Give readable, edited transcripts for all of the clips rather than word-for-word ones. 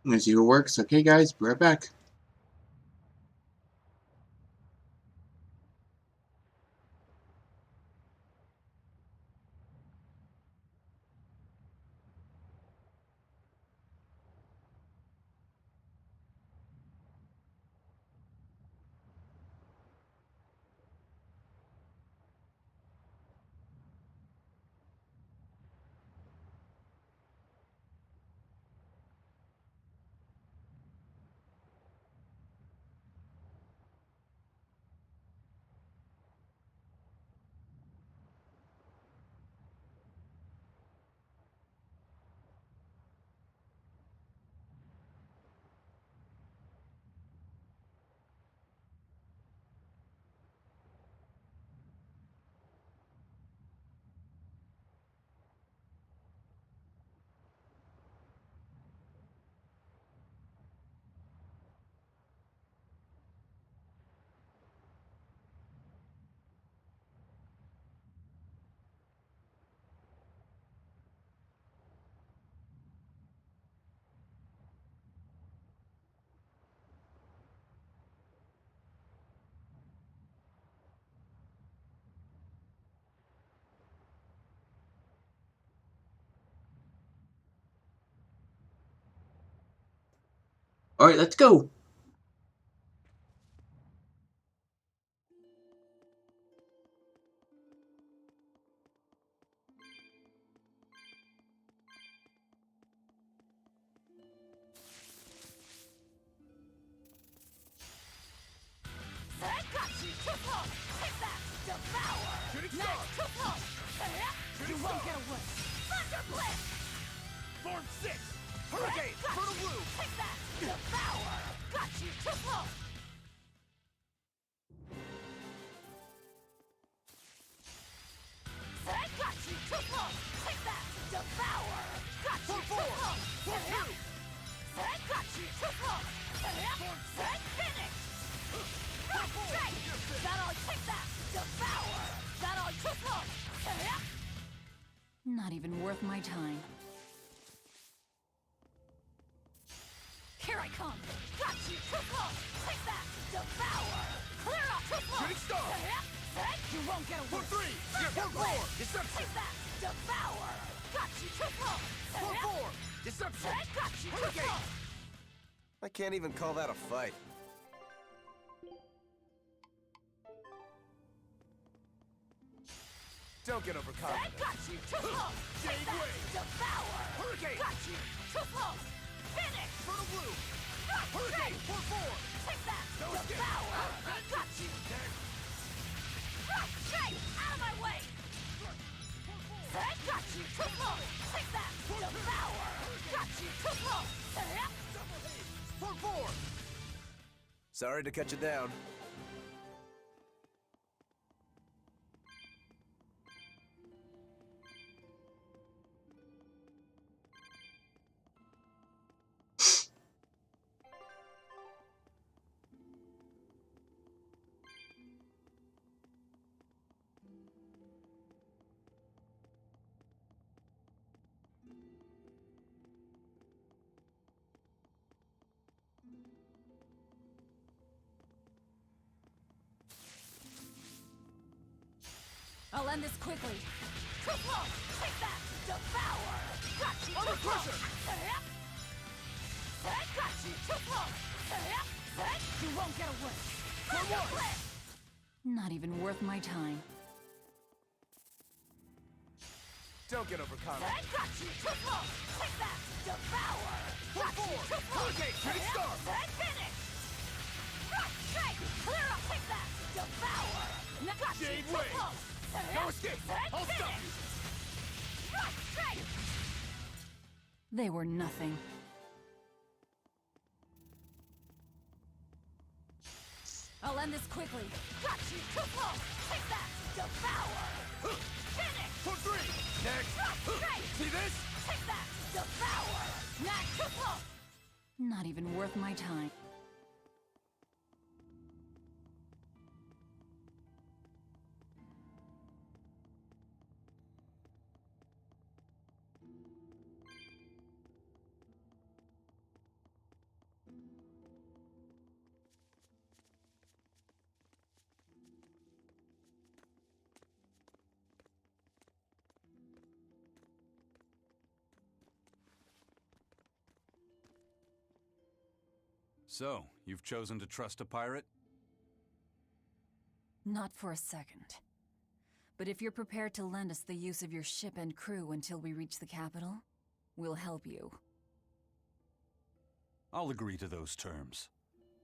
Let's see what works. Okay, guys, be right back. All right, let's go. You won't get away! Thunder Blitz! Form 6! Hurricane! Fertile Blue! Take that! Devour! Got you! Too close! Got you! Too close! Take that! Devour! Got you! Too close! Form 2! Got you! Too close! Finish! That all! Take that! Devour! That all! Too close! Not even worth my time. Here I come! Got you! Too close! Take that! Devour! Clear up! Too close! Shooting star! You won't get away! Form 3! Form 4! Deception! Take that! Devour! Got you! Too close! Form 4! Deception! Got you! Too Hurricane! close! I can't even call that a fight. Don't get overconfident. Got you! Too close! Take Jade that! Wave! Devour! Hurricane! Got you! Too close! Finish! Fertile Blue! Hurricane! Form 4! Take that! No escape! Devour! Got you! Out of my way! Got you! Too close! Take that! Devour! Got you! Too close! Form 4! Sorry to cut you down. I'll end this quickly. Too close! Take that! Devour! Got you! Under Too close! pressure! Got you! Too close! You won't get away. Thunder Blitz! Not even worth my time. Don't get overconfident. Got you! Too close! Take that! Devour! Form 4! Hurricane! Shooting star! Finish! Clear up! Take that! Devour! Got you! Jade Too Wave! close! No escape! I'll stop you! They were nothing. I'll end this quickly. Got you! Too close! Take that! Devour! Finish! Form 3! Next! See this? Take that! Devour! Not too close! Not even worth my time. So, you've chosen to trust a pirate? Not for a second. But if you're prepared to lend us the use of your ship and crew until we reach the capital, we'll help you. I'll agree to those terms.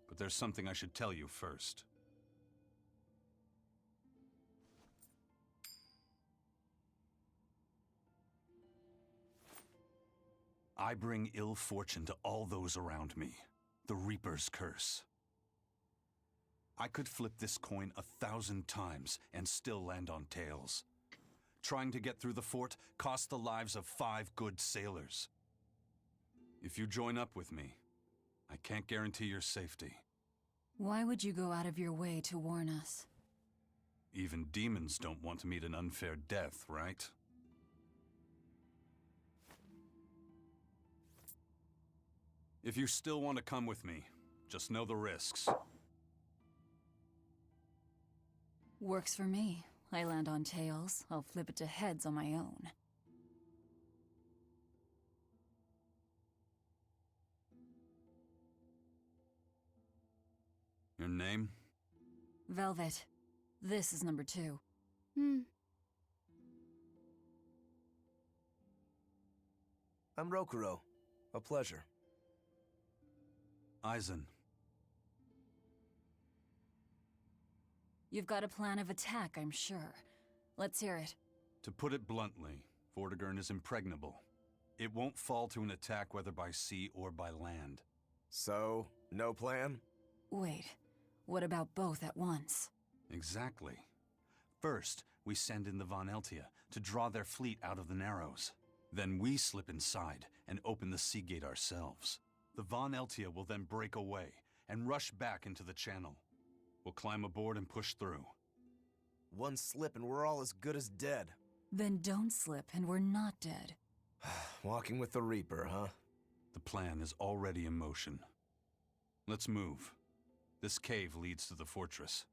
But there's something I should tell you first. I bring ill fortune to all those around me. The Reaper's curse. I could flip this coin 1,000 times and still land on tails. Trying to get through the fort cost the lives of 5 good sailors. If you join up with me, I can't guarantee your safety. Why would you go out of your way to warn us? Even demons don't want to meet an unfair death, right? If you still want to come with me, just know the risks. Works for me. I land on tails, I'll flip it to heads on my own. Your name? Velvet. This is number 2. I'm Rokuro. A pleasure. Aizen. You've got a plan of attack, I'm sure. Let's hear it. To put it bluntly, Vortigern is impregnable. It won't fall to an attack whether by sea or by land. So, no plan? Wait, what about both at once? Exactly. First, we send in the Von Eltia to draw their fleet out of the Narrows. Then we slip inside and open the sea gate ourselves. The Von Eltia will then break away and rush back into the channel. We'll climb aboard and push through. One slip and we're all as good as dead. Then don't slip and we're not dead. Walking with the Reaper, huh? The plan is already in motion. Let's move. This cave leads to the fortress.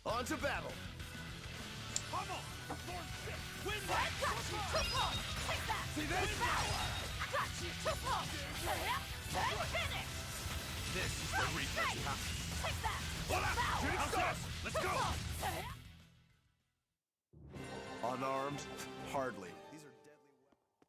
On to battle! Pummel! Lord 6! Win I got you too long! Take that! See this? Devour! Got you too long! Then finish! This is the Reaper's house! Take that! Hold up! Devour! Shooting stars! Let's go! Unarmed? Hardly. These are deadly weapons.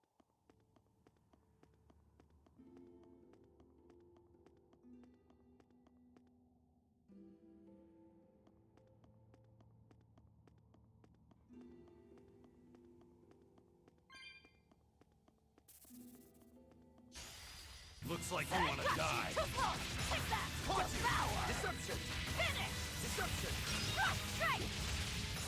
Looks like you want to die. Too long! Take that! Devour! Deception! Finish! Deception! Prostrate!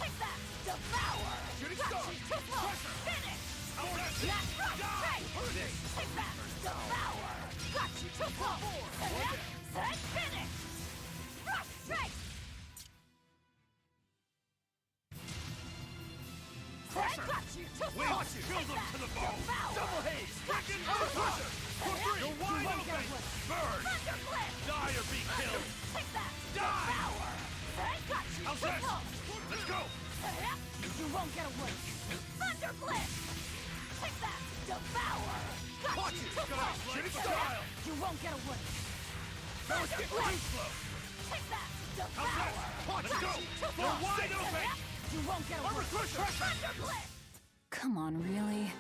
Take that! Devour! Shooting Got star! you too long! Pressure! Finish! Out at sea! That prostrate! This! Take that! Devour! Got you too long! Then finish! Prostrate! Pressure! Got you too We long! chilled them to the bone! Devour! Double haze! Got you Freaking too long! pressure! You're wide open! Burn! Thunderblast! Die or be killed! Take that! Die! Devour! Then got you How's too this? long! Let's go! You won't get away! Thunderblast! Take that! Devour! Got Watch you it! too long! Shooting style! You won't get away! Now it's getting too slow! Take that! How's Devour! this? Let's Got go! you too They're long! wide open! You won't get away! Thunder Blitz! Come on, really?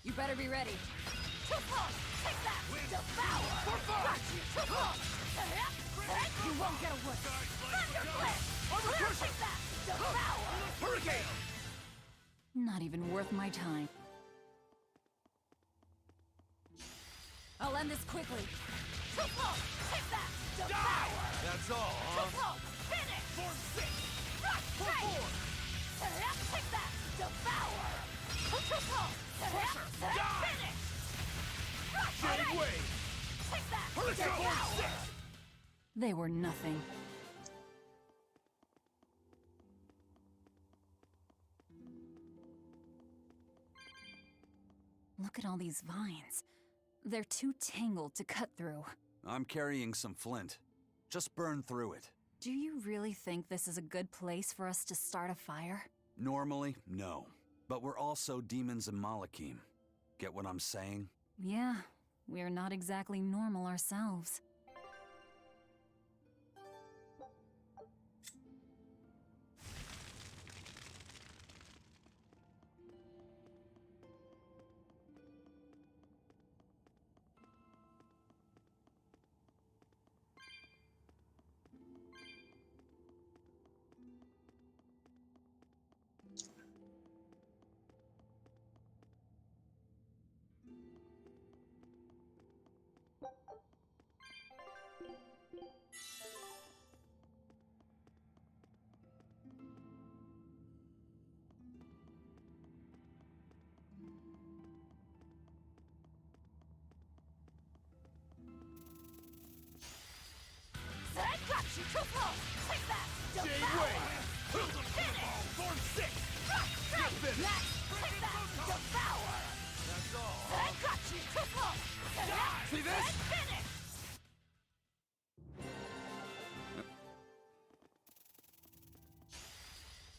You better be ready. Triple! Take that! Devour! Got you! Triple! You won't get away! Thunder Blitz! Take that! Devour! Hurricane! Not even worth my time. I'll end this quickly. Triple! Take that! Devour! That's all, Triple! Finish! Form 6! Strike! Take that! Devour! Triple! Finish! Jade Wave! Take that! Hurricane! Form 6! They were nothing. Look at all these vines. They're too tangled to cut through. I'm carrying some flint. Just burn through it. Do you really think this is a good place for us to start a fire? Normally, no. But we're also demons in Malakim. Get what I'm saying? Yeah, we're not exactly normal ourselves. Got you! Triple! Take that! Jade Devour! Wave! Finish! Form 6! Strike! Finish! Next! Take that! Devour! That's all, Got you! Triple! See this? Finish!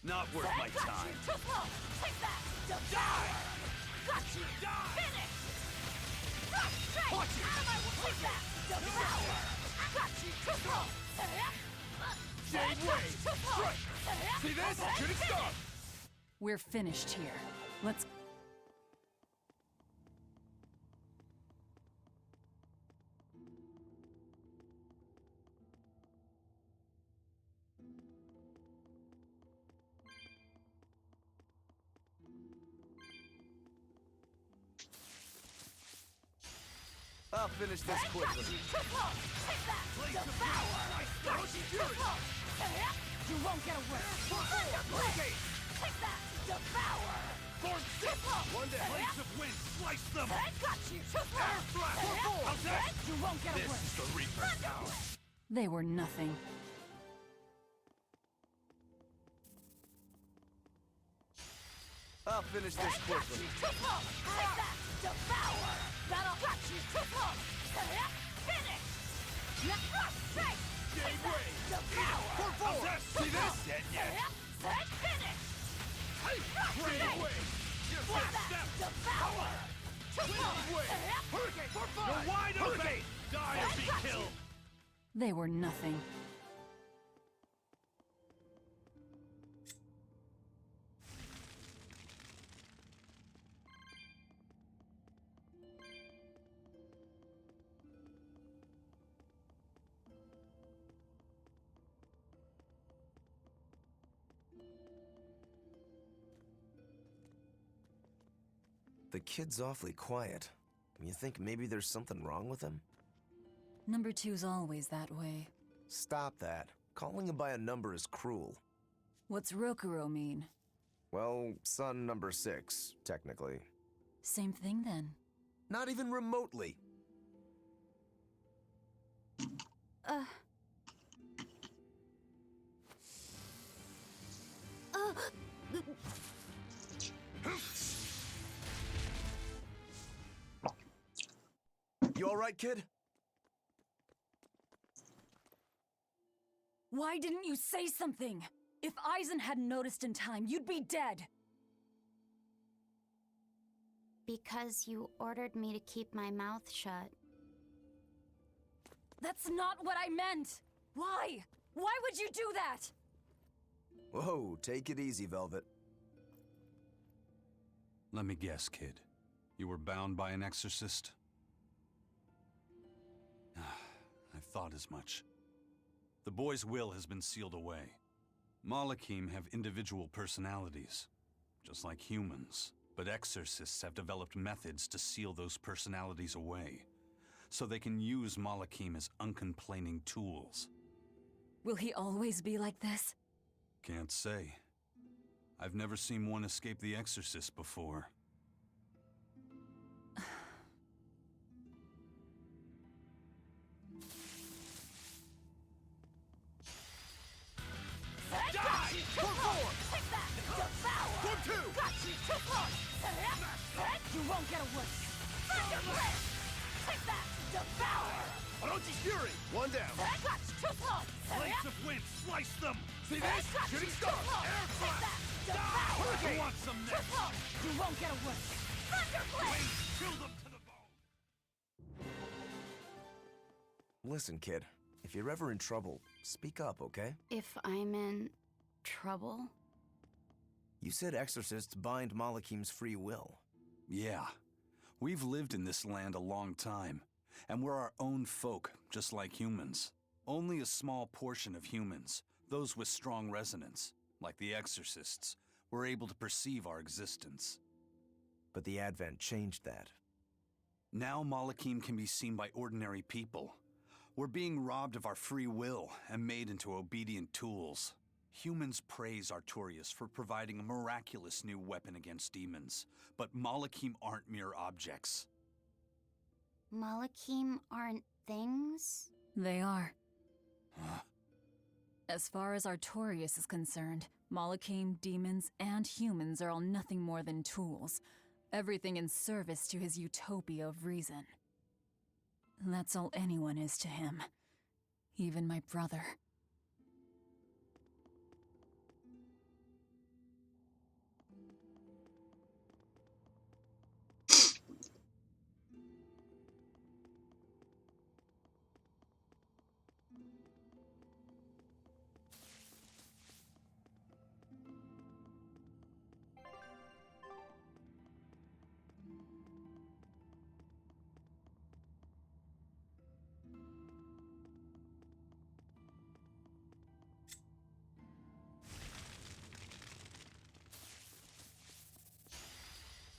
Not worth my Got time. you! Triple! Take that! Devour! Got you! Finish! Strike! Watch it! Out of my way! Take that! Devour! Got you! Triple! Jade Wave! Strike! See this? Shooting star! We're finished here. Let's... I'll finish this quickly. Triple! Take that! Devour! Got you! Triple! You won't get away! Thunder Blitz! Take that! Devour! Form 6! One day! Blades of wind! Slice them! Got you! Triple! Air thrust! How's that? You won't get This away! is the Reaper's power! They were nothing. I'll finish this Got quickly. you! Triple! Take that! Devour! That'll got you! Triple! Finish! Strike! Jade Wave! Devour! How's that? See this? Dead yet? Finish! Jade Wave! You're Take first that! step! Devour! Triple! Wave! Hurricane! For 5! You're wide open! Die or be killed! They were nothing. The kid's awfully quiet. You think maybe there's something wrong with him? Number 2's always that way. Stop that. Calling him by a number is cruel. What's Rokuro mean? Well, son number 6, technically. Same thing then. Not even remotely. You alright, kid? Why didn't you say something? If Eisen hadn't noticed in time, you'd be dead. Because you ordered me to keep my mouth shut. That's not what I meant! Why? Why would you do that? Whoa, take it easy, Velvet. Let me guess, kid. You were bound by an exorcist? I thought as much. The boy's will has been sealed away. Malakim have individual personalities, just like humans. But exorcists have developed methods to seal those personalities away, so they can use Malakim as uncomplaining tools. Will he always be like this? Can't say. I've never seen one escape the exorcist before. Die! For 4! Take that! Devour! For 2! Got you! Too close! You won't get away! Thunder Blitz! Take that! Devour! Orochi's Fury! 1 down. Got you! Too close! Blades of Wind, slice them! See Got this? you! Shooting Too Star! close! Air Take Thrust! that! Devour! Who Hurricane! wants some Too next? close! You won't get away! Thunder Blitz! Chill them to the bone! Listen, kid. If you're ever in trouble, speak up, okay? If I'm in trouble? You said exorcists bind Malakim's free will. Yeah. We've lived in this land a long time, and we're our own folk, just like humans. Only a small portion of humans, those with strong resonance, like the exorcists, were able to perceive our existence. But the Advent changed that. Now Malakim can be seen by ordinary people. We're being robbed of our free will and made into obedient tools. Humans praise Artorias for providing a miraculous new weapon against demons, but Malakim aren't mere objects. Malakim aren't things? They are. As far as Artorias is concerned, Malakim, demons, and humans are all nothing more than tools. Everything in service to his utopia of reason. That's all anyone is to him. Even my brother.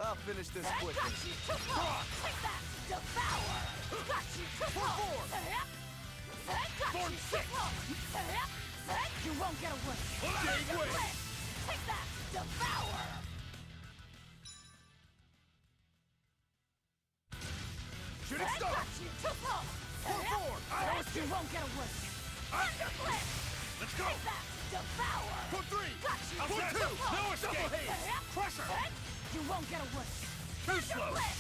I'll finish this Got quickly. you! Too close! Take that! Devour! Got you! Too close! Got Form you! Too 6. close! You won't get away! Jade Wave! Take that! Devour! Shooting Star! Got you! Too close! For 4! I'll You escape! won't get away! Thunder Blitz! Let's go! Take that! Devour! For 3! Got you! For Too 2! close! No escape! Crusher! You won't get away! Too Thunder slow! Blitz!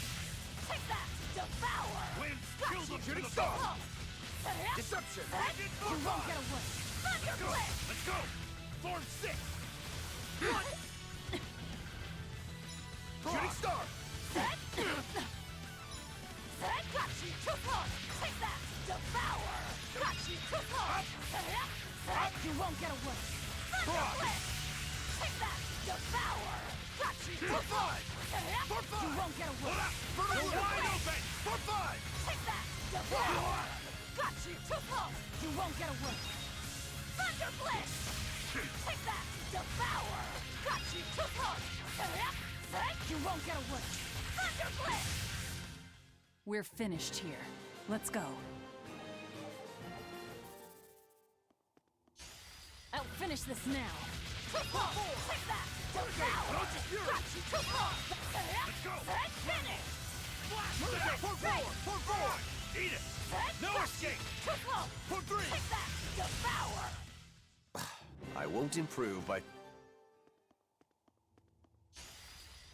Take that! Devour! Winds, Got kill you! them to Too the bone! close! Deception! You won't get away! Thunder Blitz! Let's go! Form 6! Shooting Star! Got you! Too close! Take that! Devour! Got you! Too close! You won't get away! Thunder Blitz! Take that! Devour! Got you! Too For 5! close! For 5! You won't get away! Vertical wide open! For 5! Take that! Devour! Got you! Too close! You won't get away! Thunder Blitz! Take that! Devour! Got you! Too close! You won't get away! Thunder Blitz! We're finished here. Let's go. I'll finish this now. Too close! Take that! Devour! Orochi's Fury! Got you! Too close! Let's go! Finish! For 4! For 4! Eat it! No Got escape! you! Too close! For 3! Take that! Devour! I won't improve by...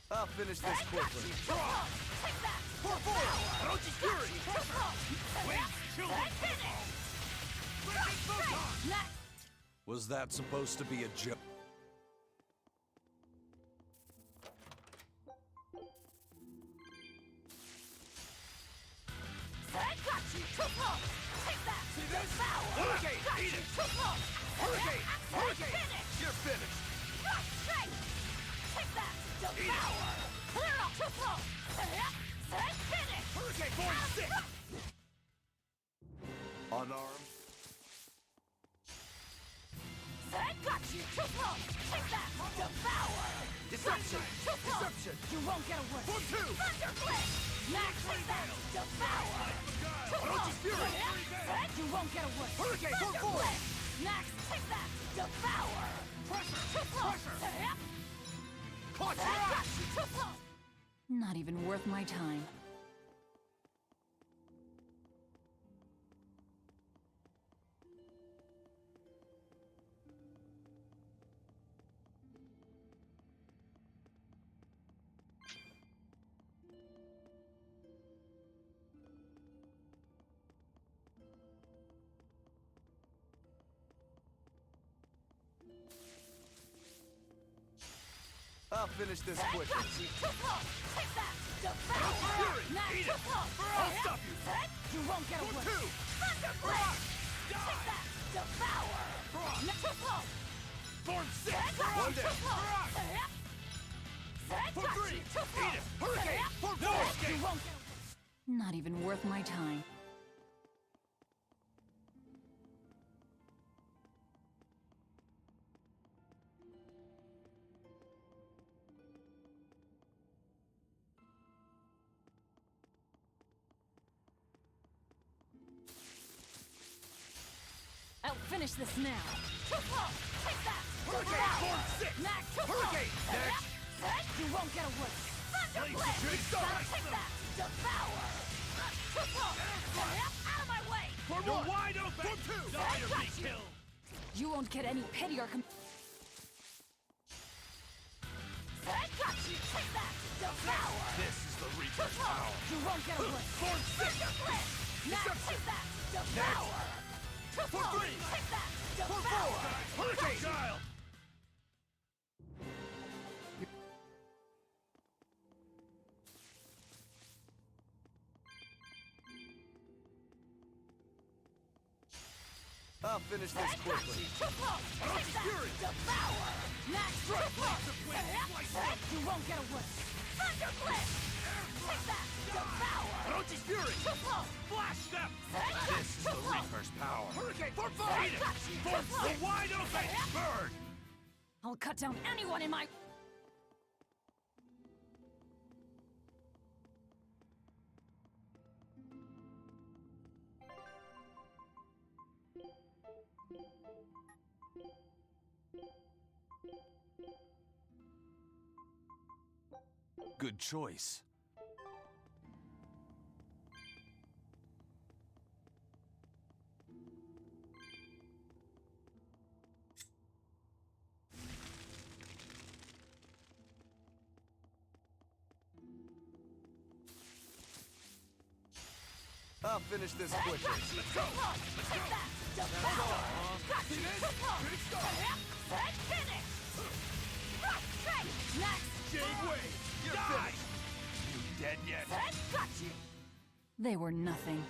I'll finish this quickly. Take that! For four! Orochi Fury! Wait, children! Next! Was that supposed to be a joke? Take that! See this? Devour! Hurricane! Eat it! Hurricane! Hurricane! Finish! You're finished! Take that! Devour! Clear up! Finish! Hurricane Force 6! Unarmed. Got you! Take that! Devour! Deception! Deception! You won't get away! For two! Thundercliff! Max, take that! Devour! Orochi Fury! You won't get away! Hurricane for four! Max, take that! Devour! Pressure! Pressure! Caught you! Not even worth my time. I'll finish this quickly. Take that! Devour! Eat it! I'll stop you! You won't get away! Two! Thundercliff! Take that! Devour! Form 6! One down. For three! Eat it! Hurricane! For No four! escape! You won't get away! Not even worth my time. I'll finish this now. Take that! Hurricane Form 6! Max! Hurricane! Next! You won't get away! Thundercliff! Shooting star! Take that! Devour! Out of my way! For You're one! wide open! For two! Die or be killed! You won't get any pity or Take that! Devour! This is the Reaper's power! You won't get away! Form 6! Thundercliff! Max! Deception! Take that! Devour! For three! Take that! For Devour! four! Hurricane! Child! I'll finish this quickly. Orochi Fury! Devour! Max! Slice You won't get away! Thundercliff! Take that! Devour! Orochi's Fury! Flash them! This is the Reaper's power! Hurricane for five! Eat it! For wide open! Burn! I'll cut down anyone in my... Good choice. I'll finish this quickly. Let's go! Take that! Devour! See this? Shooting star! Finish! Next! Jade Wave! You're Die! finished! You dead yet? Got you! They were nothing.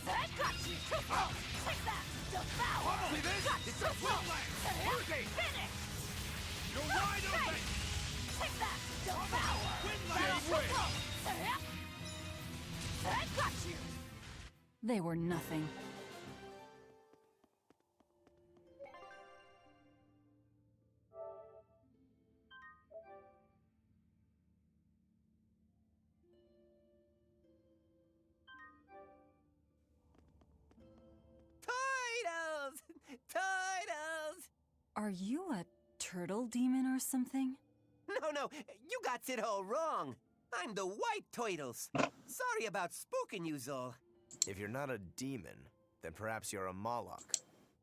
Got you! Take that! Devour! See this? It's a Windland! Hurricane! Finish! You're wide open! Take that! Devour! Jade Wave! Got you! They were nothing. Titles! Titles! Are you a turtle demon or something? No, you got it all wrong. I'm the White Turtles. Sorry about spooking you, Zol. If you're not a demon, then perhaps you're a Moloch.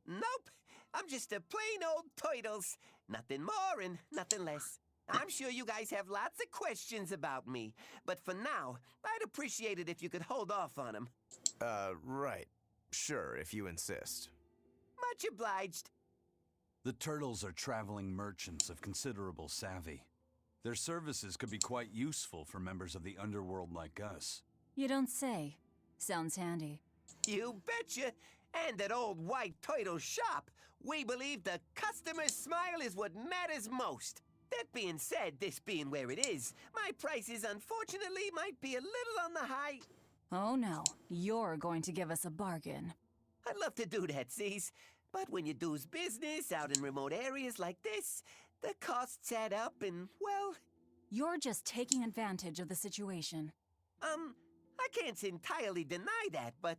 Nope, I'm just a plain old Turtles. Nothing more and nothing less. I'm sure you guys have lots of questions about me, but for now, I'd appreciate it if you could hold off on them. Right. Sure, if you insist. Much obliged. The Turtles are traveling merchants of considerable savvy. Their services could be quite useful for members of the underworld like us. You don't say. Sounds handy. You betcha. And at old White Turtle shop, we believe the customer's smile is what matters most. That being said, this being where it is, my prices unfortunately might be a little on the high. Oh no, you're going to give us a bargain. I'd love to do that, Cease. But when you do's business out in remote areas like this, the costs add up and, well... You're just taking advantage of the situation. I can't entirely deny that, but...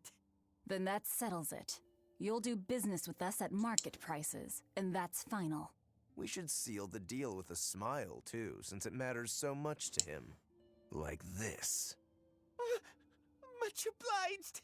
Then that settles it. You'll do business with us at market prices, and that's final. We should seal the deal with a smile, too, since it matters so much to him. Like this. Much obliged.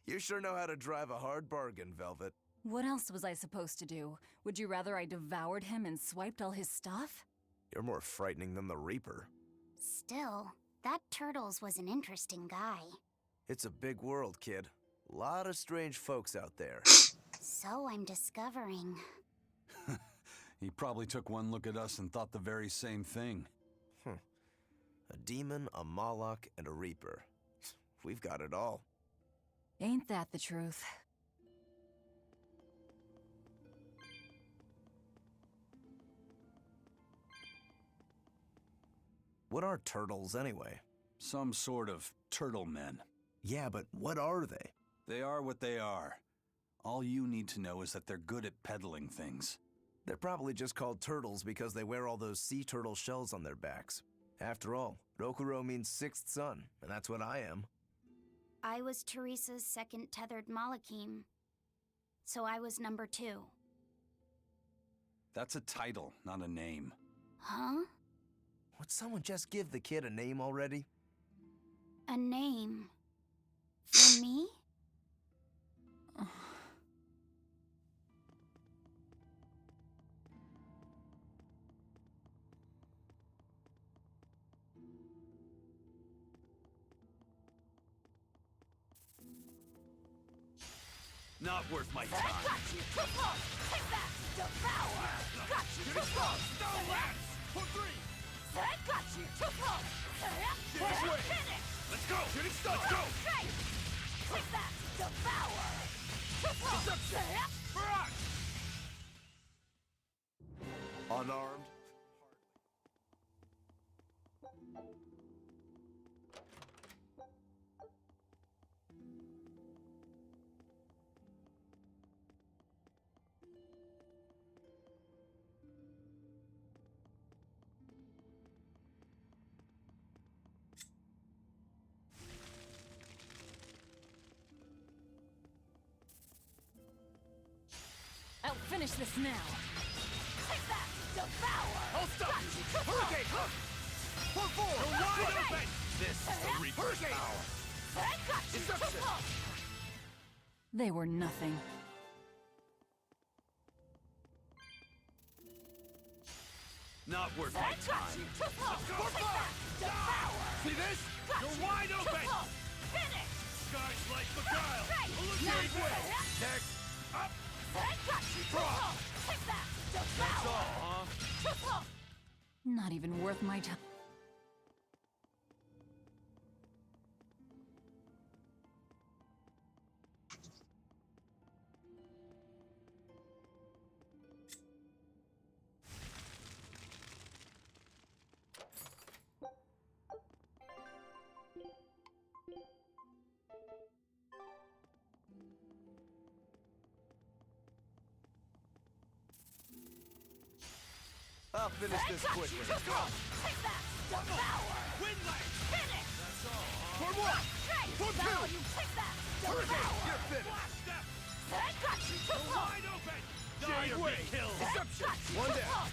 You sure know how to drive a hard bargain, Velvet. What else was I supposed to do? Would you rather I devoured him and swiped all his stuff? You're more frightening than the Reaper. Still, that Turtles was an interesting guy. It's a big world, kid. A lot of strange folks out there. So I'm discovering. He probably took one look at us and thought the very same thing. A demon, a Moloch, and a Reaper. We've got it all. Ain't that the truth? What are turtles, anyway? Some sort of turtle men. Yeah, but what are they? They are what they are. All you need to know is that they're good at peddling things. They're probably just called turtles because they wear all those sea turtle shells on their backs. After all, Rokuro means sixth son, and that's what I am. I was Teresa's second tethered Malachim. So I was number 2. That's a title, not a name. Huh? Would someone just give the kid a name already? A name. For me? Not worth my I got you! Triple! Take that! Devour! Got you! Triple! No less! For 3! I got you! Triple! Finish! Let's go! Shooting stars, go! Straight! Take that! Devour! Triple! Barrage! Unarmed? I'll finish this now. Take that! Devour! Hold stop! Got you! Triple! Hurricane! Hook! For 4! You're Wide right. open! This is the Reaper's Hurricane! power! I got you! Deception. Triple! They were nothing. Not worth I my got time. you! Triple! For Take 5! that! Devour! See this? Got You're you! wide open! Triple! Finish! Skies like beguile! Straight! Illuminate Now, way! yeah. Next! Up! I got you! Triple! Take that! Devour! That's all, huh? Triple! Not even worth my time. I'll finish this quickly. Triple! Take that! Devour! Wind lag! Finish! That's all, huh? For 1! Straight! For 2! Now you take that! Hurricane! Devour! You're finished! Step! I got you! You're Triple! wide open! Die Jade or be way. killed! Deception! One down.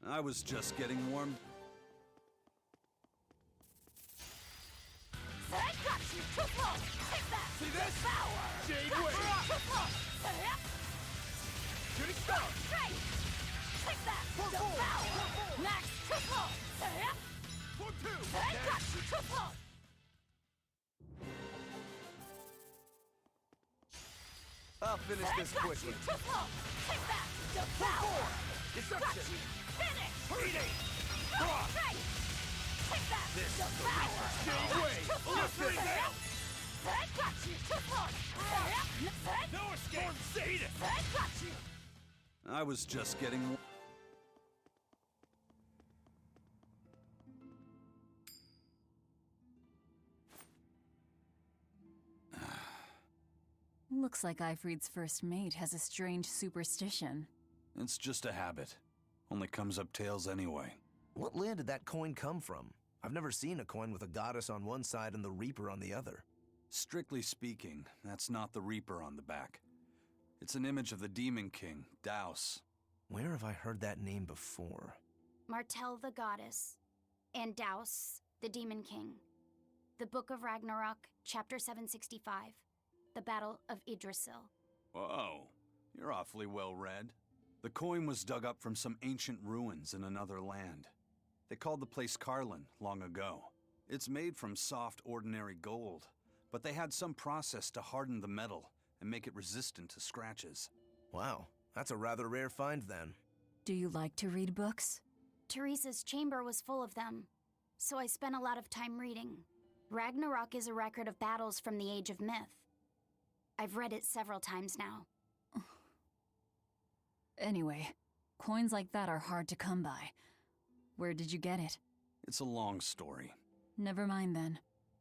I was just getting warmed. I got you! Triple! Take that! See this? Devour! Jade Got way. you! Triple! Shooting star! Straight! Take that! For 4! Devour! Next! Triple! For 2! I got you! Triple! I'll finish I this got quickly. you! Triple! Take that! Devour! Got Deception! you! Finish! Hurricane! Cross! Straight! Take that! This is the Devour! Jade way! Triple! You're finished! I got you! Triple! No escape! Eat it! I got you! I was just getting Looks like Ifrid's first mate has a strange superstition. It's just a habit. Only comes up tails anyway. What land did that coin come from? I've never seen a coin with a goddess on one side and the Reaper on the other. Strictly speaking, that's not the Reaper on the back. It's an image of the Demon King, Daus. Where have I heard that name before? Martel the goddess. And Daus, the demon king. The Book of Ragnarok, Chapter 765. The Battle of Yggdrasil. Whoa, you're awfully well read. The coin was dug up from some ancient ruins in another land. They called the place Karlin long ago. It's made from soft, ordinary gold, but they had some process to harden the metal and make it resistant to scratches. Wow, that's a rather rare find then. Do you like to read books? Teresa's chamber was full of them, so I spent a lot of time reading. Ragnarok is a record of battles from the Age of Myth. I've read it several times now. Anyway, coins like that are hard to come by. Where did you get it? It's a long story. Never mind then.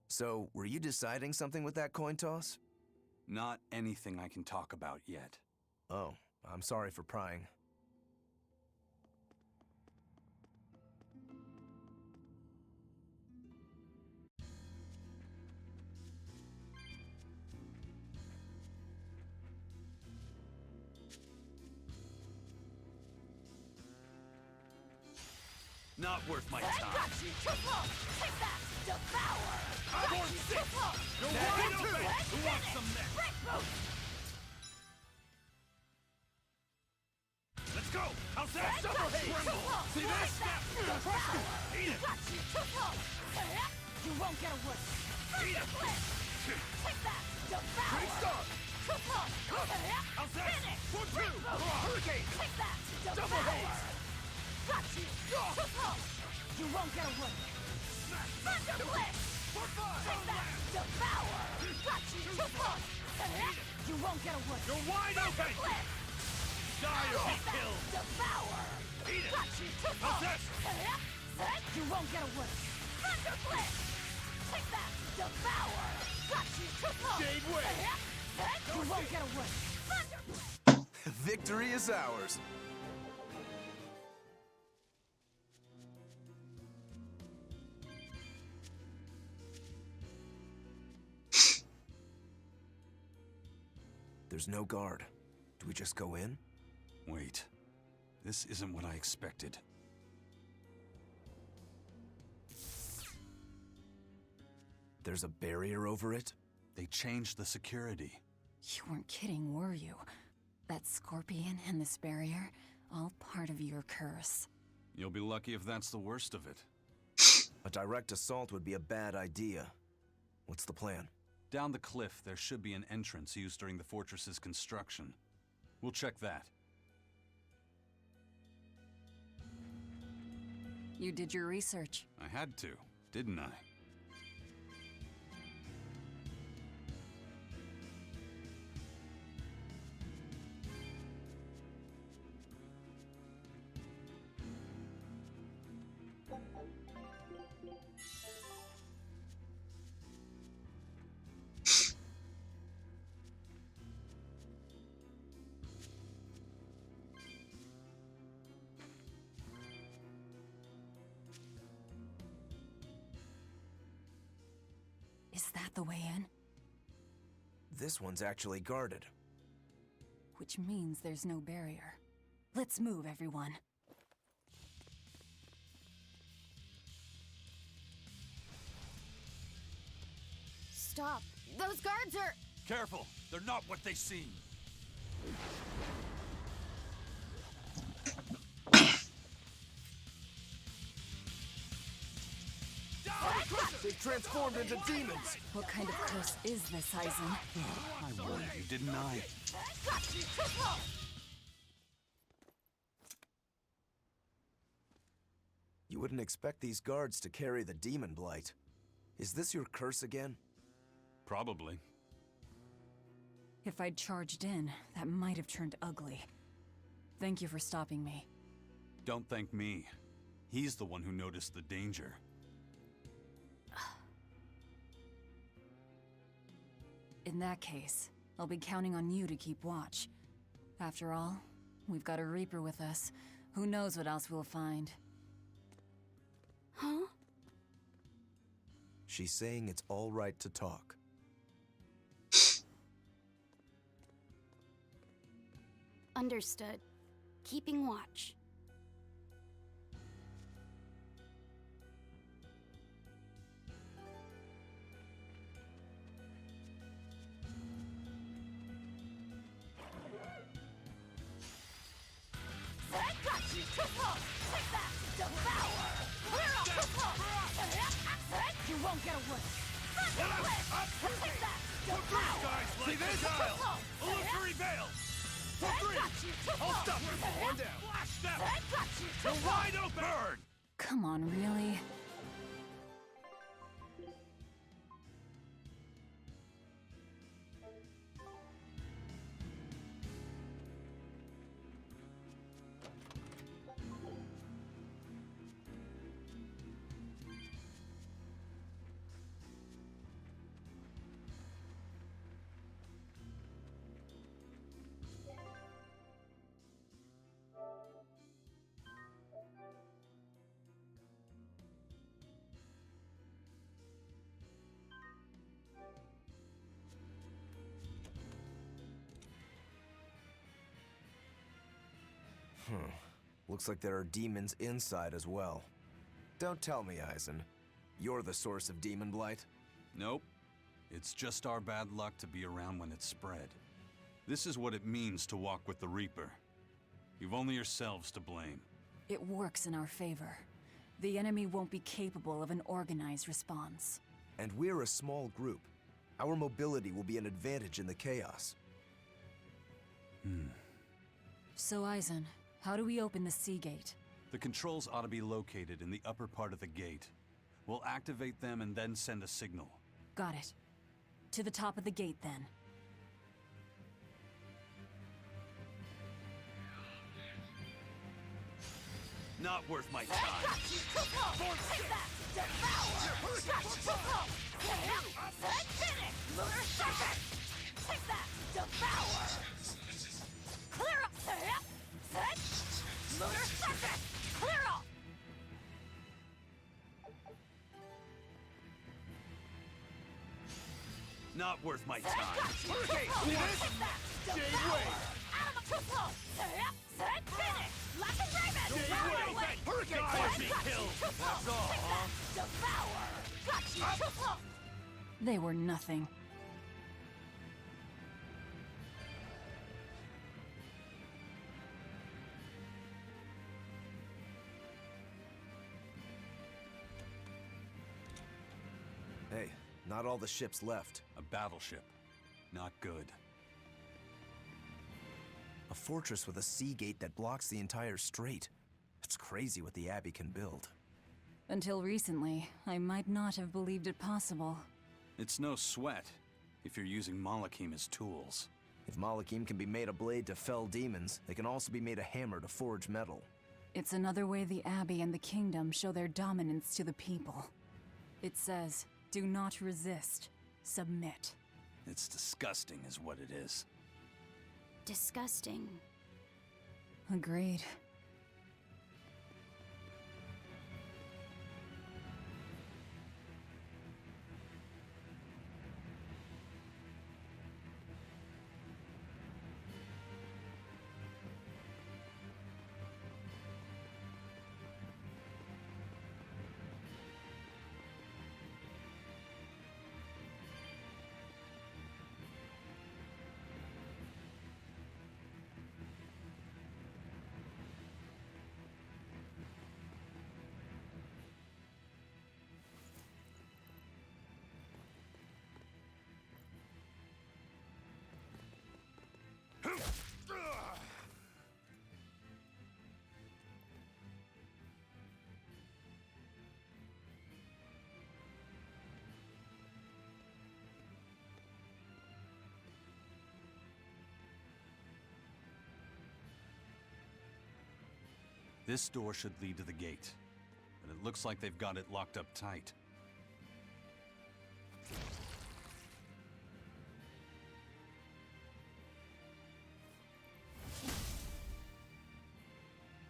So, were you deciding something with that coin toss? Not anything I can talk about yet. Oh, I'm sorry for prying. Not worth my I time. got you! Triple! Take that! Devour! I'm Got on you! six. Triple! You're Take wide that! open. Let's Who wants finish! some next? Brick boot! Let's go! How's that? I got Double you! hate! Triple! See this? Take that! Devour! Eat it! Got you! Triple! You won't get away! Eat it! Thunderclip! Take that! Devour! Great start! Triple! How's that? Finish! For Brick two! boot! Hurricane! Take that! Double Devour! haze! Got you! Triple! You won't get away! Thunderclip! For five! Take that! Devour! Got you! Triple! You won't get away! You're wide open! Thunderclip! Die or be Take that! killed! Devour! Eat it! Got you! Triple! How's this? You won't get away! Thunderclip! Take that! Devour! Got you! Triple! Jade Way! You won't get away! Thunder! Victory is ours! There's no guard. Do we just go in? Wait. This isn't what I expected. There's a barrier over it? They changed the security. You weren't kidding, were you? That scorpion and this barrier, all part of your curse. You'll be lucky if that's the worst of it. A direct assault would be a bad idea. What's the plan? Down the cliff, there should be an entrance used during the fortress's construction. We'll check that. You did your research. I had to, didn't I? Is that the way in? This one's actually guarded. Which means there's no barrier. Let's move, everyone. Stop! Those guards are... Careful! They're not what they seem! They've transformed into demons! What kind of curse is this, Eisen? I warned you, didn't I? Got you! Triple! You wouldn't expect these guards to carry the demon blight. Is this your curse again? Probably. If I'd charged in, that might have turned ugly. Thank you for stopping me. Don't thank me. He's the one who noticed the danger. In that case, I'll be counting on you to keep watch. After all, we've got a Reaper with us. Who knows what else we'll find? Huh? She's saying it's all right to talk. Understood. Keeping watch. Take that! Devour! Clear up! You won't get away! Take that! Devour! See this? Illusory veil! For three! I'll stop you! One down! Flash them! You're wide open! Burn! Come on, really? Looks like there are demons inside as well. Don't tell me, Eisen. You're the source of demon blight? Nope. It's just our bad luck to be around when it's spread. This is what it means to walk with the Reaper. You've only yourselves to blame. It works in our favor. The enemy won't be capable of an organized response. And we're a small group. Our mobility will be an advantage in the chaos. So, Eisen, how do we open the sea gate? The controls ought to be located in the upper part of the gate. We'll activate them and then send a signal. Got it. To the top of the gate, then. Not worth my time. Take that! Devour! Finish! Lunar Serpent! Take that! Devour! Clear up! Lunar Serpent! Clear up! Not worth my time. Hurricane! See this? Jade Wave! Too slow! Finish! Lack of Raven! Jade Wave! Hurricane! Cause me killed! That's all, huh? Devour! Got you! Too slow! They were nothing. Hey, not all the ships left. A battleship. Not good. A fortress with a sea gate that blocks the entire strait. It's crazy what the Abbey can build. Until recently, I might not have believed it possible. It's no sweat if you're using Malakim as tools. If Malakim can be made a blade to fell demons, they can also be made a hammer to forge metal. It's another way the Abbey and the Kingdom show their dominance to the people. It says, do not resist, submit. It's disgusting is what it is. Disgusting. Agreed. This door should lead to the gate, but it looks like they've got it locked up tight.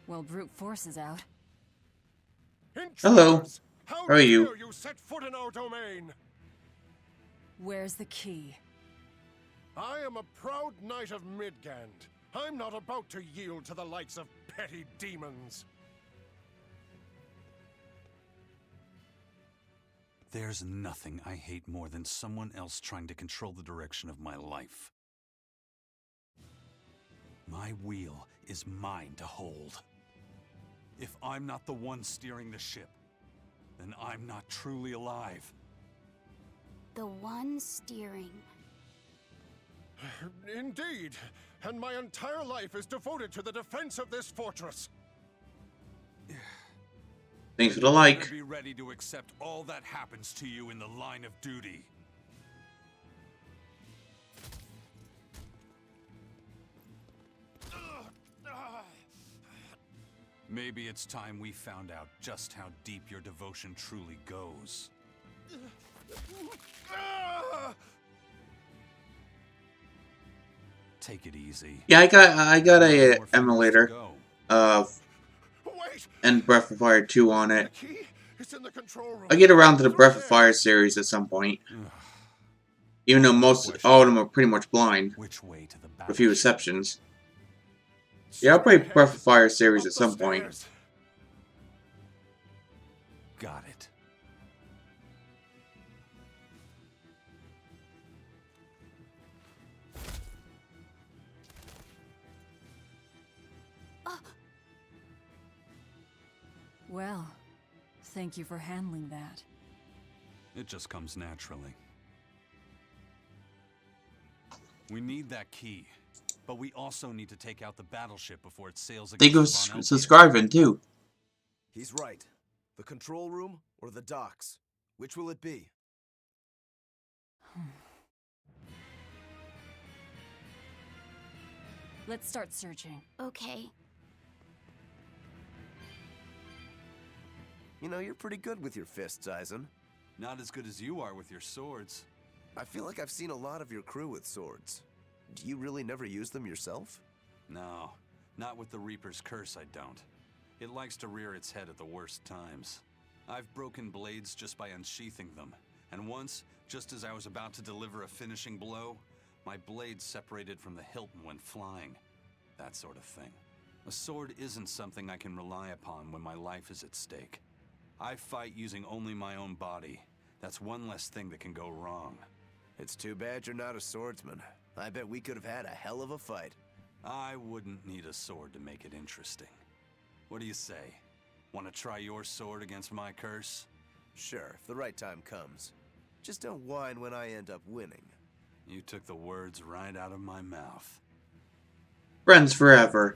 Well, brute force is out. Hello. Intruders! How are you? dare you set foot in our domain? Where's the key? I am a proud knight of Midgand. I'm not about to yield to the likes of petty demons. There's nothing I hate more than someone else trying to control the direction of my life. My wheel is mine to hold. If I'm not the one steering the ship, then I'm not truly alive. The one steering. Indeed. And my entire life is devoted to the defense of this fortress. Thanks for the like. Better be ready to accept all that happens to you in the line of duty. Maybe it's time we found out just how deep your devotion truly goes. Take it easy. Yeah, I got a More fingers to emulator go. Wait! and Breath of Fire 2 on The it. key is in the control room. I'll get around to the Through Breath of there. Fire series at some point. Even though all of them are pretty much blind, Which way to the with a few battleship? exceptions. Yeah, I'll play Straight Breath ahead. of Fire series Up at the some point. stairs. Got it. Well, thank you for handling that. It just comes naturally. We need that key, but we also need to take out the battleship before it sails Thank you against for Von Elpia. subscribing too. He's right. The control room or the docks? Which will it be? Let's start searching. Okay. You know, you're pretty good with your fists, Aizen. Not as good as you are with your swords. I feel like I've seen a lot of your crew with swords. Do you really never use them yourself? No, not with the Reaper's curse, I don't. It likes to rear its head at the worst times. I've broken blades just by unsheathing them, and once, just as I was about to deliver a finishing blow, my blade separated from the hilt and went flying. That sort of thing. A sword isn't something I can rely upon when my life is at stake. I fight using only my own body. That's one less thing that can go wrong. It's too bad you're not a swordsman. I bet we could have had a hell of a fight. I wouldn't need a sword to make it interesting. What do you say? Want to try your sword against my curse? Sure, if the right time comes. Just don't whine when I end up winning. You took the words right out of my mouth. Friends forever.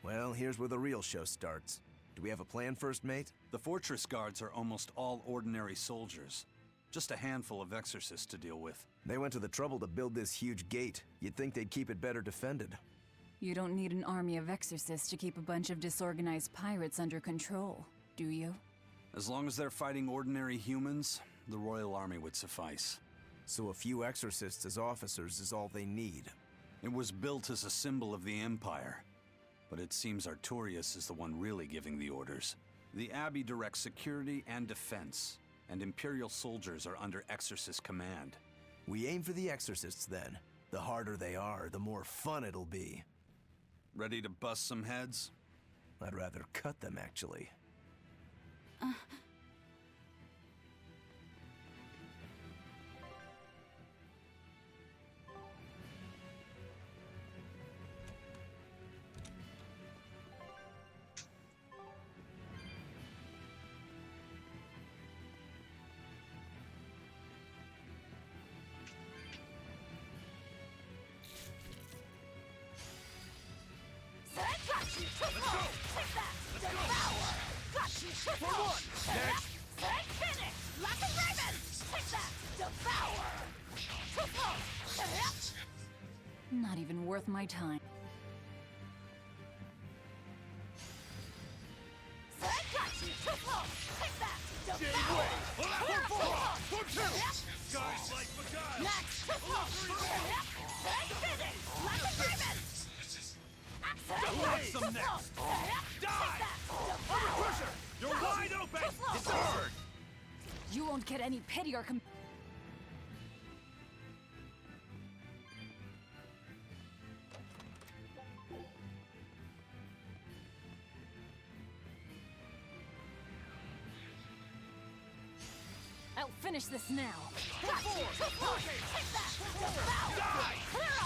Well, here's where the real show starts. Do we have a plan, First Mate? The fortress guards are almost all ordinary soldiers. Just a handful of exorcists to deal with. They went to the trouble to build this huge gate. You'd think they'd keep it better defended. You don't need an army of exorcists to keep a bunch of disorganized pirates under control, do you? As long as they're fighting ordinary humans, the Royal Army would suffice. So a few exorcists as officers is all they need. It was built as a symbol of the Empire. But it seems Artorias is the one really giving the orders. The Abbey directs security and defense, and Imperial soldiers are under Exorcist command. We aim for the exorcists then. The harder they are, the more fun it'll be. Ready to bust some heads? I'd rather cut them, actually. Not even worth my time. You're wide open! It's over! You won't get any pity or I'll finish this now.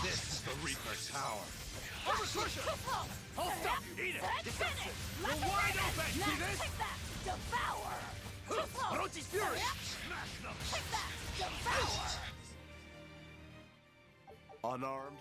This is the Reaper's power! I'll stop you! Eat it! See this? Take that! Devour! Too slow! Orochi's Fury! Smash them! Take that! Devour! Unarmed?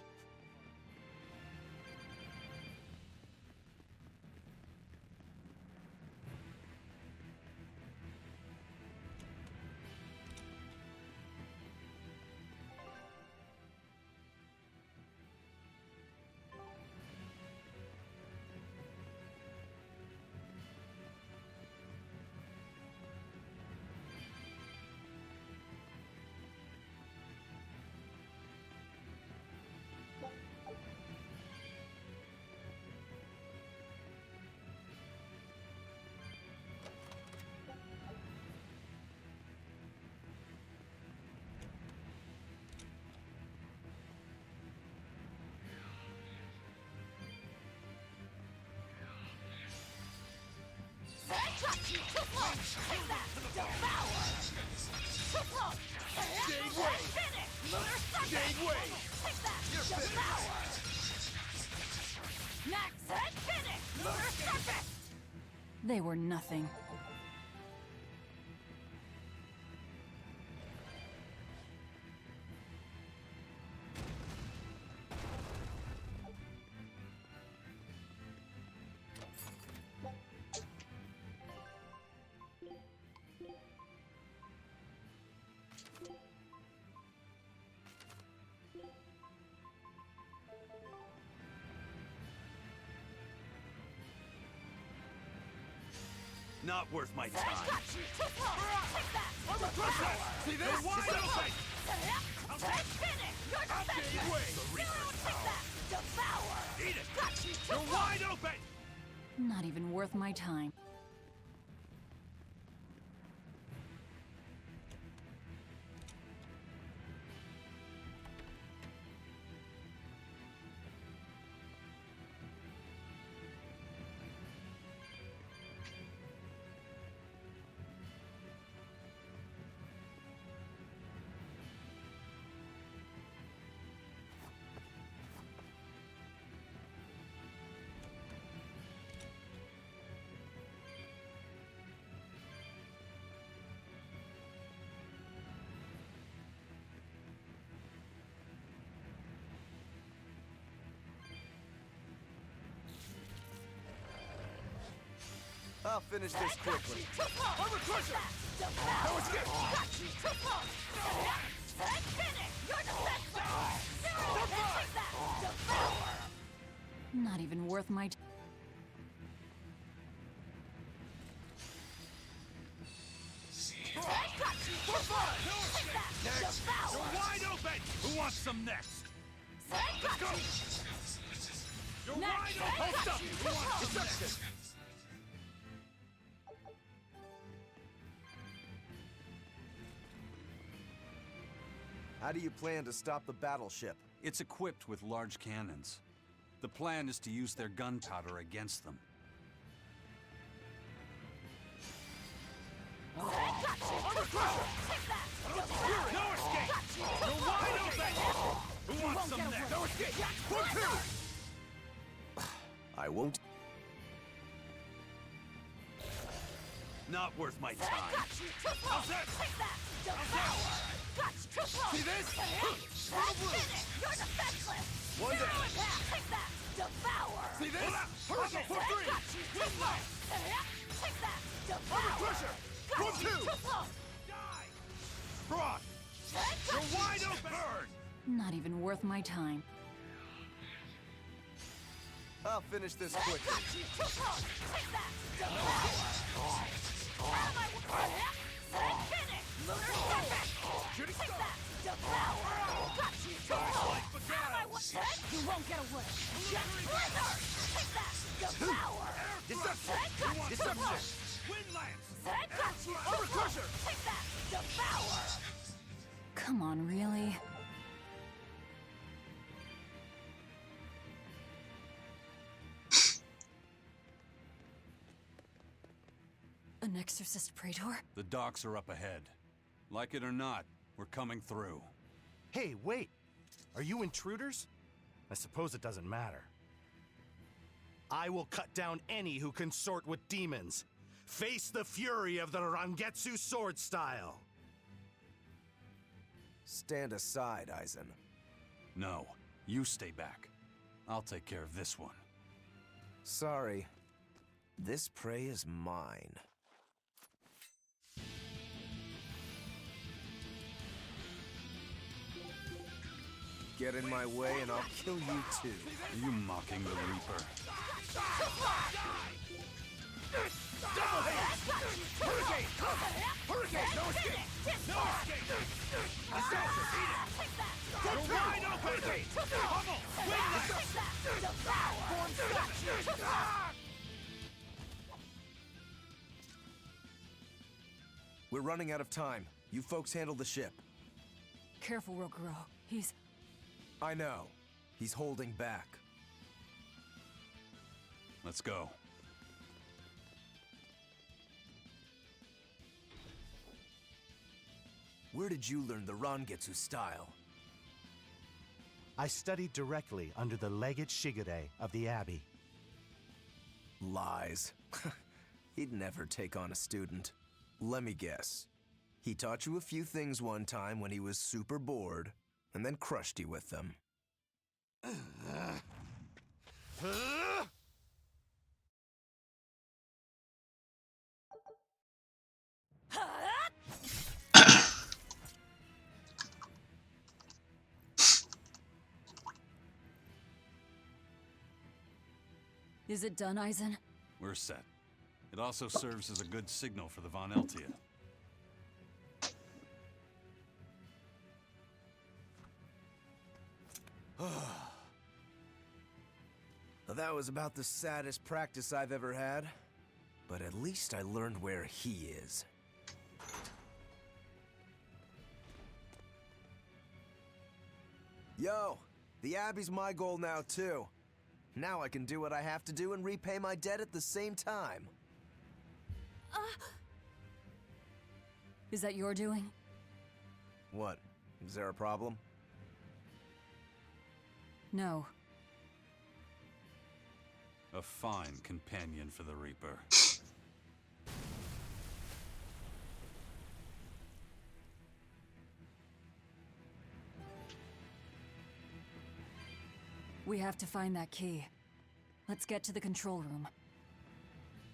Too slow! Take that! Devour! Too slow! Jade Way! Finish! Lunar Serpent! Jade Way! Take that! You're Devour! Max Head Finish! Lunar Serpent! They were nothing. Not worth my Too time. slow! Take that! Devour! See this? Wide open! Head Finish! You're defenseless! Jade Way! Take that! Devour! Eat it! Got you! Too You're slow! wide open! Not even worth my time. I'll finish this quickly. Armor Crusher! Power skip! Got you! Too slow! Head Finish! You're defenseless! Zero! Take that! Devour! Not even worth my time. Got you! Too slow! Take that! Devour! You're wide open! Who wants some next? Got you! You're Next. wide open! Hold up! Who wants some next? How do you plan to stop the battleship? It's equipped with large cannons. The plan is to use their gunpowder against them. Got you! Armor Crusher! Take that! Devour! No escape! Got you! You're wide open! Who wants some next? No escape! I won't. Not worth my time. Got you! Too slow! Take that! Devour! Got you! Too slow! See this? Head Finish! You're defenseless! One Zero down. impact! Take that! Devour! See this? Okay, For three! got you! Too slow! Take that! Devour! Crusher! Got For you! two! Too slow! Die! Cross! Got You're you! wide open! Burn! Not even worth my time. I'll finish this Got quickly. you! Too slow! Take that! Devour! Head Finish! Lunar Serpent! Take that! Devour! Got you! Too slow! You won't get away! Jet Blizzard! Take that! Devour! Deception! Got you! Too slow! Wind lance! Got you! Armor Crusher! Take that! Devour! Come on, really? An exorcist praetor? The docks are up ahead. Like it or not, we're coming through. Hey, wait! Are you intruders? I suppose it doesn't matter. I will cut down any who consort with demons. Face the fury of the Rangetsu sword style. Stand aside, Aizen. No, you stay back. I'll take care of this one. Sorry. This prey is mine. Get in my way and I'll kill you too. Are you mocking the Reaper? Hurricane! Hurricane! No escape! No escape! Let's go! Eat it! You're wide open! Pummel! We're running out of time. You folks handle the ship. Careful, Rokuro. He's... I know. He's holding back. Let's go. Where did you learn the Rangetsu style? I studied directly under the Legate Shigure of the Abbey. Lies. He'd never take on a student. Let me guess. He taught you a few things one time when he was super bored, and then crushed you with them. Is it done, Aizen? We're set. It also serves as a good signal for the Von Eltia. That was about the saddest practice I've ever had. But at least I learned where he is. Yo, the Abbey's my goal now too. Now I can do what I have to do and repay my debt at the same time. Is that your doing? What? Is there a problem? No. A fine companion for the Reaper. We have to find that key. Let's get to the control room.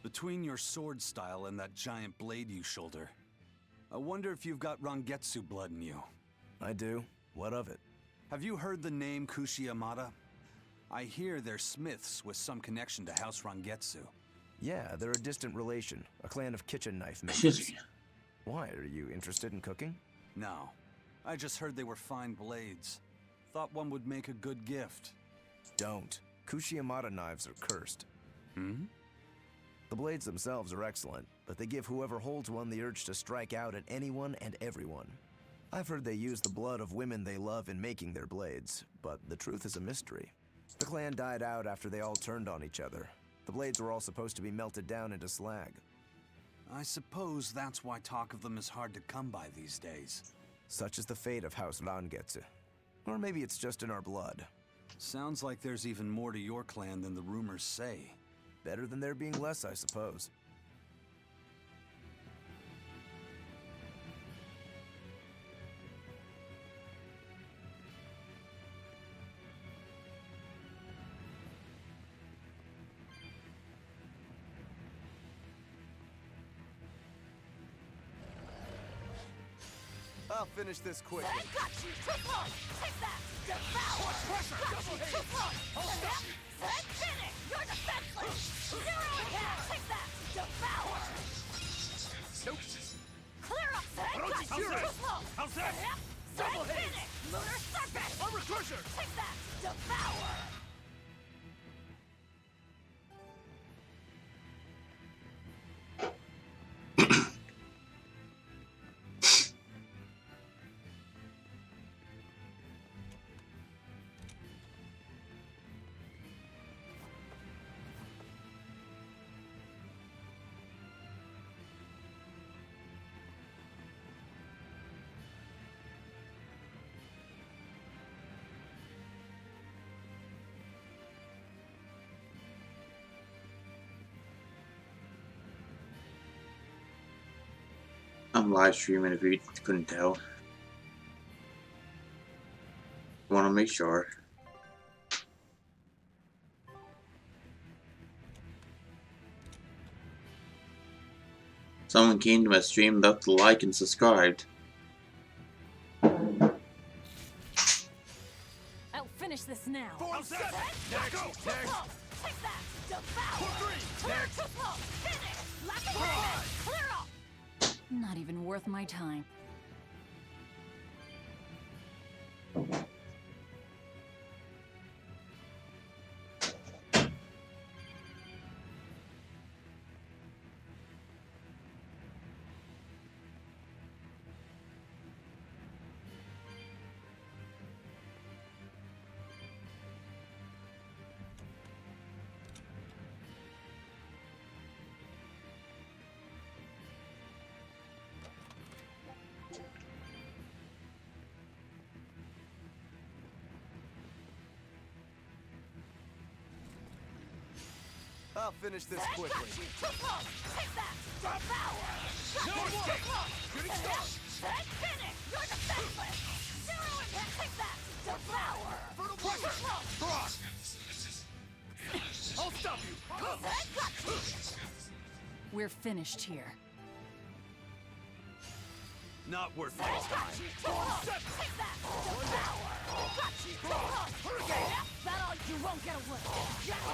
Between your sword style and that giant blade you shoulder, I wonder if you've got Rangetsu blood in you. I do. What of it? Have you heard the name Kushiyamada? I hear they're smiths with some connection to House Rangetsu. Yeah, they're a distant relation, a clan of kitchen knife makers. Why, are you interested in cooking? No, I just heard they were fine blades. Thought one would make a good gift. Don't. Kushiyamada knives are cursed. Hmm? The blades themselves are excellent, but they give whoever holds one the urge to strike out at anyone and everyone. I've heard they use the blood of women they love in making their blades, but the truth is a mystery. The clan died out after they all turned on each other. The blades were all supposed to be melted down into slag. I suppose that's why talk of them is hard to come by these days. Such is the fate of House Rangetsu. Or maybe it's just in our blood. Sounds like there's even more to your clan than the rumors say. Better than there being less, I suppose. I'll finish this quickly. Got you too close! Take that! Devour! Pressure! Got Double you hit! too close! Hold up! Finish! You're defenseless! Zero attack! Take that! Devour! Nope! Clear up, Zed! Got you How's too that? close! How's that? Double hit! Finish! Lunar Serpent! Armor Crusher! Take that! Devour! I'm live streaming if you couldn't tell. Want to make sure. Someone came to my stream, left a like and subscribed. I'll finish this now. Form 7! Next! Next! Take that! Devour! Form 3! Next! Finish! Lack of command! Clear up! Not even worth my time. I'll finish this quickly. Take that! Devour! No more! Shooting star! Finish! You're defenseless! Zero impact! Take that! Devour! Fertile pressure! Frost! I'll stop you! We're finished here. Not worth my time. Take that! Devour! Hurricane! That all you won't get away! Blizzard!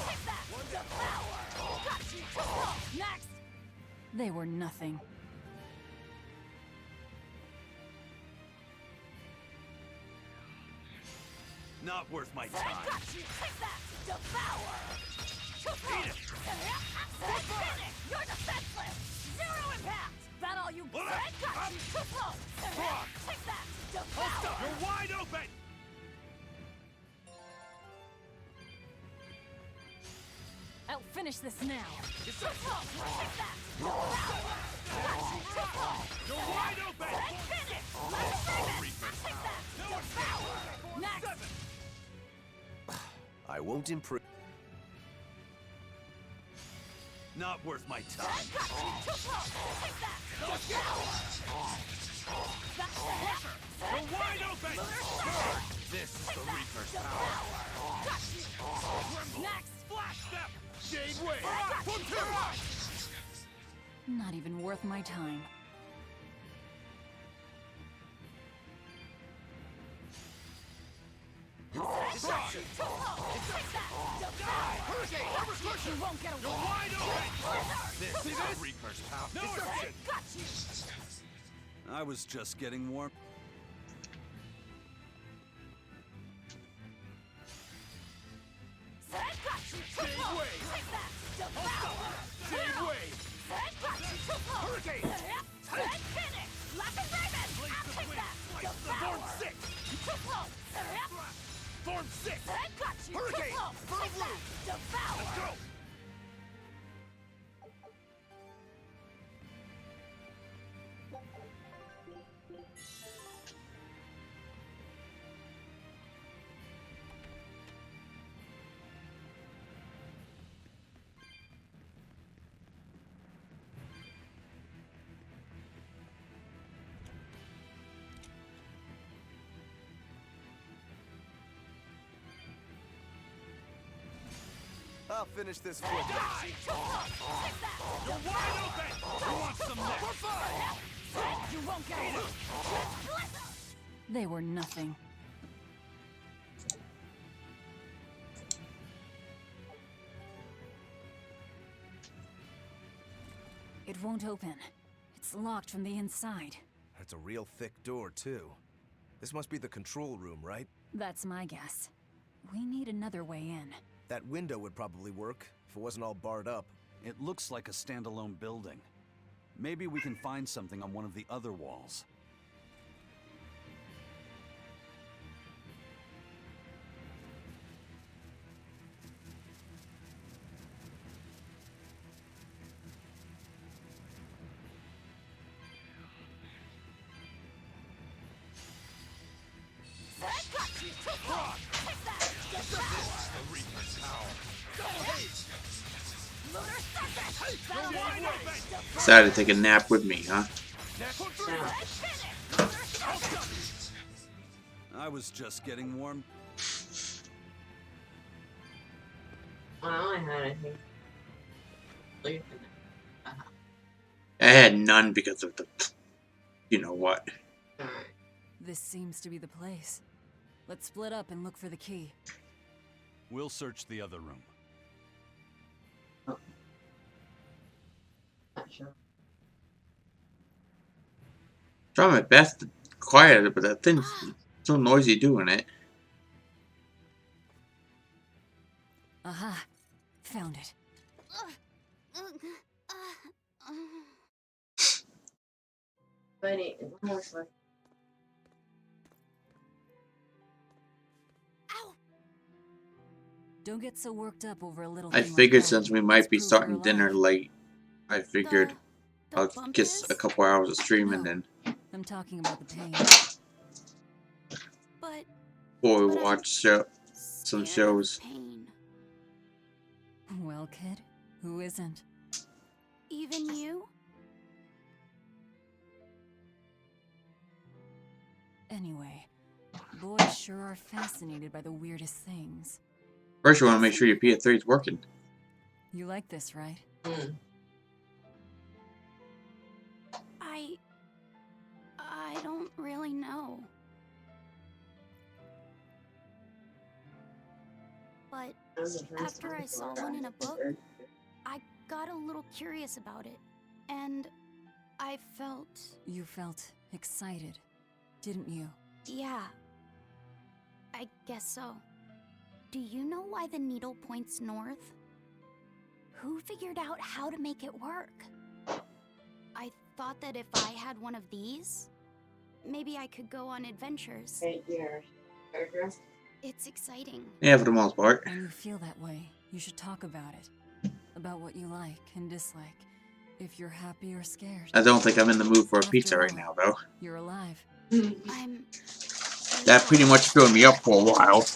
Take that! Devour! Next! They were nothing. Not worth my time. Take that! Devour! Eat it! Finish! You're defenseless! Zero impact! That all you Hold get? up! Take that! I'll Devour! stop! You're wide open! I'll finish this now. Take that! You're wide open! Finish! Take that! Devour! Next! I won't improve. Not worth my time. Take that! You're wide open! This is the Reaper's power. Next! Flash step! Shade wave! Form 2! Not even worth my time. Hurricane! Reverse cushion! You won't get You're away! wide open! This is the Reaper's power. No escape! Got you! I was just getting warm. Shade wave! Take that! Devour! Shade wave! Hurricane! Finish! Lack of Raven! Take that! Form Devour! 6! Too close! Form 6! Got you! Hurricane! Too close! Fertile Take that! roof! Devour! Let's go! I'll finish this quickly. Die! You're wide open! Who wants some next? For 5! You won't get away! They were nothing. It won't open. It's locked from the inside. That's a real thick door, too. This must be the control room, right? That's my guess. We need another way in. That window would probably work, if it wasn't all barred up. It looks like a standalone building. Maybe we can find something on one of the other walls. Decided to take a nap with me, huh? I was just getting warm. I only had, I think, sleep I had none because of the, you know what. This seems to be the place. Let's split up and look for the key. We'll search the other room. Trying my best to quiet it, but that thing's so noisy doing it. Aha! Found it. Buddy, one more slip. Don't get so worked up over a little I thing figured like since that. we Let's might be prove starting we're dinner alive. late, I figured I'll bump get is? a couple hours of streaming No. and I'm talking about the pain. But before we But I'm watch some scared of shows. pain. Well, kid, who isn't? Even you? Anyway, boys sure are fascinated by the weirdest things. First, you want to make sure your PS3 is working. You like this, right? I don't really know. But after I saw one in a book, I got a little curious about it. And I felt, You felt excited, didn't you? yeah, I guess so. Do you know why the needle points north? Who figured out how to make it work? I thought that if I had one of these, maybe I could go on adventures. Hey, your address? It's exciting. Yeah, for the most part. When you feel that way, you should talk about it. About what you like and dislike. If you're happy or scared. I don't think I'm in the mood for a After pizza right all, now, though. You're alive. I'm... That pretty much filled me up for a while.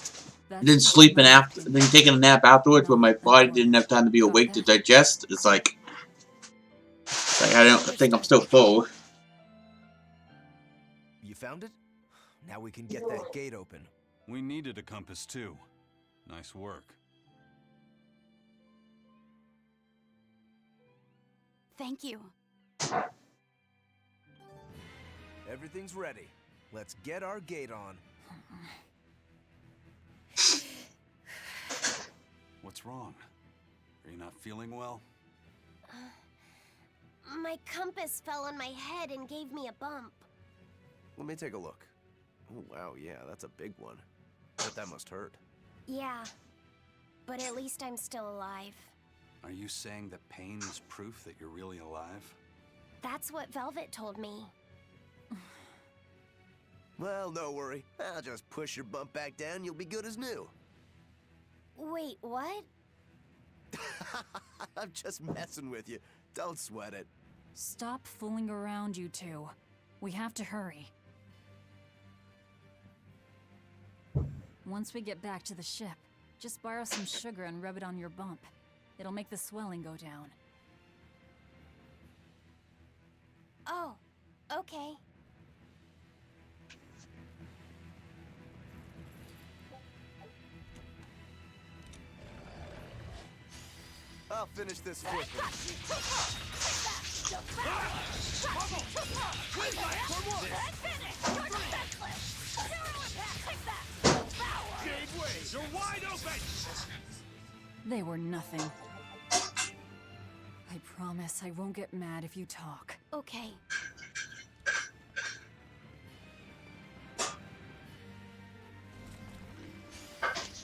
That's Then the sleeping smart after, thing. then taking a nap afterwards when my Not body unpleasant. didn't have time to be Got awake to that? digest. It's like I don't think I'm still full. You found it? Now we can get that gate open. We needed a compass too. Nice work. Thank you. Everything's ready. Let's get our gate on. What's wrong? Are you not feeling well? My compass fell on my head and gave me a bump. Let me take a look. Oh, wow, yeah, that's a big one. Bet that must hurt. Yeah, but at least I'm still alive. Are you saying that pain is proof that you're really alive? That's what Velvet told me. Well, no worry. I'll just push your bump back down. You'll be good as new. Wait, what? I'm just messing with you. Don't sweat it. Stop fooling around, you two. We have to hurry. Once we get back to the ship, just borrow some sugar and rub it on your bump. It'll make the swelling go down. Oh, okay. I'll finish this quickly. Gave way. You're wide open. They were nothing. I promise I won't get mad if you talk. Okay.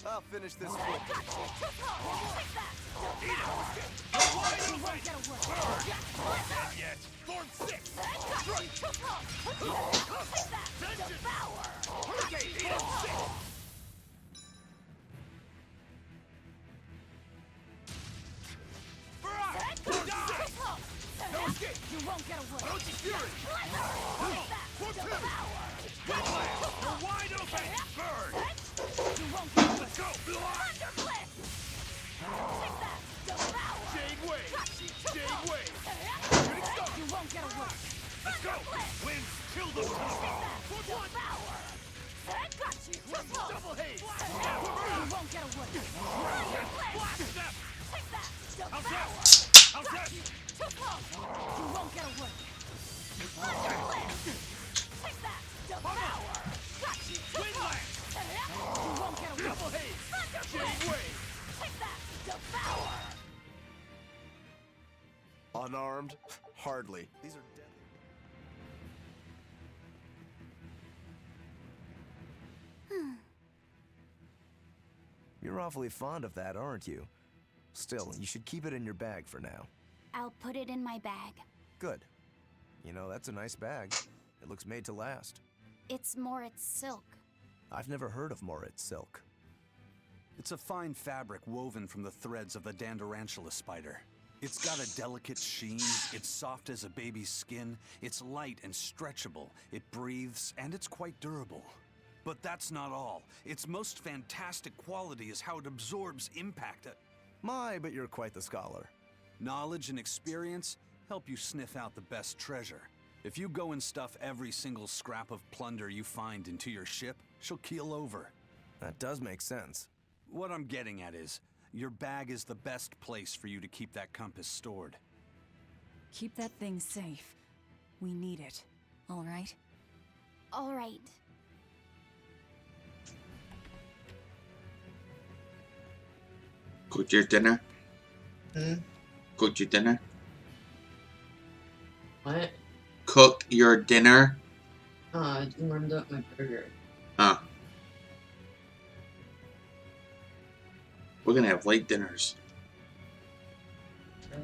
I'll finish this quickly. Yet. Form 6. Hurricane. Eat 'em. 6. No escape. You won't get away. Orochi Fury. Form 2. Whiplash. You're wide open. Burn. You won't get away. Let's go. Take that. Devour. Jade Double haze! You won't get away. Blast step! Take that. How's Devour. that? How's that? Too close. You won't get away. Take that. Devour. Got you. Wind lance! You won't get away. Double haze! Thunderblast. Shade wave! Take that. Devour. Unarmed? Hardly. These are deadly. You're awfully fond of that, aren't you? Still, you should keep it in your bag for now. I'll put it in my bag. Good. You know, that's a nice bag. It looks made to last. It's Moritz silk. I've never heard of Moritz silk. It's a fine fabric woven from the threads of the Dandarantula spider. It's got a delicate sheen, it's soft as a baby's skin, it's light and stretchable, it breathes, and it's quite durable. But that's not all. Its most fantastic quality is how it absorbs impact. My, but you're quite the scholar. Knowledge and experience help you sniff out the best treasure. If you go and stuff every single scrap of plunder you find into your ship, she'll keel over. That does make sense. What I'm getting at is, your bag is the best place for you to keep that compass stored. Keep that thing safe. We need it. All right? All right. Cook your dinner. Hmm? Cook your dinner. What? Cook your dinner. Oh, I warmed up my burger. Huh. We're gonna have late dinners. Okay.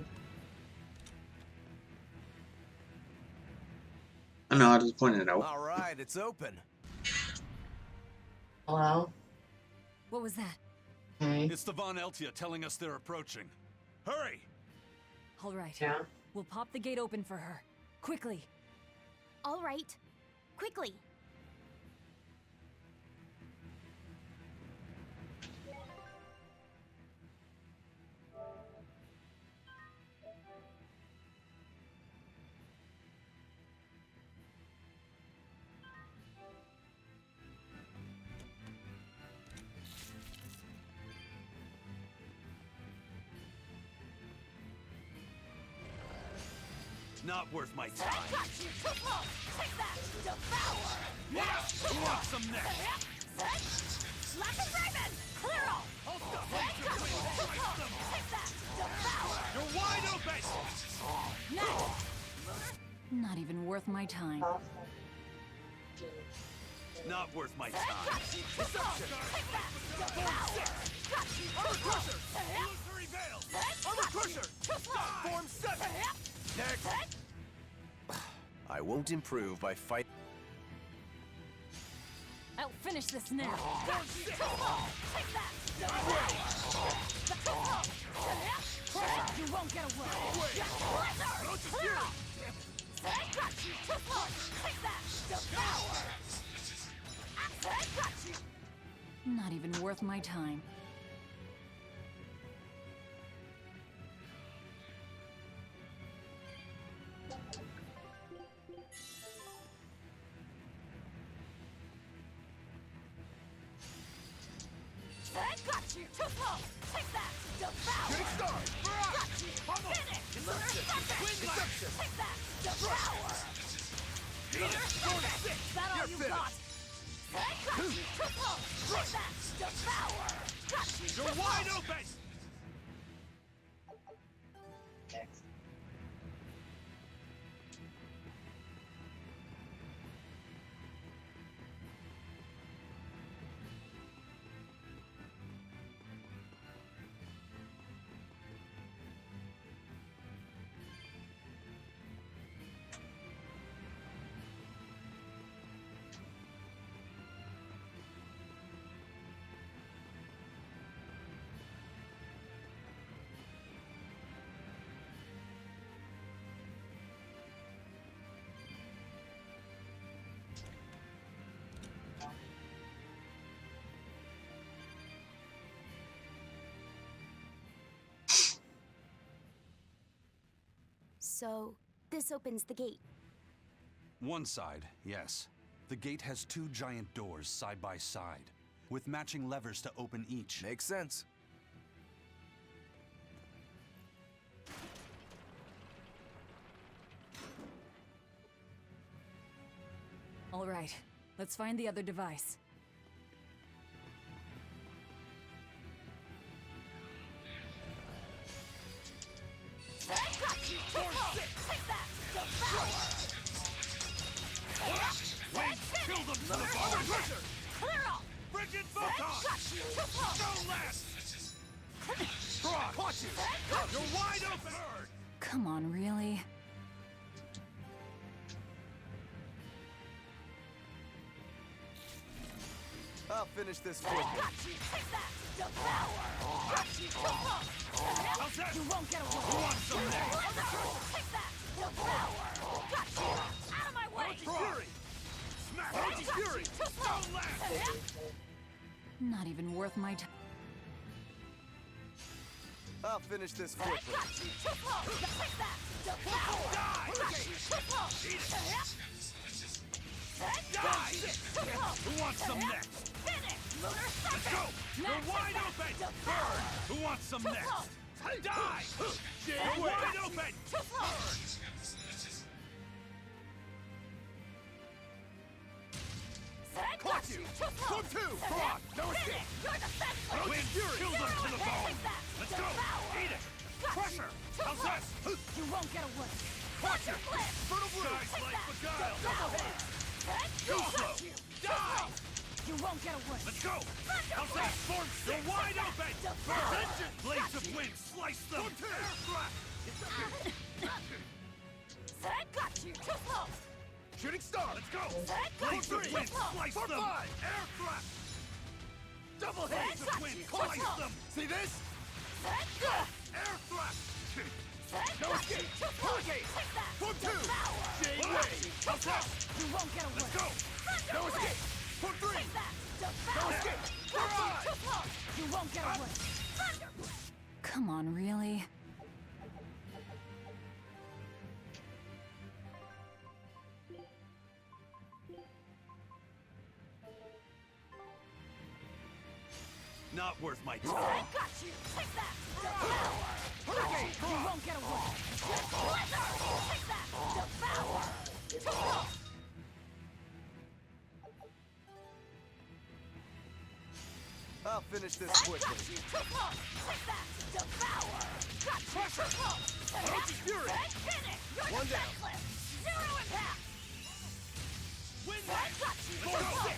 I know, I just pointed it out. All right, it's open. Hello? What was that? Hey? It's the Von Eltia telling us they're approaching. Hurry! All right. Yeah? We'll pop the gate open for her. Quickly. All right. Quickly. Not worth my time. Got you. Too close. Take that. Devour. Who wants some next? Slack and Raven. Clear all. Hold up! Got you. Too close. Take that. Devour. You're wide open! Next. Not even worth my time. Not worth my time. Got you. Too close. Take that. Devour. Got you. Too close. Illusory veil! Armor crusher. Too close. Form 7! Next. I won't improve by fighting. I'll finish this now. Take that. Devour. You won't get away. Blizzard. Clear off. Got you. Too close. Take that. Devour. Got you. Not even worth my time. Got you. Too close. Take that. Devour. Shooting star! Got you. Finish. Lunar Surface. Take that. Devour. Lunar Surface. Is that all you got? Got you. Too close. Take that. Devour. Got you. You're wide open! So, this opens the gate. One side, yes. The gate has two giant doors side by side, with matching levers to open each. Makes sense. All right, let's find the other device. Kill them to the bottom! Clear off! Frigid Photon! Go last! Brock, watch it! You're wide open! Come on, really? I'll finish this quickly. How's that? You won't get away! Who wants some next? Take that! Devour! Got you! Out of my way! Fury! Smack! Roach's Fury! Go last! Not even worth my time. I'll finish this quickly. Take that! Devour! Die! Eat it! Die! Who wants some next? Finish! Lunar Let's go! You're wide open! Burn! Who wants some next? Die! You're wide open! Caught you! Swim two! Brock! No escape! Wind! Kill them to the bone! Let's go! Eat it! Pressure! How's that? You won't get away! Watch it! Fertile blue! Guys like beguile! Go slow! Die! You won't get away! Let's go! How's that? Storm! You're wide open! Attention! Blades of wind! Slice them! Air thrust! Got you! Too slow! Shooting star! Let's go! Blades of wind! Slice them! Air thrust! Double blades of wind! Slice them! See this? Air thrust! No escape! Hurricane! Form two! J-Way! How's that? You won't get away! Let's go! No escape! Form three! No escape! Form five! You won't get away! Come on, really? Not worth my time. Got you! Take that! Devour! Hurricane! You won't get away! Blizzard! Take that! Devour! Too slow! I'll finish this quickly. Got you! Too slow! Take that! Devour! Got you! Pressure! Too slow! Roach's Fury! Finish! You're One down. defenseless! Zero impact! Wind! Got you! Too Let's go! slow!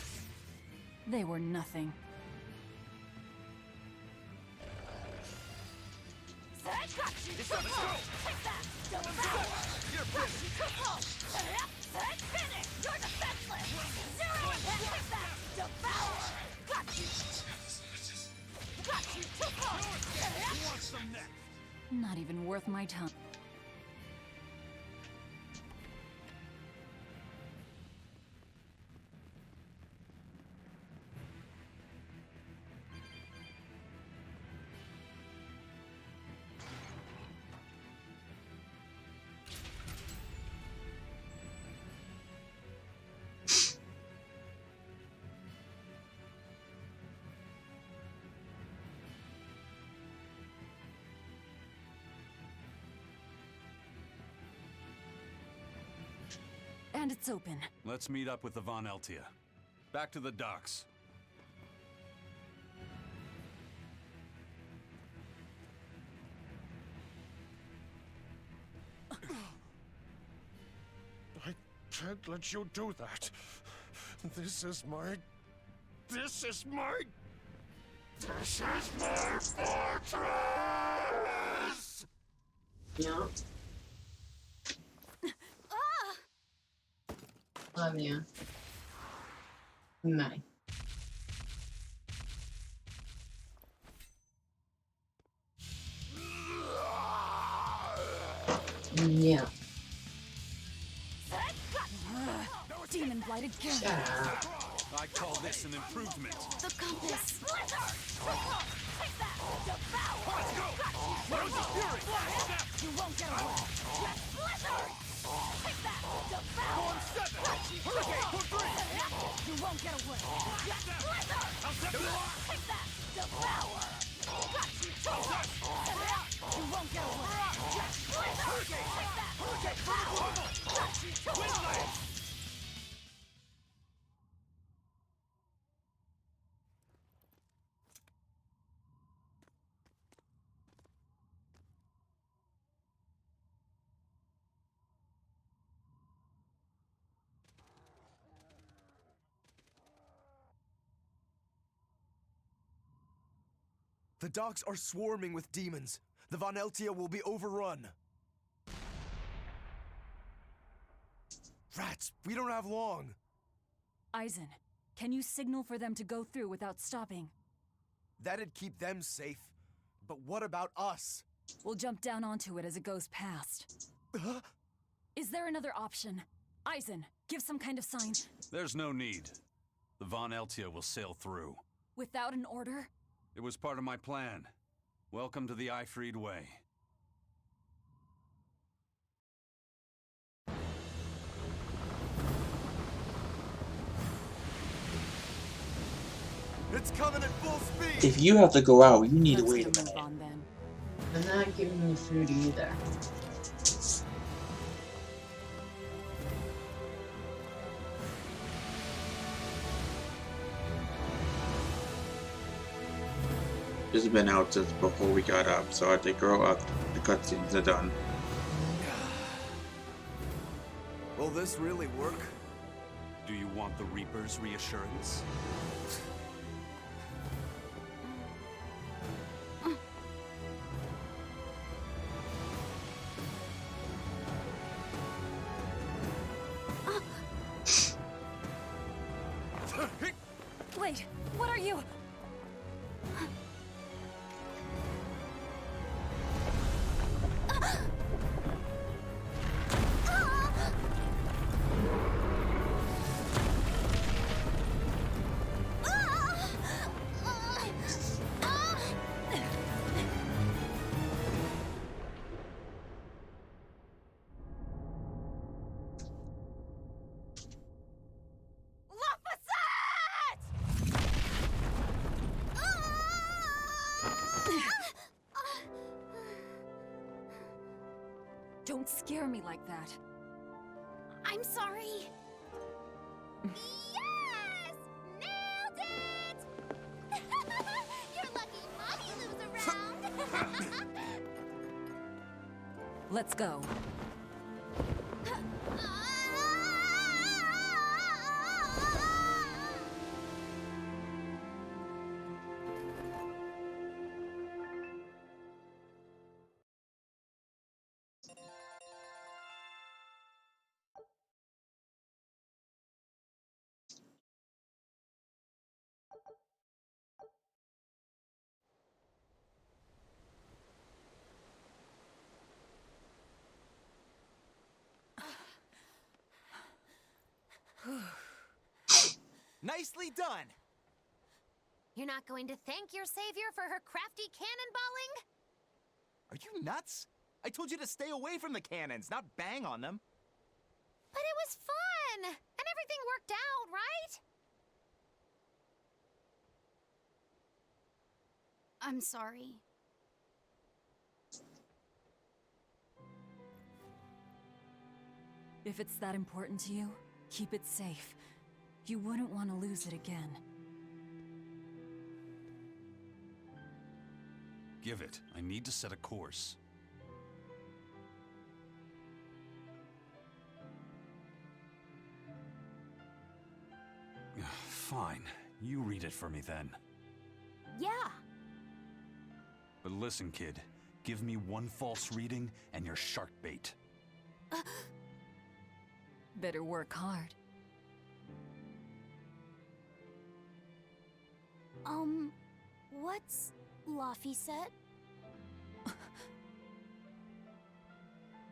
They were nothing. Got you! Too Let's slow! go! Take that! Devour! You're Got finished! you! Too slow! Finish! You're defenseless! Zero impact! Take that! Devour! Got you! Got you! Too slow! Who wants some next? Not even worth my time. And it's open. Let's meet up with the Von Eltia. Back to the docks. I can't let you do that. This is my fortress! Yeah. Yeah. Nej. Yeah. Demon blight again. Yeah. I call this an improvement. The compass. Take that! Devour! Let's go! Roach's Fury! You won't get away! Blizzard! Take that! Devour! Form 7! You won't get away. Blizzard! Take that! Devour! Got you! You won't get away. Blizzard! Take that! Devour! Got you! The docks are swarming with demons. The Von Eltia will be overrun. Rats, we don't have long. Eisen, can you signal for them to go through without stopping? That'd keep them safe. But what about us? We'll jump down onto it as it goes past. Is there another option? Eisen, give some kind of sign. There's no need. The Von Eltia will sail through. Without an order? It was part of my plan. Welcome to the Ifried Way. It's coming at full speed! If you have to go out, you need to Let's wait a get minute. move on then. I'm not giving you food either. This has been out since before we got up, so as they grow up, the cutscenes are done. Will this really work? Do you want the Reaper's reassurance? Wait, what are you? Don't scare me like that. I'm sorry. Yes! Nailed it! You're lucky Mommy Lou's around. Let's go. Nicely done! You're not going to thank your savior for her crafty cannonballing? Are you nuts? I told you to stay away from the cannons, not bang on them. But it was fun! And everything worked out, right? I'm sorry. If it's that important to you, keep it safe. You wouldn't want to lose it again. Give it. I need to set a course. Fine. You read it for me then. Yeah. But listen, kid. Give me one false reading and you're shark bait. Better work hard. What's Laphicet?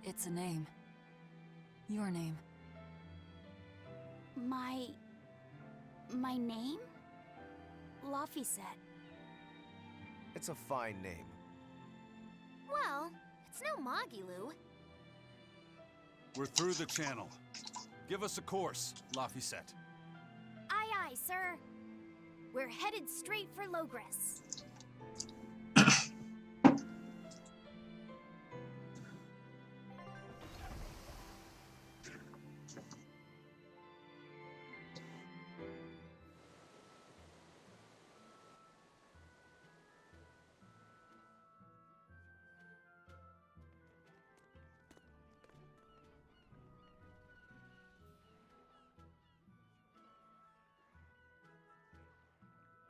It's a name. Your name. My name? Laphicet. It's a fine name. Well, it's no Magilou. We're through the channel. Give us a course, Laphicet. Aye, aye, sir. We're headed straight for Logres.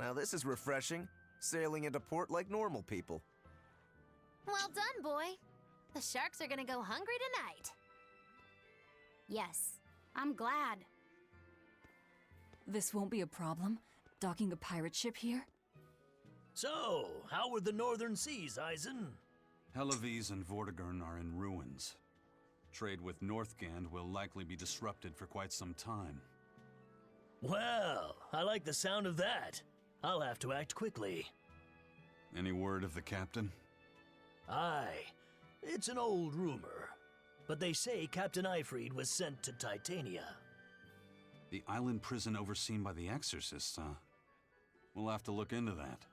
Now this is refreshing. Sailing into port like normal people. Well done, boy. The sharks are gonna go hungry tonight. Yes, I'm glad. This won't be a problem, docking a pirate ship here? So, how were the northern seas, Eisen? Helavis and Vortigern are in ruins. Trade with Northgand will likely be disrupted for quite some time. Well, I like the sound of that. I'll have to act quickly. Any word of the captain? Aye, it's an old rumor. But they say Captain Ifrid was sent to Titania. The island prison overseen by the exorcists, huh? We'll have to look into that.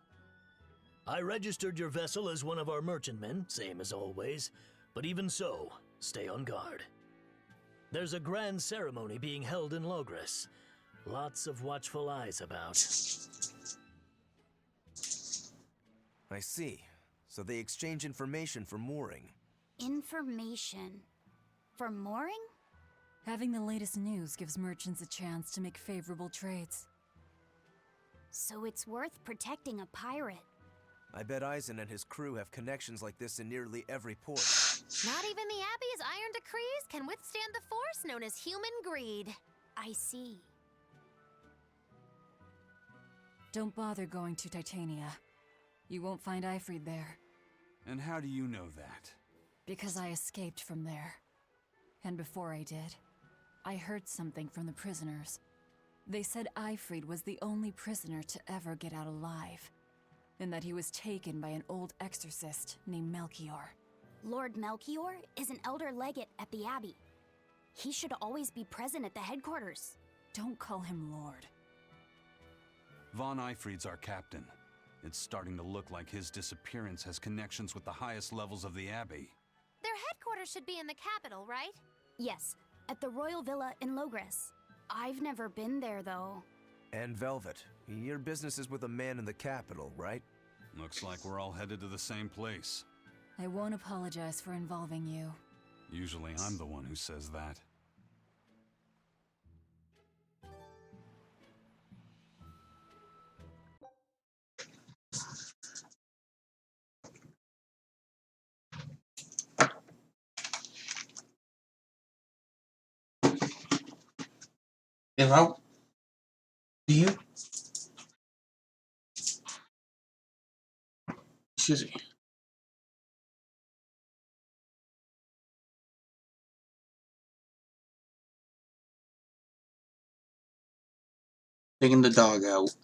I registered your vessel as one of our merchantmen, same as always. But even so, stay on guard. There's a grand ceremony being held in Logres. Lots of watchful eyes about. I see. So they exchange information for mooring. Information. For mooring? Having the latest news gives merchants a chance to make favorable trades. So it's worth protecting a pirate. I bet Eisen and his crew have connections like this in nearly every port. Not even the Abbey's iron decrees can withstand the force known as human greed. I see. Don't bother going to Titania. You won't find Ifrid there. And how do you know that? Because I escaped from there. And before I did, I heard something from the prisoners. They said Ifrid was the only prisoner to ever get out alive, and that he was taken by an old exorcist named Melchior. Lord Melchior is an elder legate at the Abbey. He should always be present at the headquarters. Don't call him Lord. Von Ifrid's our captain. It's starting to look like his disappearance has connections with the highest levels of the Abbey. Their headquarters should be in the capital, right? Yes, at the Royal Villa in Logres. I've never been there, though. And Velvet, your business is with a man in the capital, right? Looks like we're all headed to the same place. I won't apologize for involving you. Usually I'm the one who says that. If I do you excuse me. Taking the dog out.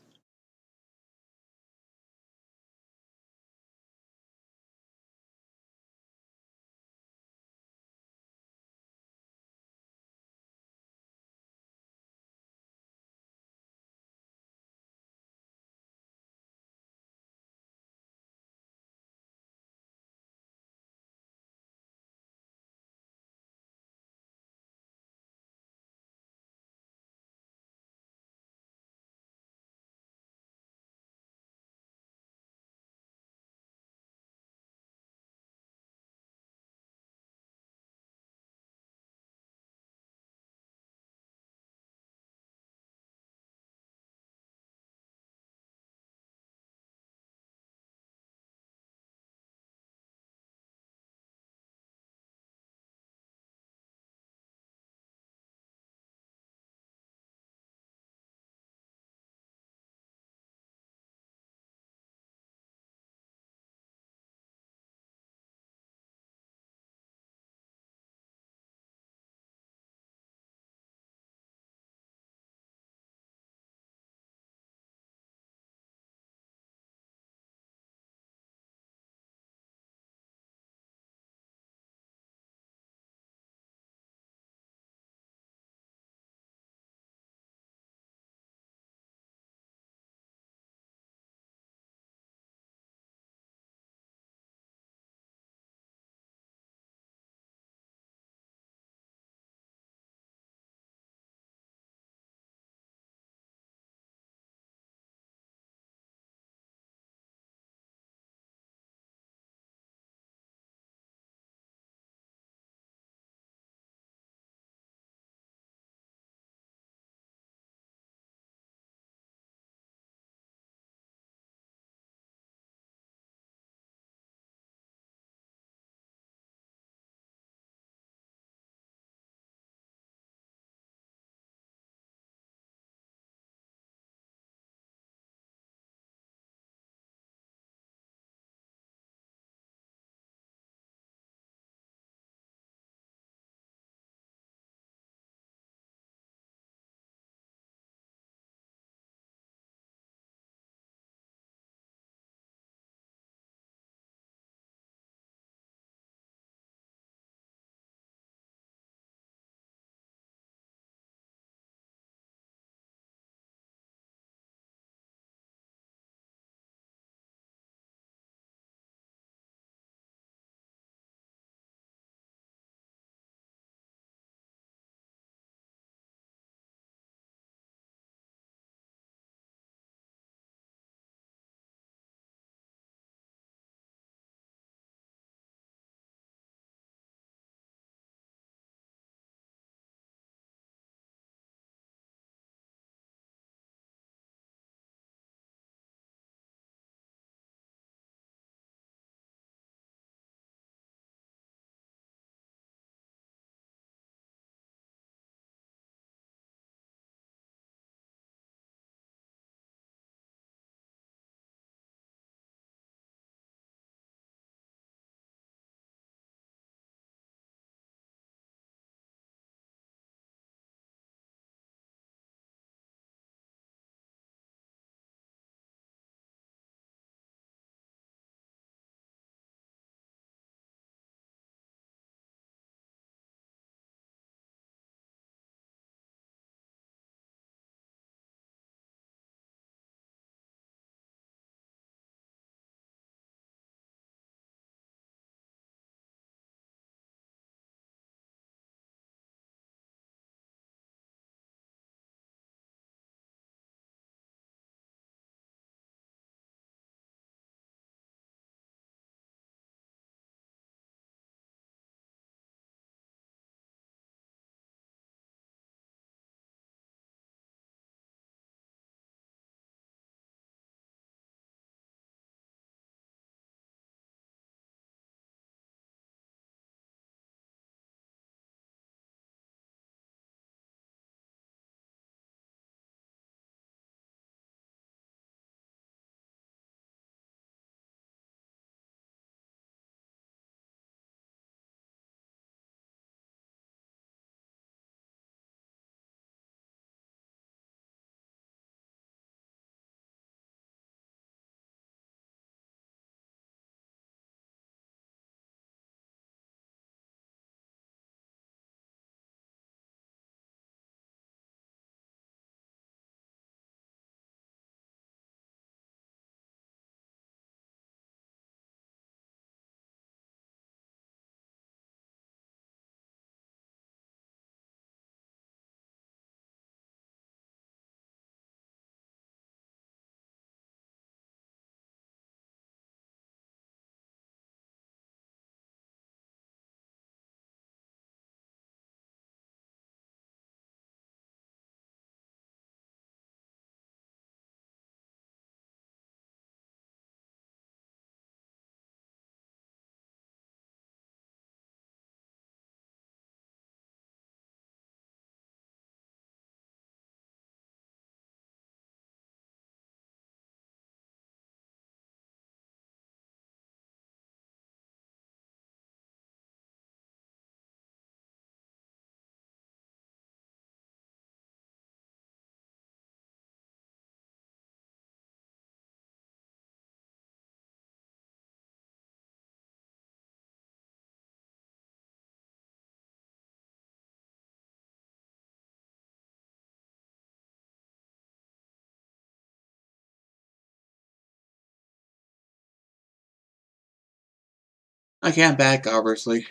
I can't back, obviously.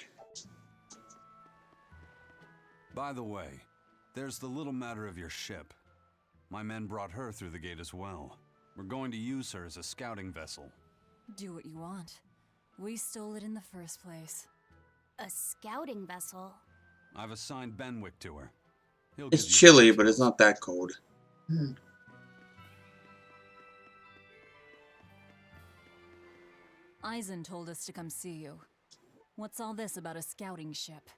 By the way, there's the little matter of your ship. My men brought her through the gate as well. We're going to use her as a scouting vessel. Do what you want. We stole it in the first place. A scouting vessel? I've assigned Benwick to her. He'll It's give you chilly, but it's details. not that cold. Eisen told us to come see you. What's all this about a scouting ship?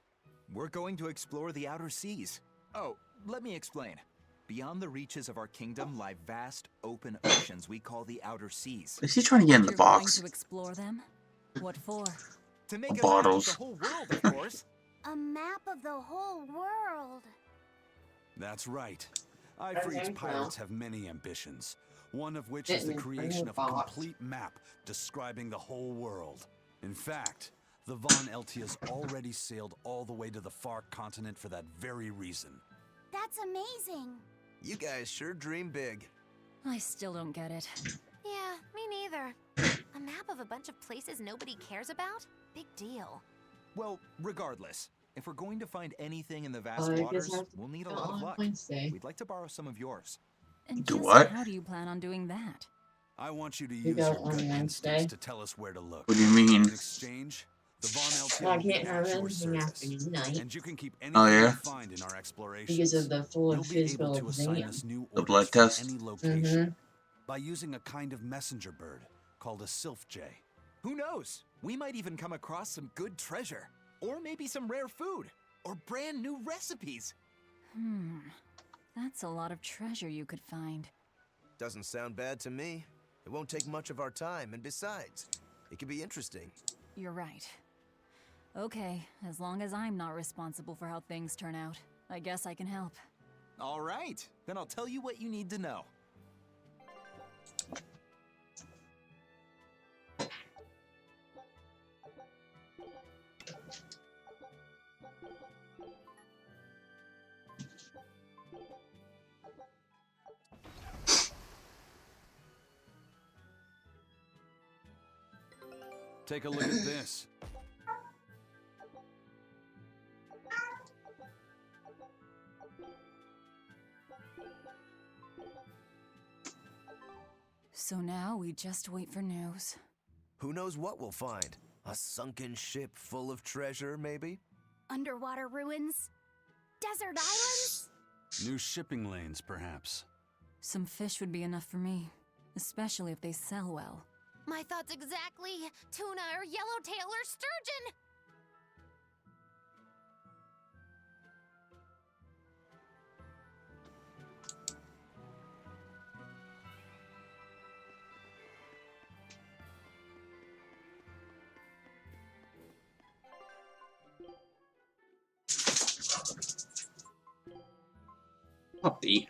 We're going to explore the outer seas. Oh, let me explain. Beyond the reaches of our kingdom lie vast, open oceans we call the outer seas. Is he trying to get in the You're going box? to explore them? What for? To make a map of Bottles. the whole world, of course. A map of the whole world. That's right. I Okay, for each well. pirates have many ambitions. One of which is the Didn't bring creation a of a box. complete map describing the whole world. In fact, the Von Eltias already sailed all the way to the far continent for that very reason. That's amazing. You guys sure dream big. I still don't get it. Yeah, me neither. A map of a bunch of places nobody cares about? Big deal. Well, regardless, if we're going to find anything in the vast I guess waters, I have to we'll need a go lot of on luck. Wednesday. We'd like to borrow some of yours. And Do just what? how do you plan on doing that? I want you to We use go your on gut Wednesday. instincts to tell us where to look. What do you mean? In exchange, the Von Eltia Well, I will be can't have at your anything service, after night and you can keep anything Oh, yeah? you find in our explorations. because of the full You'll be physical able to assign exam. us new The orders blood from test? any location Mhm. by using a kind of messenger bird called a sylph jay. Who knows? We might even come across some good treasure. Or maybe some rare food. Or brand new recipes. That's a lot of treasure you could find. Doesn't sound bad to me. It won't take much of our time, and besides, it could be interesting. You're right. Okay, as long as I'm not responsible for how things turn out, I guess I can help. All right, then I'll tell you what you need to know. Take a look at this. So now we just wait for news. Who knows what we'll find? A sunken ship full of treasure, maybe? Underwater ruins? Desert islands? New shipping lanes, perhaps. Some fish would be enough for me, especially if they sell well. My thoughts exactly. Tuna or yellowtail or sturgeon. Puppy.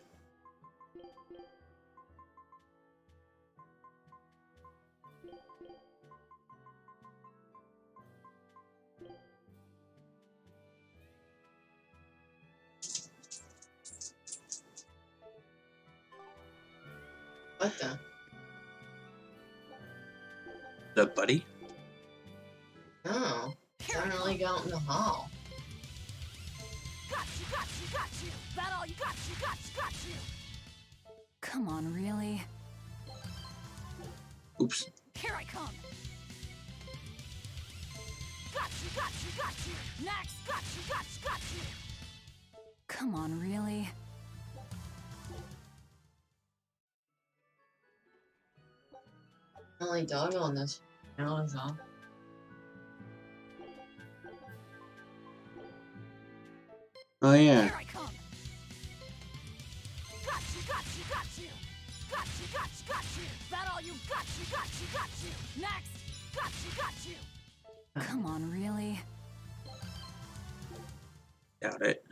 What the? The buddy? Oh. Finally got out in the hall. Got you, got you, got you. That all you got you, got you, got you. Come on, really? Oops. Here I come. Got you, got you, got you. Next, got you, got you, got you. Come on, really? Only dog on this channel is all. Oh, yeah. Here I come. Got you, got you, got you. Got you, got you, got you. That all you got you, got you, got you. Next, got you, got you. Come on, really? Doubt it.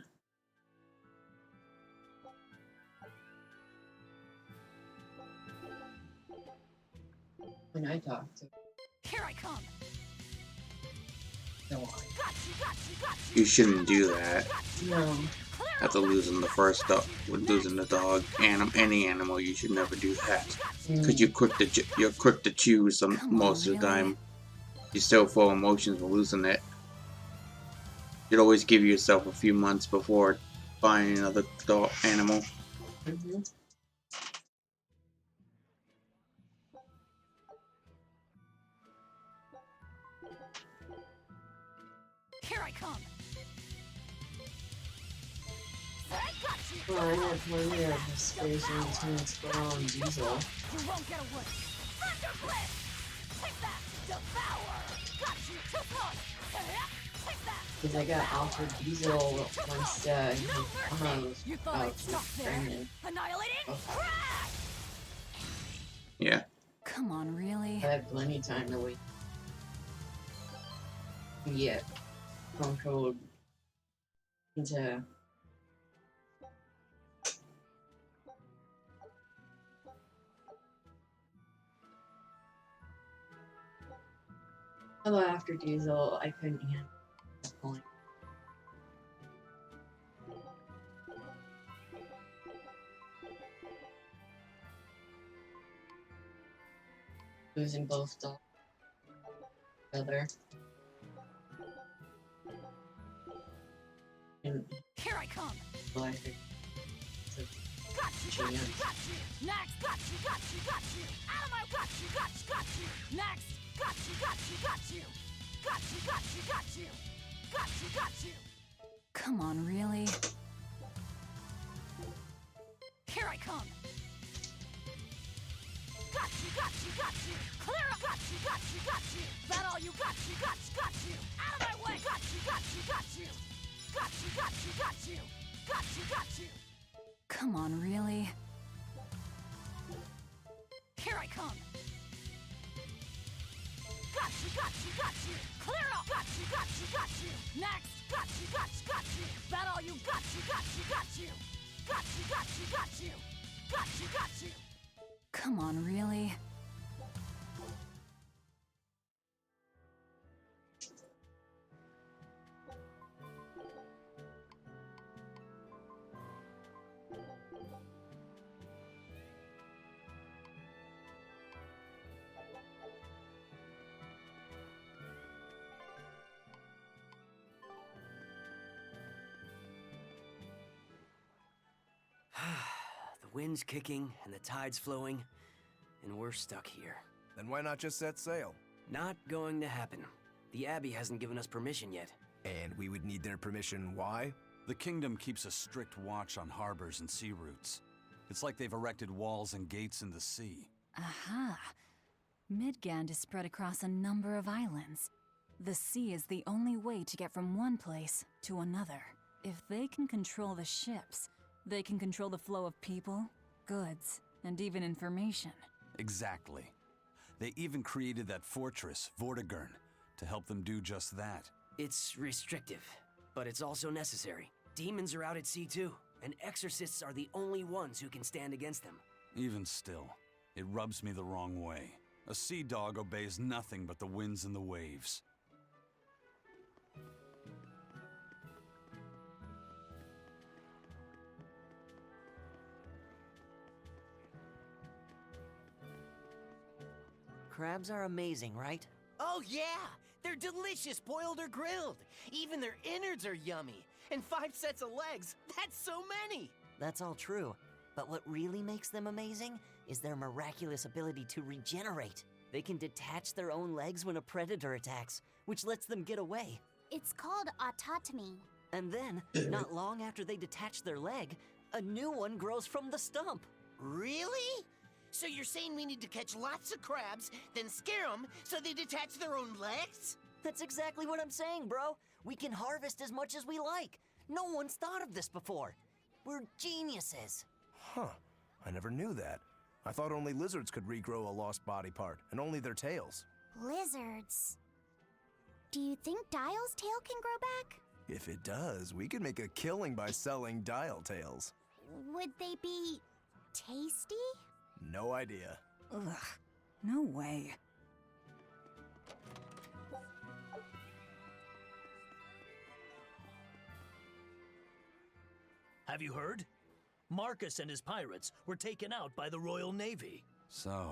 When I talk to Here I come. no one. Got you, got you, got you. You shouldn't do that. No. After losing the first dog, with losing the dog, any animal, you should never do that. Because you're quick to choose most of the time. You're still full of emotions with losing it. You'd always give yourself a few months before buying another dog animal. Mm-hmm. Here I come. Well, I had plenty of space in between Squirrel and Diesel. You won't get away. Thunder Blitz! Take that! Devour! Got you! Too close! Take that! Because I got offered Diesel once No mercy! You thought I'd stop there? pregnant. Annihilating! Oh. Crash! Yeah. Come on, really? I had plenty of time to wait. Yeah. Phone code into although after Diesel, I couldn't handle that point. Losing both dogs together. And Here I come! well, I think Got you! Got you! Got you! Next! Got you! Got you! Got you! Out of my! Got you! Got you! Got you! Next! Got you! Got you! Got you! Got you! Got you! Got you! Got you! Got you! Come on, really? Here I come! Got you! Got you! Got you! Clear up! Got you! Got you! Got you! That all you? Got you! Got you! Got you! Out of my way! Got you! Got you! Got you! Got you! Got you! Got you! Got you! Got you! Come on, really? Here I come! Got you! Got you! Got you! Clear up! Got you! Got you! Got you! Next! Got you! Got you! Got you! That all you? Got you! Got you! Got you! Got you! Got you! Got you! Got you! Got you! Come on, really? The wind's kicking and the tide's flowing, and we're stuck here. Then why not just set sail? Not going to happen. The Abbey hasn't given us permission yet. And we would need their permission, why? The kingdom keeps a strict watch on harbors and sea routes. It's like they've erected walls and gates in the sea. Aha! Midgand is spread across a number of islands. The sea is the only way to get from one place to another. If they can control the ships, they can control the flow of people, goods, and even information. Exactly. They even created that fortress, Vortigern, to help them do just that. It's restrictive, but it's also necessary. Demons are out at sea too, and exorcists are the only ones who can stand against them. Even still, it rubs me the wrong way. A sea dog obeys nothing but the winds and the waves. Crabs are amazing, right? Oh yeah! They're delicious boiled or grilled. Even their innards are yummy. And 5 sets of legs, that's so many! That's all true. But what really makes them amazing is their miraculous ability to regenerate. They can detach their own legs when a predator attacks, which lets them get away. It's called autotomy. And then, not long after they detach their leg, a new one grows from the stump. Really? So you're saying we need to catch lots of crabs, then scare them so they detach their own legs? That's exactly what I'm saying, bro. We can harvest as much as we like. No one's thought of this before. We're geniuses. Huh. I never knew that. I thought only lizards could regrow a lost body part, and only their tails. Lizards. Do you think Dial's tail can grow back? If it does, we could make a killing by selling dial tails. Would they be tasty? No idea. Ugh, no way. Have you heard? Marcus and his pirates were taken out by the Royal Navy. So,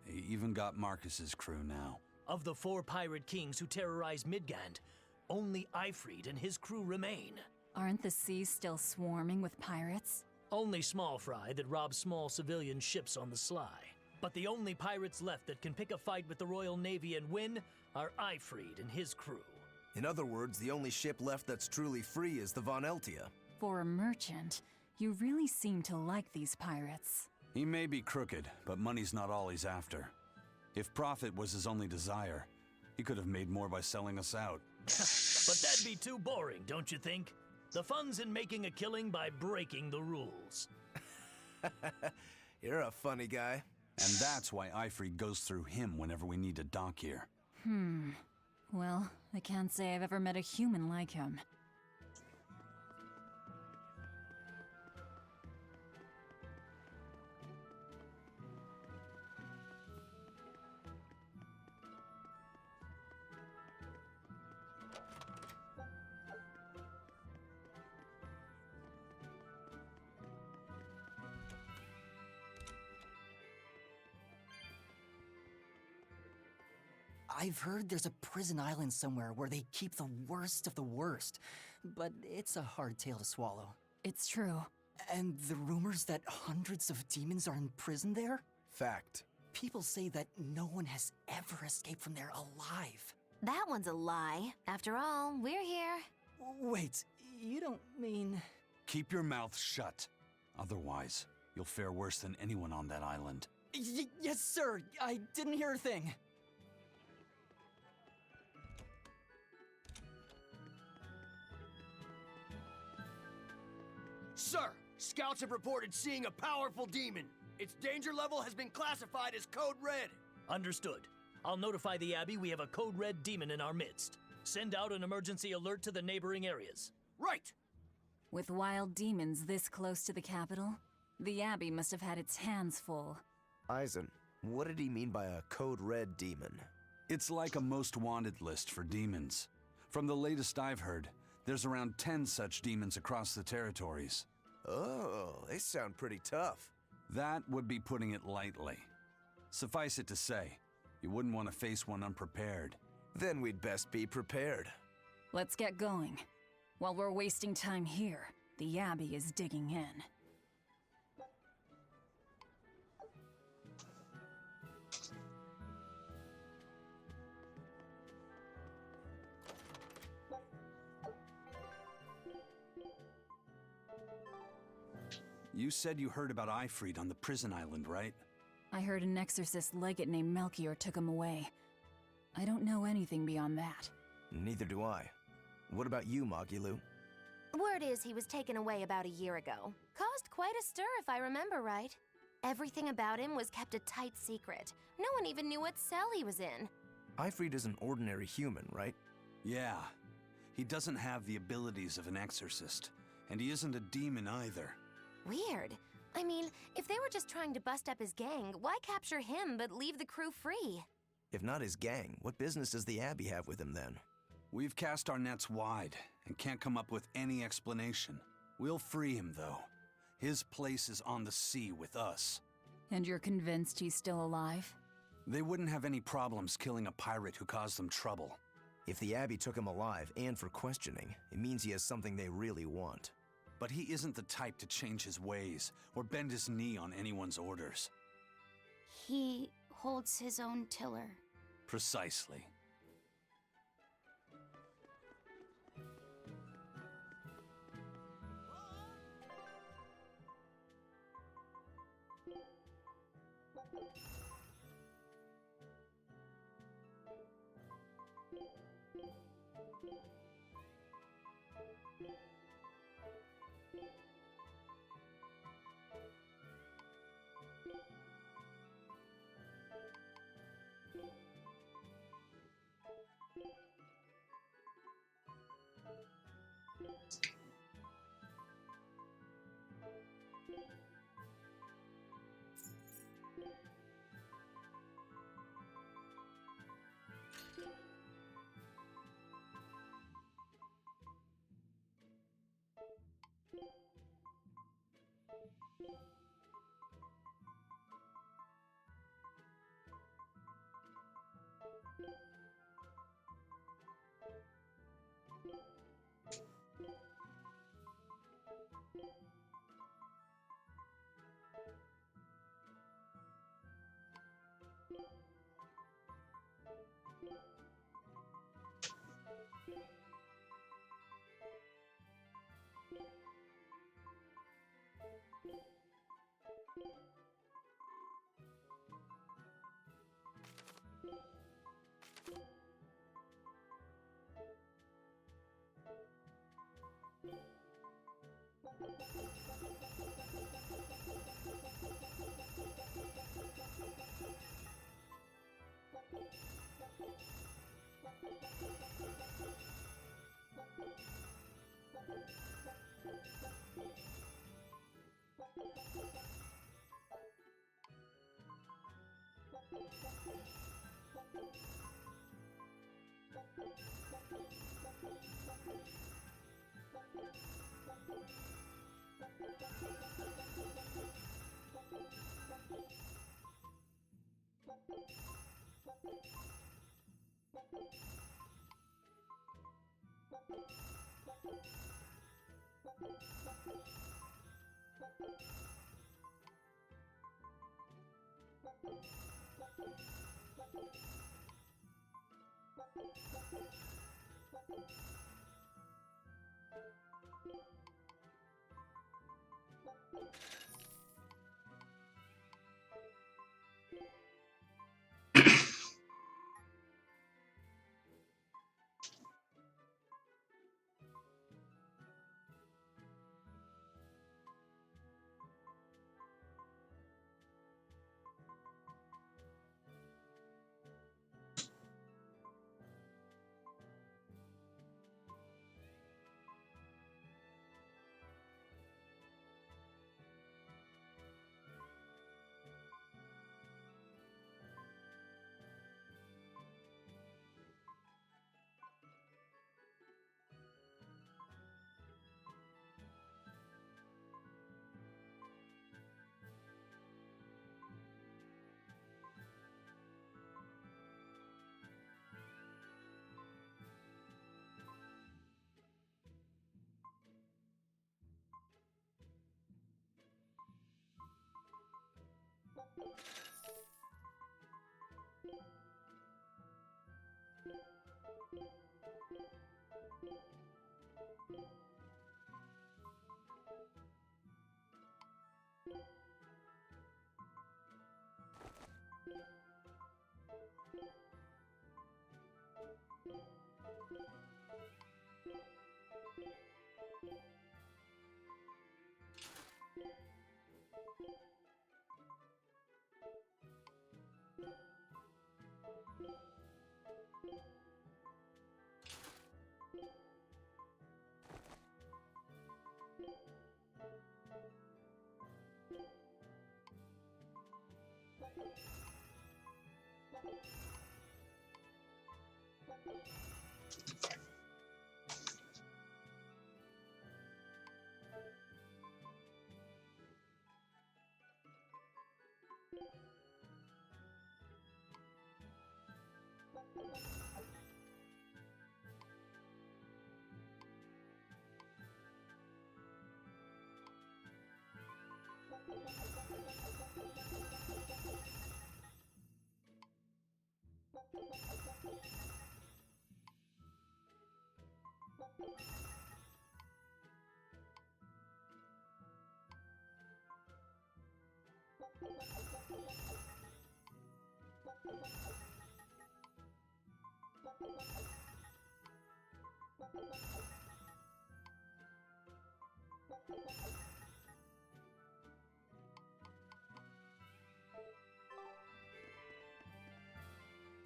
they even got Marcus's crew now. Of the 4 pirate kings who terrorized Midgand, only Ifrid and his crew remain. Aren't the seas still swarming with pirates? Only small fry that rob small civilian ships on the sly. But the only pirates left that can pick a fight with the Royal Navy and win are Ifrid and his crew. In other words, the only ship left that's truly free is the Von Eltia. For a merchant, you really seem to like these pirates. He may be crooked, but money's not all he's after. If profit was his only desire, he could have made more by selling us out. But that'd be too boring, don't you think? The fun's in making a killing by breaking the rules. You're a funny guy. And that's why Ifrid goes through him whenever we need to dock here. Well, I can't say I've ever met a human like him. I've heard there's a prison island somewhere where they keep the worst of the worst, but it's a hard tale to swallow. It's true. And the rumors that hundreds of demons are in prison there? Fact. People say that no one has ever escaped from there alive. That one's a lie. After all, we're here. Wait, you don't mean... Keep your mouth shut. Otherwise, you'll fare worse than anyone on that island. Yes, sir. I didn't hear a thing. Sir, scouts have reported seeing a powerful demon. Its danger level has been classified as Code Red. Understood. I'll notify the Abbey we have a Code Red demon in our midst. Send out an emergency alert to the neighboring areas. Right! With wild demons this close to the capital, the Abbey must have had its hands full. Eisen, what did he mean by a Code Red demon? It's like a most wanted list for demons. From the latest I've heard, there's around 10 such demons across the territories. Oh, they sound pretty tough. That would be putting it lightly. Suffice it to say, you wouldn't want to face one unprepared. Then we'd best be prepared. Let's get going. While we're wasting time here, the Abbey is digging in. You said you heard about Ifrid on the prison island, right? I heard an exorcist legate named Melchior took him away. I don't know anything beyond that. Neither do I. What about you, Magilu? Word is he was taken away about a year ago. Caused quite a stir, if I remember right. Everything about him was kept a tight secret. No one even knew what cell he was in. Ifrid is an ordinary human, right? Yeah. He doesn't have the abilities of an exorcist, and he isn't a demon either. Weird. I mean, if they were just trying to bust up his gang, why capture him but leave the crew free? If not his gang, what business does the Abbey have with him then? We've cast our nets wide and can't come up with any explanation. We'll free him, though. His place is on the sea with us. And you're convinced he's still alive? They wouldn't have any problems killing a pirate who caused them trouble. If the Abbey took him alive and for questioning, it means he has something they really want. But he isn't the type to change his ways or bend his knee on anyone's orders. He holds his own tiller. Precisely.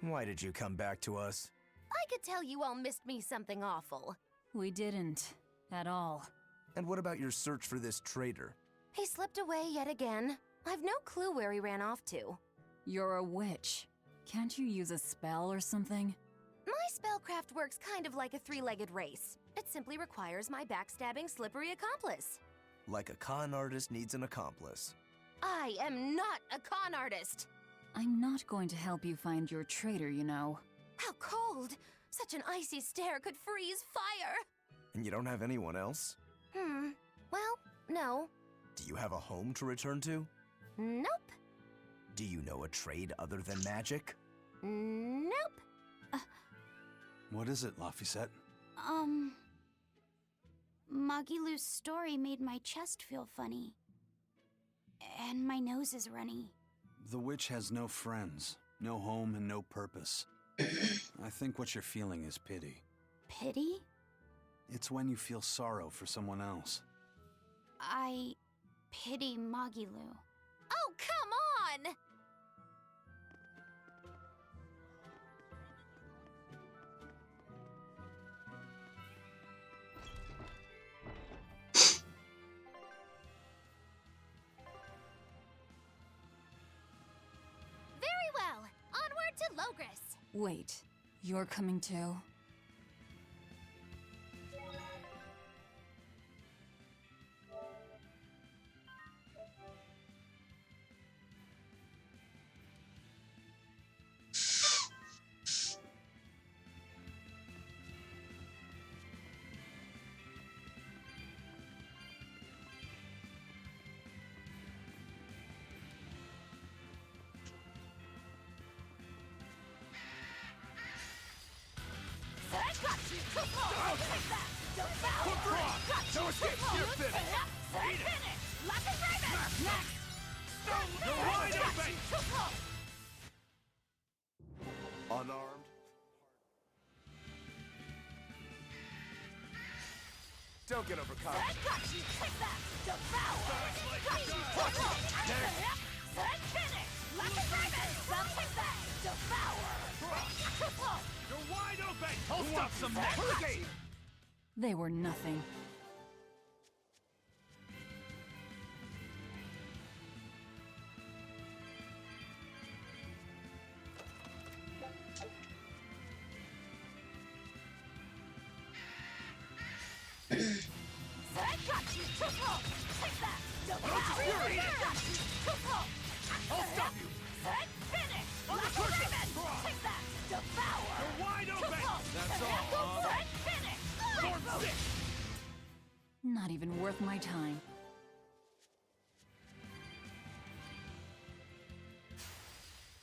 Why did you come back to us? I could tell you all missed me something awful. We didn't. At all. And what about your search for this traitor? He slipped away yet again. I've no clue where he ran off to. You're a witch. Can't you use a spell or something? My spellcraft works kind of like a three-legged race. It simply requires my backstabbing, slippery accomplice. Like a con artist needs an accomplice. I am not a con artist! I'm not going to help you find your traitor, you know. How cold! Such an icy stare could freeze fire. And you don't have anyone else? Well, no. Do you have a home to return to? Nope. Do you know a trade other than magic? Nope. What is it, Laphicet? Magilou's story made my chest feel funny. And my nose is runny. The witch has no friends, no home, and no purpose. I think what you're feeling is pity. Pity? It's when you feel sorrow for someone else. I pity Magilou. Oh, come on! Very well. Onward to Logris. Wait, you're coming too? No escape! You're finished! Eat it! Next! You're wide open! Unarmed? Don't get overcome. You're wide open! Who wants some next? They were nothing. I'll stop you! You're wide open! That's all, Form 6! Not even worth my time.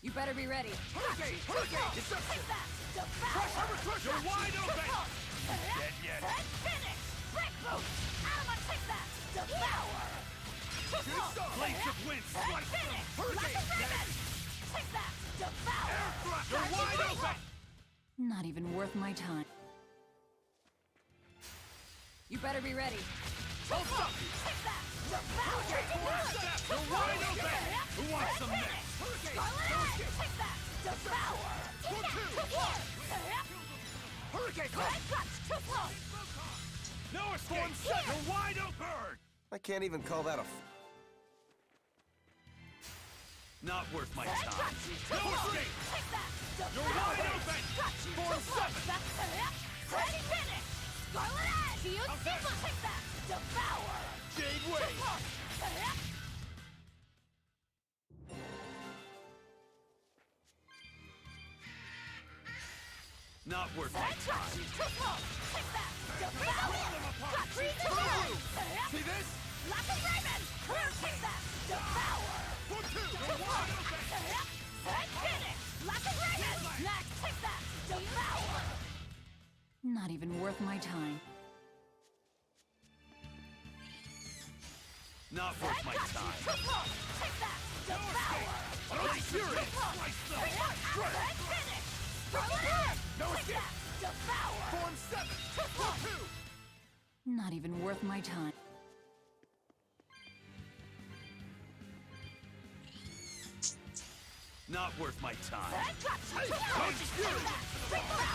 You better be ready. Hurricane! Deception! Crush! You're wide open! Dead yet? Shooting star! Blades of wind! Slice them! Hurricane! Air thrust! You're wide open! Not even worth my time. You better be ready. I'll stop you! Hurricane! Form 7! You're wide open! Who wants some next? Hurricane! No escape! For 2! Hurricane! No escape! Form 7! You're wide open! I can't even call that a... Not worth my time. No escape! You're wide open! Form 7! Jade Wave! Not worth my time. See this? For 2! You're wide open! Not even worth my time. Not worth my time. Unleash Fury! Slice them! No escape! Form 7! For 2! Not even worth my time. Not worth my time. Unleash Fury! For 4!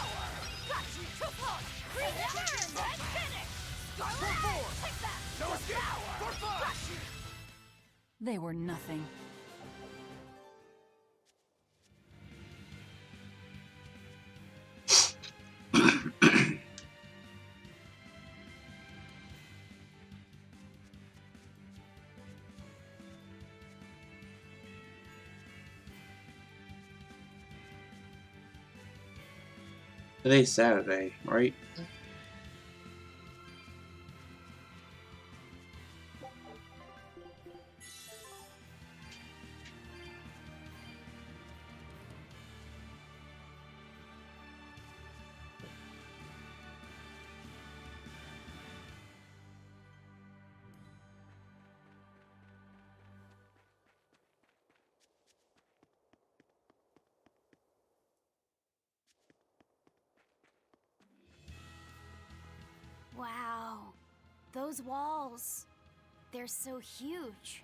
No escape! For 5! They were nothing. Today's Saturday, right? Wow. Those walls. They're so huge.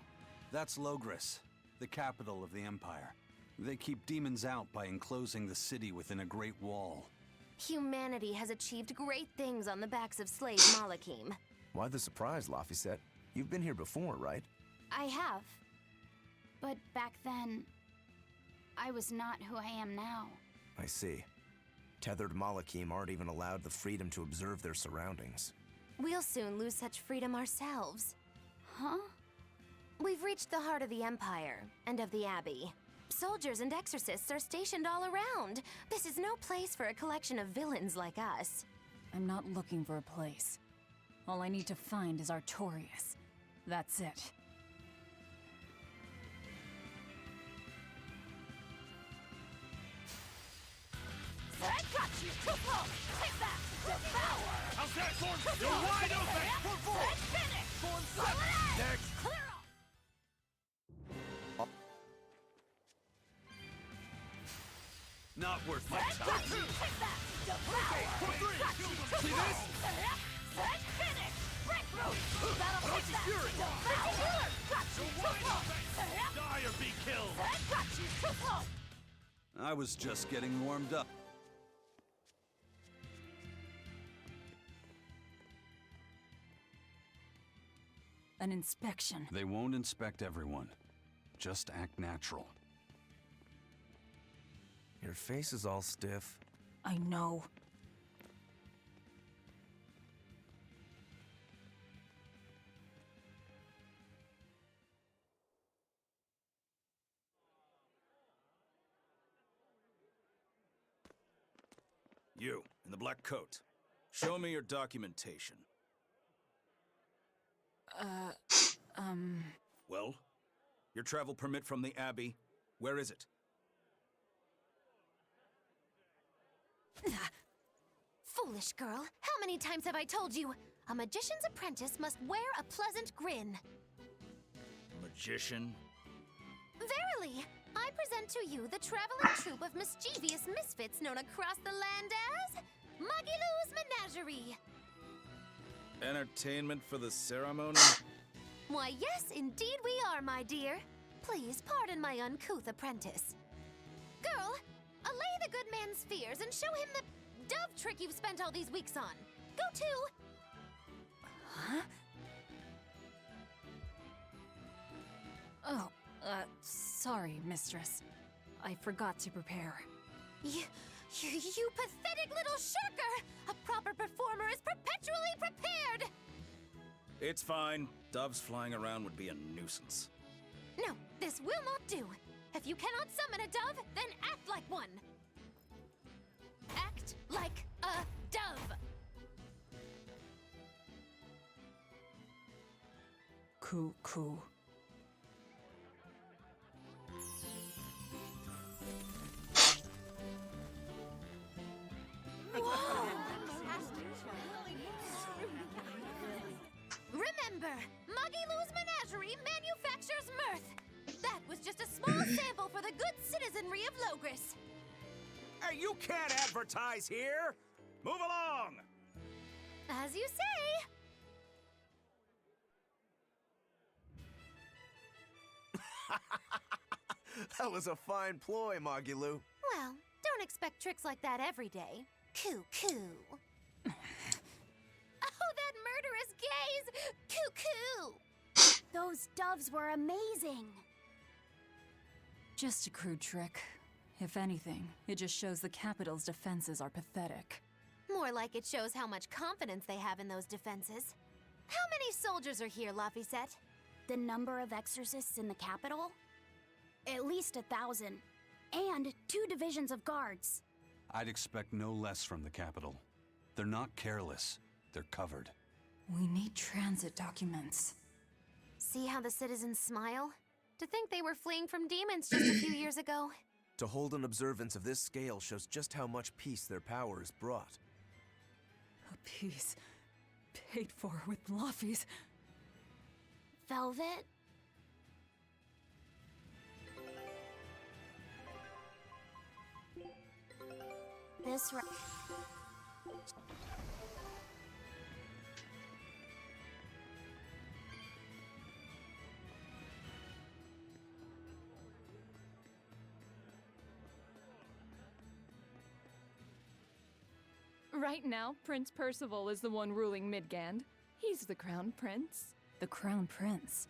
That's Logris, the capital of the Empire. They keep demons out by enclosing the city within a great wall. Humanity has achieved great things on the backs of slave Malakim. Why the surprise, Laphicet? You've been here before, right? I have. But back then, I was not who I am now. I see. Tethered Malakim aren't even allowed the freedom to observe their surroundings. We'll soon lose such freedom ourselves. Huh? We've reached the heart of the Empire, and of the Abbey. Soldiers and exorcists are stationed all around. This is no place for a collection of villains like us. I'm not looking for a place. All I need to find is Artorias. That's it. That got you! Too close! Take that! Devour! How's that, Thorn? You're wide open! Let's finish! Thorn Roll it out! Next! Clear off! Not worth my That time. got you! Take that! Devour! Got you! Too See close! this? Let's finish! Breakthrough! That'll take that! Fury! Devour! Got you! You're Too wide close! open! Die or be killed! That got you! Too close! I was just getting warmed up. An inspection. They won't inspect everyone. Just act natural. Your face is all stiff. I know. You, in the black coat. Show me your documentation. Well? Your travel permit from the Abbey? Where is it? Foolish girl, how many times have I told you? A magician's apprentice must wear a pleasant grin. Magician? Verily, I present to you the traveling troupe of mischievous misfits known across the land as Magilou's Menagerie. Entertainment for the ceremony? Why, yes, indeed we are, my dear. Please pardon my uncouth apprentice. Girl, allay the good man's fears and show him the dove trick you've spent all these weeks on. Go to... Huh? Oh, sorry, mistress. I forgot to prepare. You pathetic little shirker! A proper performer is perpetually prepared! It's fine. Doves flying around would be a nuisance. No, this will not do. If you cannot summon a dove, then act like one. Act like a dove. Coo. Remember, Magilou's Menagerie manufactures mirth. That was just a small sample for the good citizenry of Logris. Hey, you can't advertise here! Move along! As you say. That was a fine ploy, Magilou. Well, don't expect tricks like that every day. Coo. Oh, that murderous gaze! Coo. Those doves were amazing. Just a crude trick. If anything, it just shows the capital's defenses are pathetic. More like it shows how much confidence they have in those defenses. How many soldiers are here, Laphicet? The number of exorcists in the capital? At least 1,000. And 2 divisions of guards. I'd expect no less from the capital. They're not careless. They're covered. We need transit documents. See how the citizens smile? To think they were fleeing from demons just a few years ago. To hold an observance of this scale shows just how much peace their power has brought. A piece paid for with Luffy's. Velvet? This Right now, Prince Percival is the one ruling Midgand. He's the crown prince. The crown prince?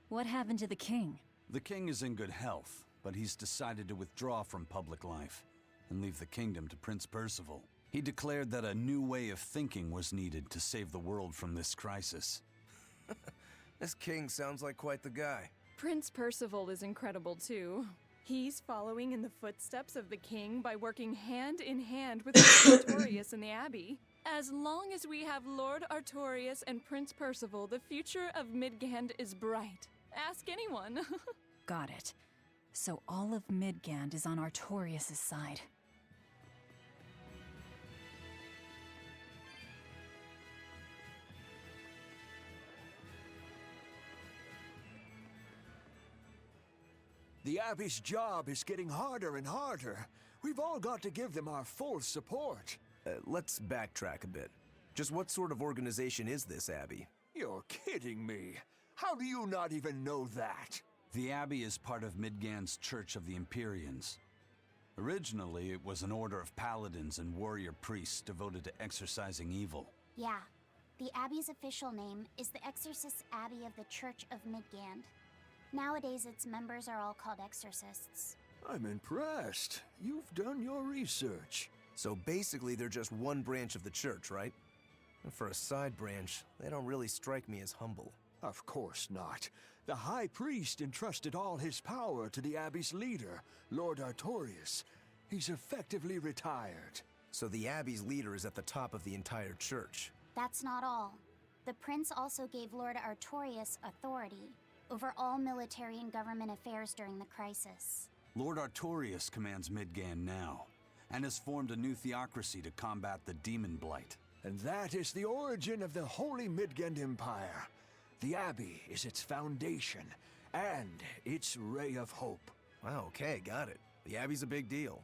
What happened to the king? The king is in good health, but he's decided to withdraw from public life and leave the kingdom to Prince Percival. He declared that a new way of thinking was needed to save the world from this crisis. This king sounds like quite the guy. Prince Percival is incredible too. He's following in the footsteps of the king by working hand in hand with Lord Artorias and the Abbey. As long as we have Lord Artorias and Prince Percival, the future of Midgand is bright. Ask anyone. Got it. So all of Midgand is on Artorias' side. The Abbey's job is getting harder and harder. We've all got to give them our full support. Let's backtrack a bit. Just what sort of organization is this Abbey? You're kidding me. How do you not even know that? The Abbey is part of Midgand's Church of the Empyreans. Originally, it was an order of paladins and warrior priests devoted to exorcising evil. Yeah. The Abbey's official name is the Exorcist Abbey of the Church of Midgand. Nowadays, its members are all called exorcists. I'm impressed. You've done your research. So basically, they're just one branch of the church, right? And for a side branch, they don't really strike me as humble. Of course not. The High Priest entrusted all his power to the Abbey's leader, Lord Artorias. He's effectively retired. So the Abbey's leader is at the top of the entire church. That's not all. The prince also gave Lord Artorias authority over all military and government affairs during the crisis. Lord Artorias commands Midgand now, and has formed a new theocracy to combat the demon blight. And that is the origin of the Holy Midgand Empire. The Abbey is its foundation, and its ray of hope. Wow, okay, got it. The Abbey's a big deal.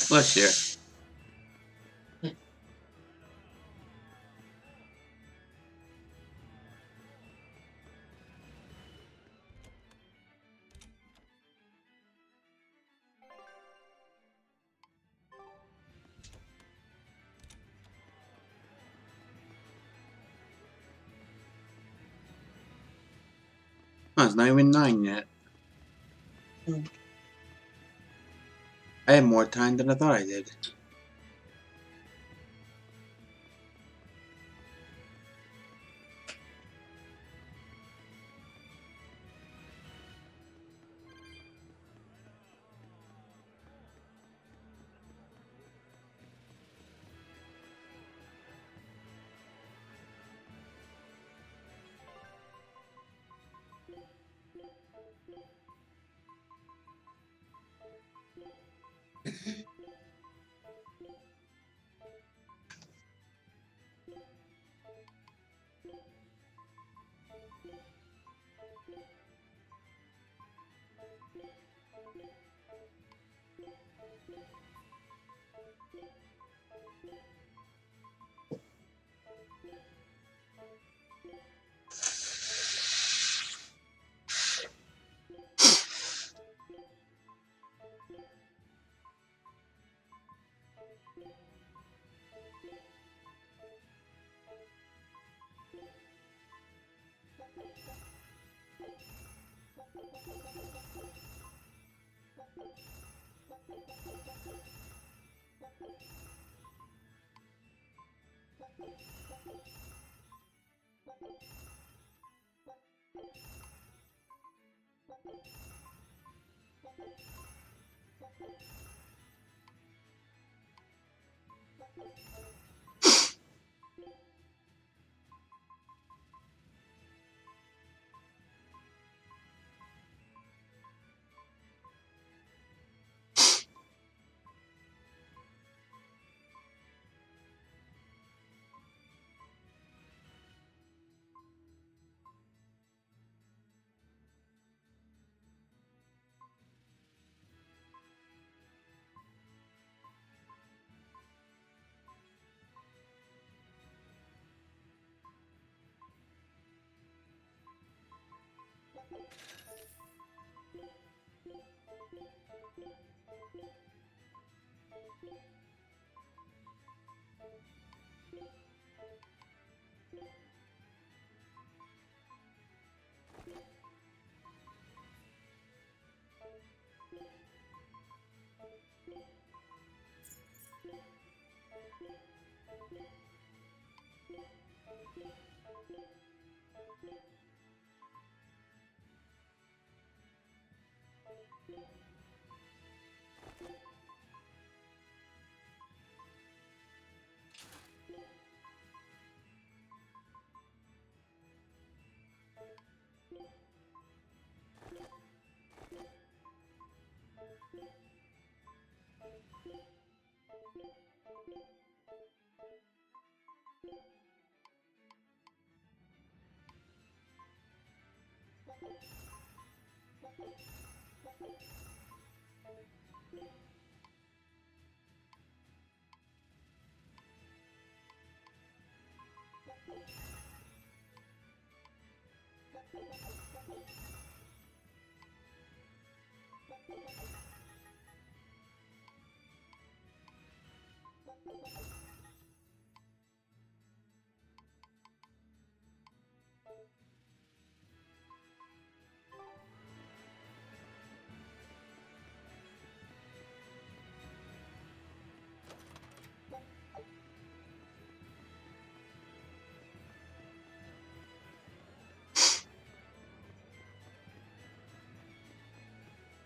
Bless you. Oh, it's not even 9 yet. I had more time than I thought I did.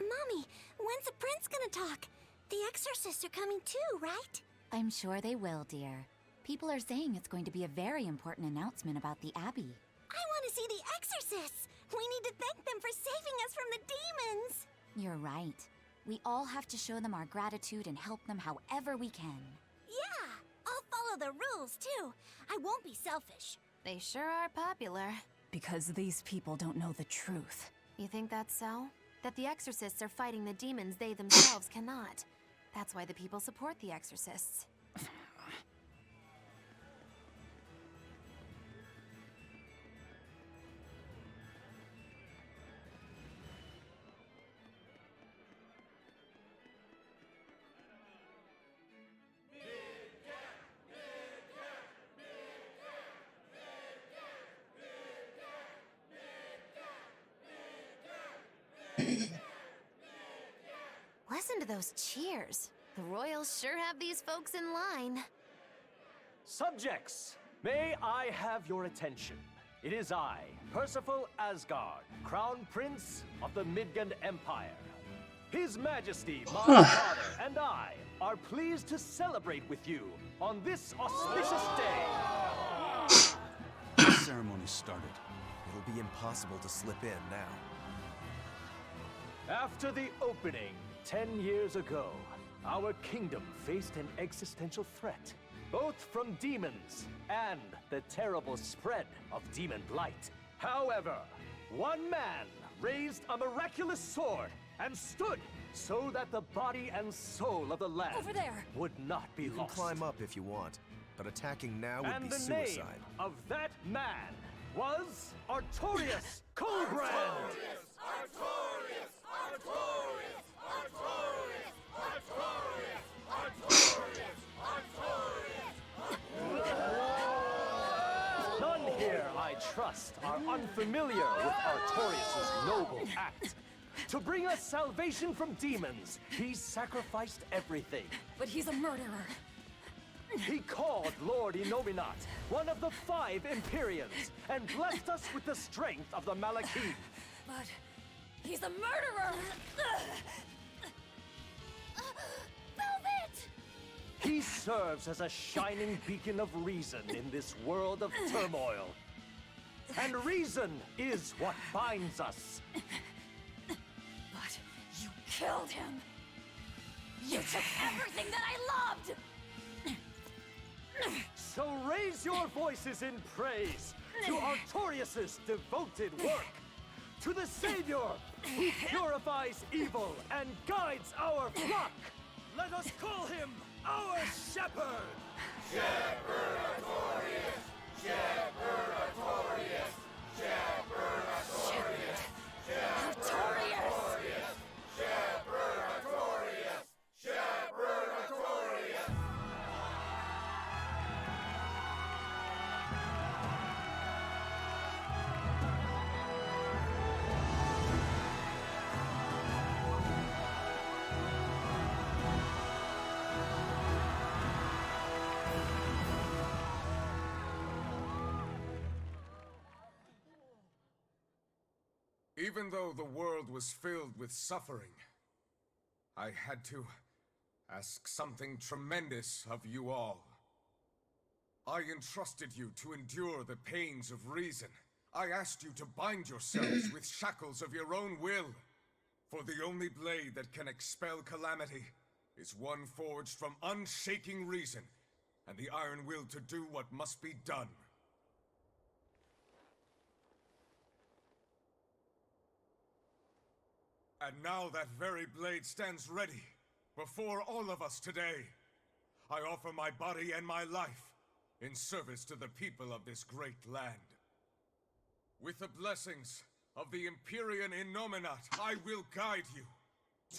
Mommy, when's the prince gonna talk? The exorcists are coming too, right? I'm sure they will, dear. People are saying it's going to be a very important announcement about the Abbey. I want to see the exorcists! We need to thank them for saving us from the demons! You're right. We all have to show them our gratitude and help them however we can. Yeah! I'll follow the rules, too. I won't be selfish. They sure are popular. Because these people don't know the truth. You think that's so? That the exorcists are fighting the demons they themselves cannot. That's why the people support the exorcists. Listen to those cheers. The royals sure have these folks in line. Subjects, may I have your attention? It is I, Percival Asgard, Crown Prince of the Midgard Empire. His Majesty, my father, and I are pleased to celebrate with you on this auspicious day. The ceremony started. It'll be impossible to slip in now. After the opening 10 years ago, our kingdom faced an existential threat, both from demons and the terrible spread of demon blight. However, one man raised a miraculous sword and stood so that the body and soul of the land Over there. would not be You can lost. climb up if you want, but attacking now would And be the suicide. name of that man was Artorius Colbrand. None here, I trust are unfamiliar with Artorias' noble act. To bring us salvation from demons, he sacrificed everything. But he's a murderer. He called Lord Inominat, one of the 5 Empyreans, and blessed us with the strength of the Malachim. But he's a murderer! Velvet! He serves as a shining beacon of reason in this world of turmoil. And reason is what binds us. But you killed him! You took everything that I loved! So raise your voices in praise to Artorias' devoted work, to the Savior who purifies evil and guides our flock. Let us call him our Shepherd! Shepherd Artorias! Shepherd Artorias! Shepherd Artorias! Shepherd Artorias! Shepherd Artorias! Shepherd Artorias! Even though the world was filled with suffering, I had to ask something tremendous of you all. I entrusted you to endure the pains of reason. I asked you to bind yourselves with shackles of your own will. For the only blade that can expel calamity is one forged from unshaking reason and the iron will to do what must be done. And now that very blade stands ready before all of us today. I offer my body and my life in service to the people of this great land. With the blessings of the Empyrean Innominat, I will guide you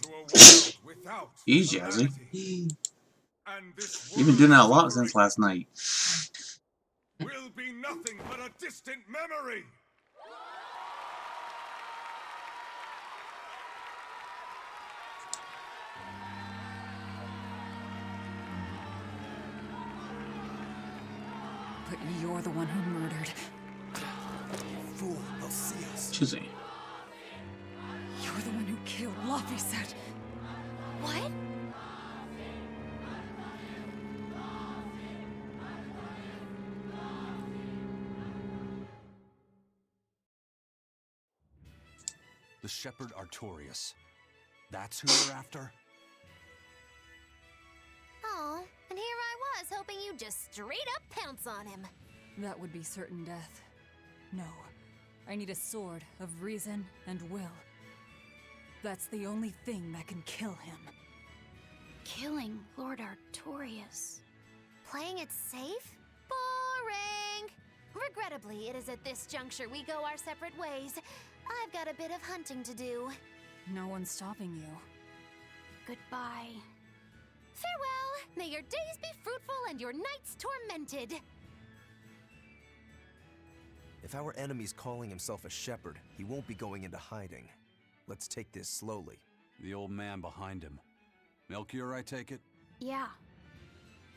to a world without Easy, calamity. Jazzy. And this You've been doing that a lot suffering since last night. will be nothing but a distant memory. But you're the one who murdered. Fool, they'll see us. Chizzy. You're the one who killed Laphicet. What? The Shepherd Artorias. That's who you're after? Oh, and here I was hoping you'd just straight up pounce on him. That would be certain death. No. I need a sword of reason and will. That's the only thing that can kill him. Killing Lord Artorias. Playing it safe? Boring! Regrettably, it is at this juncture we go our separate ways. I've got a bit of hunting to do. No one's stopping you. Goodbye. Farewell! May your days be fruitful and your nights tormented! If our enemy's calling himself a shepherd, he won't be going into hiding. Let's take this slowly. The old man behind him. Melchior, I take it? Yeah.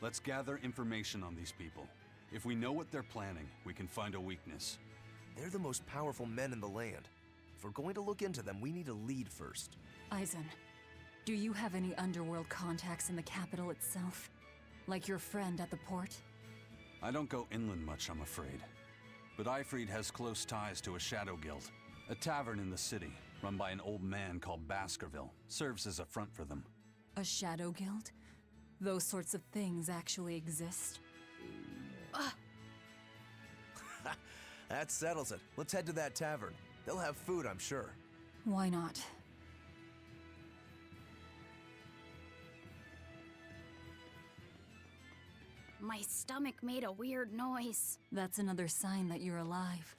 Let's gather information on these people. If we know what they're planning, we can find a weakness. They're the most powerful men in the land. If we're going to look into them, we need a lead first. Eisen, do you have any underworld contacts in the capital itself? Like your friend at the port? I don't go inland much, I'm afraid. But Ifrid has close ties to a shadow guild. A tavern in the city, run by an old man called Baskerville, serves as a front for them. A shadow guild? Those sorts of things actually exist? That settles it. Let's head to that tavern. They'll have food, I'm sure. Why not? My stomach made a weird noise. That's another sign that you're alive.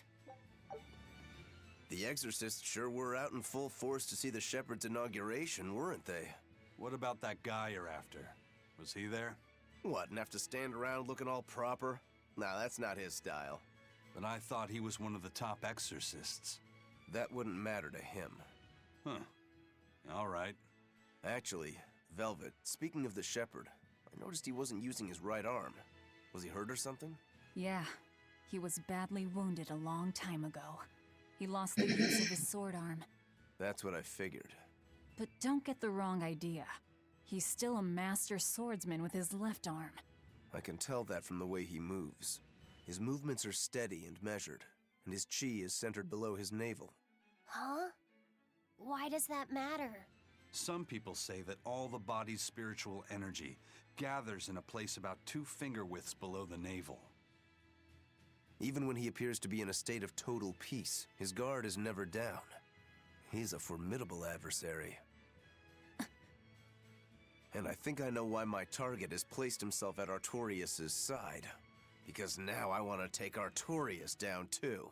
The exorcists sure were out in full force to see the shepherd's inauguration, weren't they? What about that guy you're after? Was he there? What, and have to stand around looking all proper? Nah, that's not his style. But I thought he was one of the top exorcists. That wouldn't matter to him. Huh. All right. Actually, Velvet, speaking of the shepherd, I noticed he wasn't using his right arm. Was he hurt or something? Yeah, he was badly wounded a long time ago. He lost the use of his sword arm. That's what I figured. But don't get the wrong idea. He's still a master swordsman with his left arm. I can tell that from the way he moves. His movements are steady and measured, and his chi is centered below his navel. Huh? Why does that matter? Some people say that all the body's spiritual energy gathers in a place about 2 finger widths below the navel. Even when he appears to be in a state of total peace, his guard is never down. He's a formidable adversary. And I think I know why my target has placed himself at Artorias' side. Because now I want to take Artorias down too.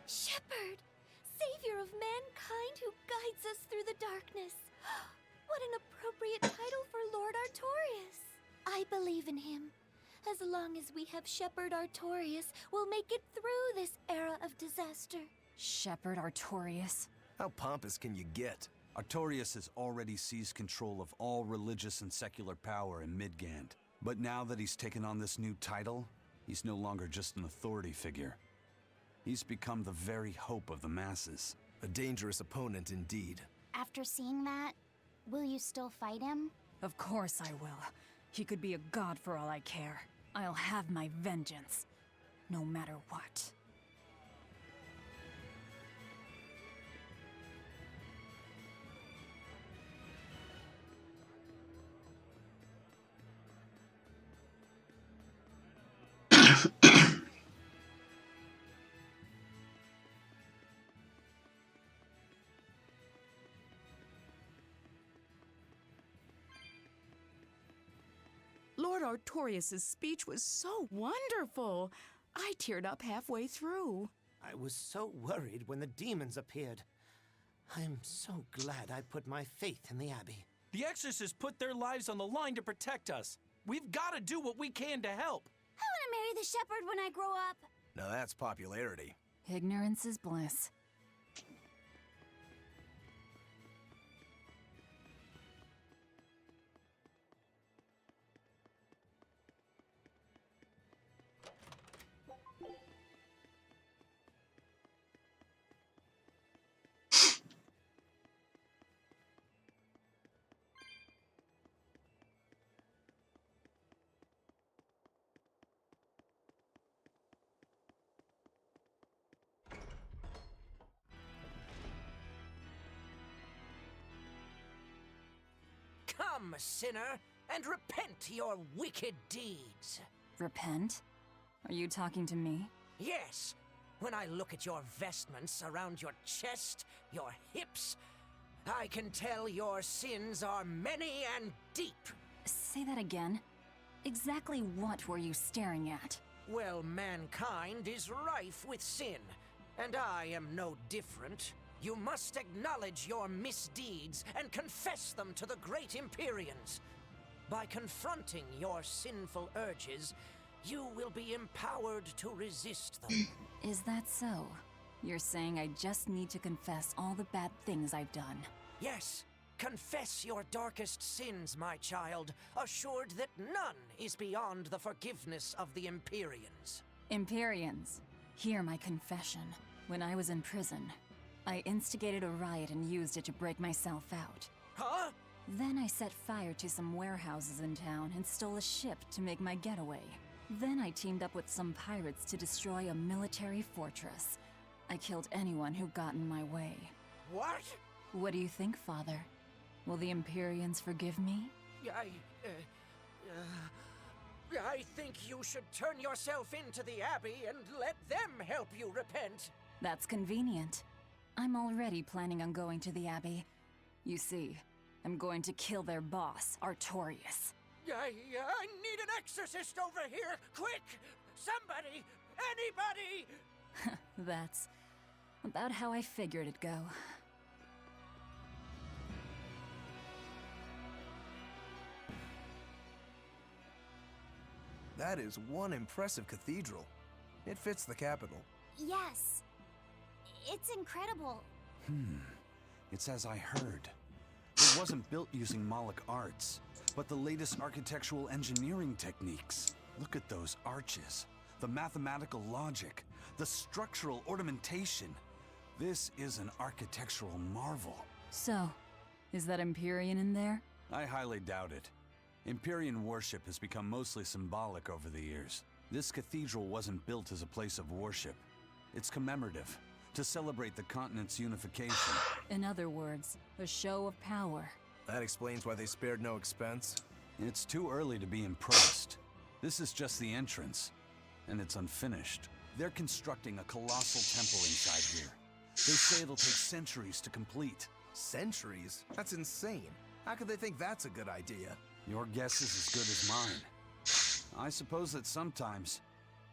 Shepherd! Savior of mankind who guides us through the darkness. What an appropriate title for Lord Artorias. I believe in him. As long as we have Shepherd Artorias, we'll make it through this era of disaster. Shepherd Artorias? How pompous can you get? Artorias has already seized control of all religious and secular power in Midgand. But now that he's taken on this new title, he's no longer just an authority figure. He's become the very hope of the masses. A dangerous opponent indeed. After seeing that, will you still fight him? Of course I will. He could be a god for all I care. I'll have my vengeance. No matter what. Lord Artorias' speech was so wonderful. I teared up halfway through. I was so worried when the demons appeared. I'm so glad I put my faith in the Abbey. The exorcists put their lives on the line to protect us. We've got to do what we can to help. I want to marry the shepherd when I grow up. Now that's popularity. Ignorance is bliss. Come, sinner, and repent your wicked deeds. Repent? Are you talking to me? Yes. When I look at your vestments around your chest, your hips, I can tell your sins are many and deep. Say that again. Exactly what were you staring at? Well, mankind is rife with sin, and I am no different. You must acknowledge your misdeeds and confess them to the great Empyreans. By confronting your sinful urges, you will be empowered to resist them. Is that so? You're saying I just need to confess all the bad things I've done? Yes, confess your darkest sins, my child, assured that none is beyond the forgiveness of the Empyreans. Empyreans, hear my confession. When I was in prison, I instigated a riot and used it to break myself out. Huh? Then I set fire to some warehouses in town and stole a ship to make my getaway. Then I teamed up with some pirates to destroy a military fortress. I killed anyone who got in my way. What? What do you think, Father? Will the Empyreans forgive me? I think you should turn yourself into the Abbey and let them help you repent. That's convenient. I'm already planning on going to the Abbey. You see, I'm going to kill their boss, Artorias. I need an exorcist over here! Quick! Somebody! Anybody! That's about how I figured it'd go. That is one impressive cathedral. It fits the capital. Yes. It's incredible. It's as I heard. It wasn't built using Moloch arts, but the latest architectural engineering techniques. Look at those arches, the mathematical logic, the structural ornamentation. This is an architectural marvel. So, is that Empyrean in there? I highly doubt it. Empyrean worship has become mostly symbolic over the years. This cathedral wasn't built as a place of worship. It's commemorative, to celebrate the continent's unification. In other words, a show of power. That explains why they spared no expense. It's too early to be impressed. This is just the entrance, and it's unfinished. They're constructing a colossal temple inside here. They say it'll take centuries to complete. Centuries? That's insane. How could they think that's a good idea? Your guess is as good as mine. I suppose that sometimes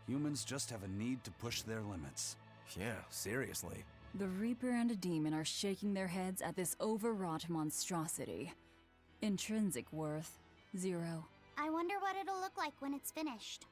humans just have a need to push their limits. Yeah, seriously. The Reaper and a demon are shaking their heads at this overwrought monstrosity. Intrinsic worth, 0. I wonder what it'll look like when it's finished.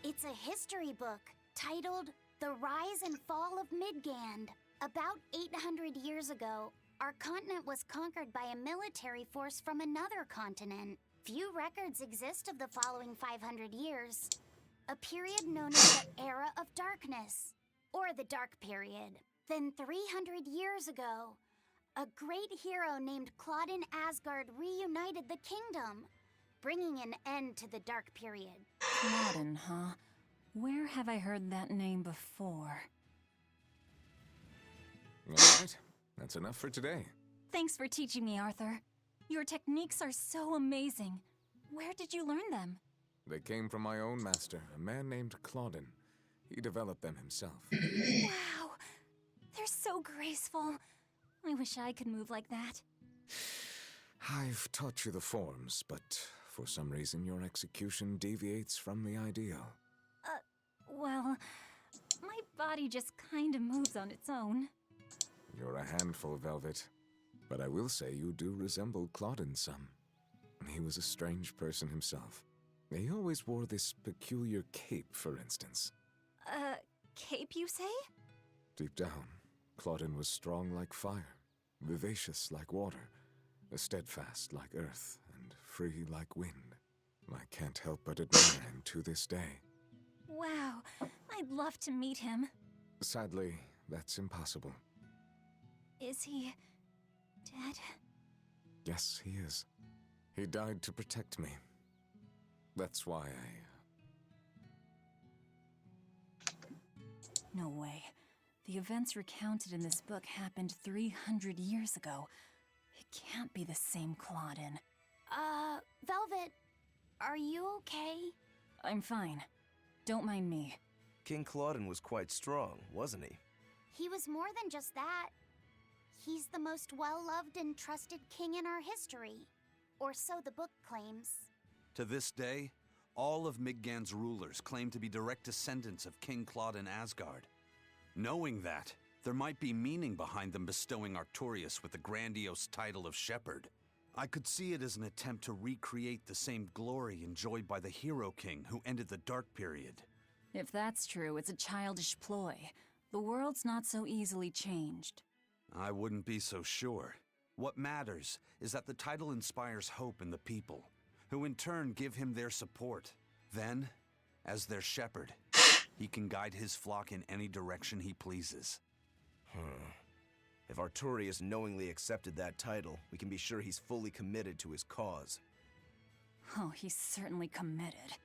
It's a history book titled The Rise and Fall of Midgand. About 800 years ago, our continent was conquered by a military force from another continent. Few records exist of the following 500 years. A period known as the Era of Darkness, or the Dark Period. Then 300 years ago, a great hero named Claudin Asgard reunited the kingdom, bringing an end to the Dark Period. Claudin, huh? Where have I heard that name before? Alright, that's enough for today. Thanks for teaching me, Arthur. Your techniques are so amazing. Where did you learn them? They came from my own master, a man named Claudin. He developed them himself. Wow! They're so graceful. I wish I could move like that. I've taught you the forms, but for some reason your execution deviates from the ideal. Well, my body just kinda moves on its own. You're a handful, Velvet. But I will say you do resemble Claudin some. He was a strange person himself. He always wore this peculiar cape, for instance. Cape, you say? Deep down, Claudin was strong like fire, vivacious like water, steadfast like earth, and free like wind. I can't help but admire him to this day. Wow, I'd love to meet him. Sadly, that's impossible. Is he dead? Yes, he is. He died to protect me. That's why No way. The events recounted in this book happened 300 years ago. It can't be the same Claudin. Velvet, are you okay? I'm fine. Don't mind me. King Claudin was quite strong, wasn't he? He was more than just that. He's the most well-loved and trusted king in our history. Or so the book claims. To this day, all of Midgard's rulers claim to be direct descendants of King Claude in Asgard. Knowing that, there might be meaning behind them bestowing Artorias with the grandiose title of Shepherd. I could see it as an attempt to recreate the same glory enjoyed by the Hero King who ended the Dark Period. If that's true, it's a childish ploy. The world's not so easily changed. I wouldn't be so sure. What matters is that the title inspires hope in the people, who in turn give him their support. Then, as their shepherd, he can guide his flock in any direction he pleases. If Artorias knowingly accepted that title, we can be sure he's fully committed to his cause. Oh, he's certainly committed.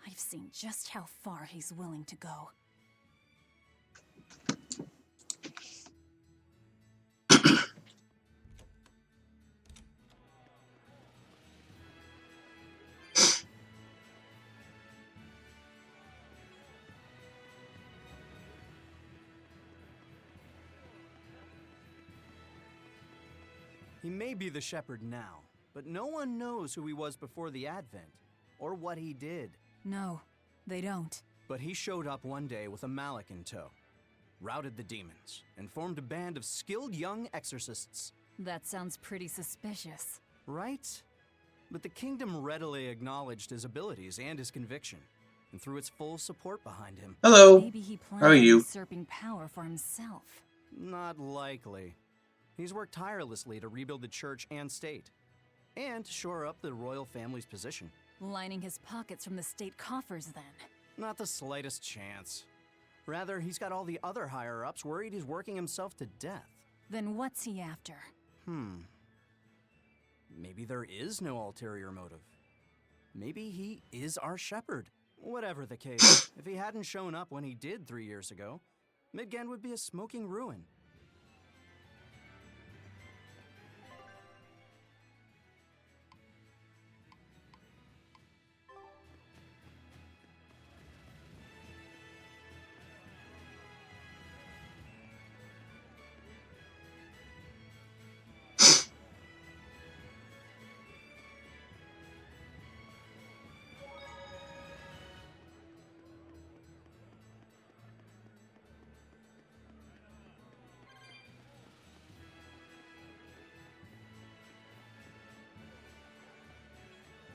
I've seen just how far he's willing to go. He may be the shepherd now, but no one knows who he was before the Advent, or what he did. No, they don't. But he showed up one day with a mallet in tow, routed the demons, and formed a band of skilled young exorcists. That sounds pretty suspicious. Right? But the kingdom readily acknowledged his abilities and his conviction, and threw its full support behind him. Hello. Maybe he planned How are on you? usurping power for himself. Not likely. He's worked tirelessly to rebuild the church and state, and shore up the royal family's position. Lining his pockets from the state coffers, then. Not the slightest chance. Rather, he's got all the other higher-ups worried he's working himself to death. Then what's he after? Maybe there is no ulterior motive. Maybe he is our shepherd. Whatever the case, if he hadn't shown up when he did 3 years ago, Midgard would be a smoking ruin.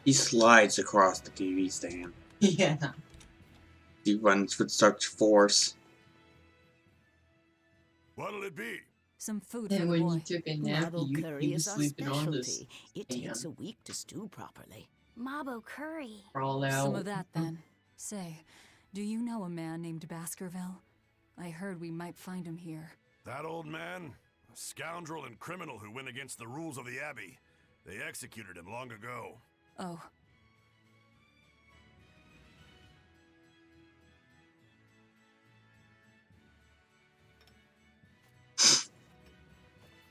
He slides across the TV stand. Yeah. He runs with such force. What'll it be? Some food And for the when boy. you took a nap, Mabo you curry was is our sleeping on this specialty. It takes a stand. week to stew properly. Mabo curry. Crawl out. Some of that, then. Say, do you know a man named Baskerville? I heard we might find him here. That old man? A scoundrel and criminal who went against the rules of the Abbey. They executed him long ago. Oh.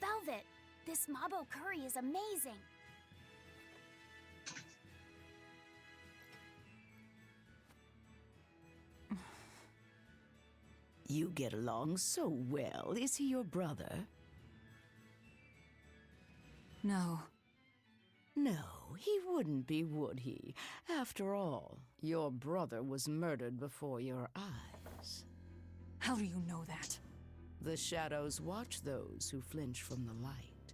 Velvet, this Mabo curry is amazing. You get along so well. Is he your brother? No. No, he wouldn't be, would he? After all, your brother was murdered before your eyes. How do you know that? The shadows watch those who flinch from the light.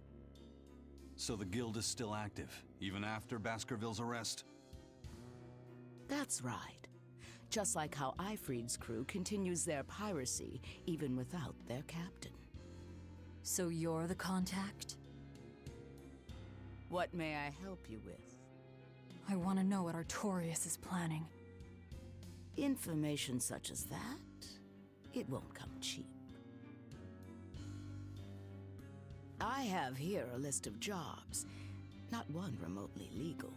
So the guild is still active, even after Baskerville's arrest? That's right. Just like how Ifrid's crew continues their piracy even without their captain. So you're the contact? What may I help you with? I want to know what Artorias is planning. Information such as that, it won't come cheap. I have here a list of jobs, not one remotely legal.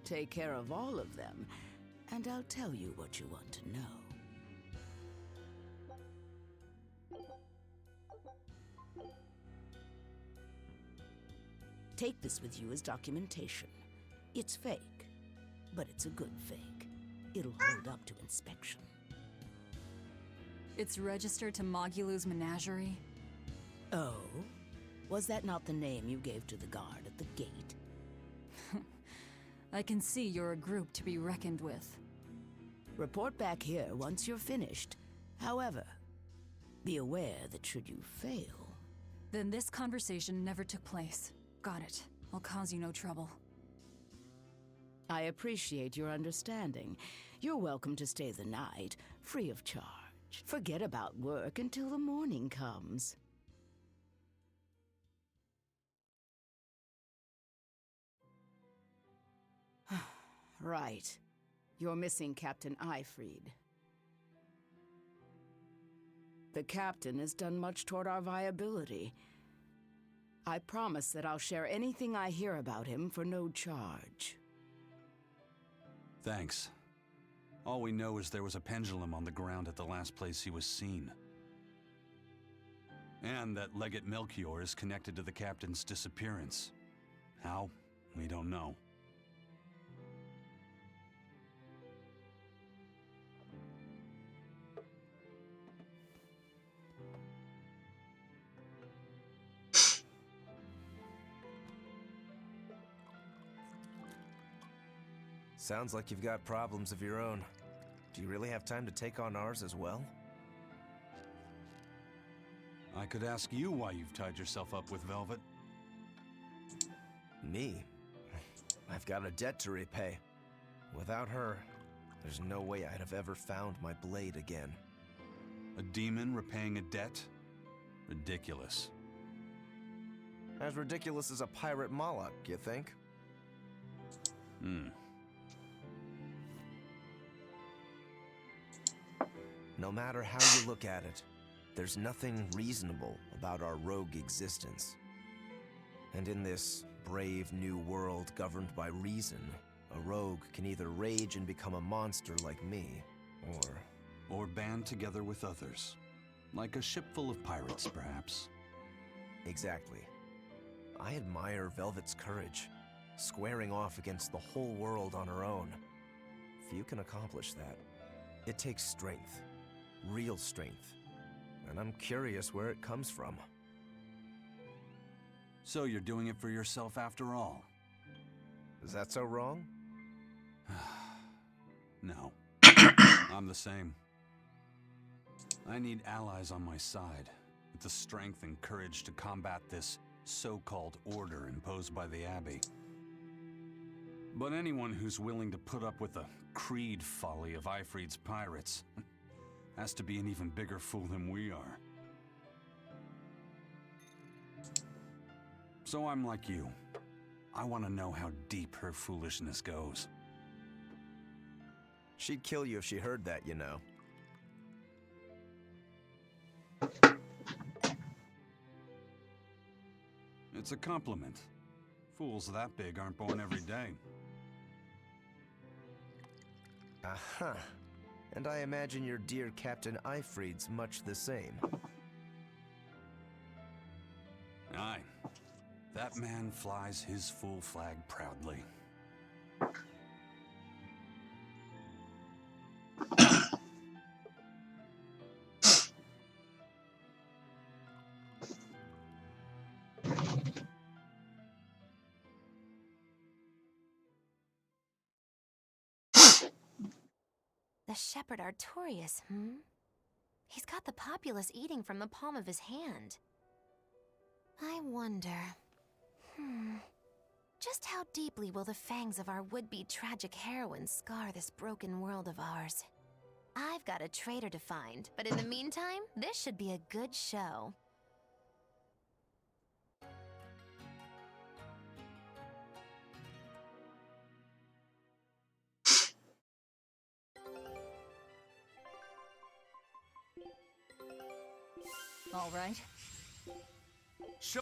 Take care of all of them, and I'll tell you what you want to know. Take this with you as documentation. It's fake, but it's a good fake. It'll hold up to inspection. It's registered to Mogulu's menagerie? Oh? Was that not the name you gave to the guard at the gate? I can see you're a group to be reckoned with. Report back here once you're finished. However, be aware that should you fail... Then this conversation never took place. Got it. I'll cause you no trouble. I appreciate your understanding. You're welcome to stay the night, free of charge. Forget about work until the morning comes. Right. You're missing Captain Ifried. The captain has done much toward our viability. I promise that I'll share anything I hear about him for no charge. Thanks. All we know is there was a pendulum on the ground at the last place he was seen. And that Legate Melchior is connected to the captain's disappearance. How? We don't know. Sounds like you've got problems of your own. Do you really have time to take on ours as well? I could ask you why you've tied yourself up with Velvet. Me? I've got a debt to repay. Without her, there's no way I'd have ever found my blade again. A demon repaying a debt? Ridiculous. As ridiculous as a pirate Moloch, you think? No matter how you look at it, there's nothing reasonable about our rogue existence. And in this brave new world governed by reason, a rogue can either rage and become a monster like me, or band together with others. Like a ship full of pirates, perhaps. Exactly. I admire Velvet's courage, squaring off against the whole world on her own. Few can accomplish that. It takes strength. Real strength. And I'm curious where it comes from. So you're doing it for yourself after all? Is that so wrong? No. I'm the same. I need allies on my side, with the strength and courage to combat this so-called order imposed by the Abbey. But anyone who's willing to put up with the creed folly of Ifried's pirates has to be an even bigger fool than we are. So I'm like you. I want to know how deep her foolishness goes. She'd kill you if she heard that, you know. It's a compliment. Fools that big aren't born every day. Aha. And I imagine your dear Captain Ifried's much the same. Aye. That man flies his full flag proudly. The Shepherd Artorias, He's got the populace eating from the palm of his hand. I wonder... Just how deeply will the fangs of our would-be tragic heroine scar this broken world of ours? I've got a traitor to find, but in the meantime, this should be a good show. All right. Show.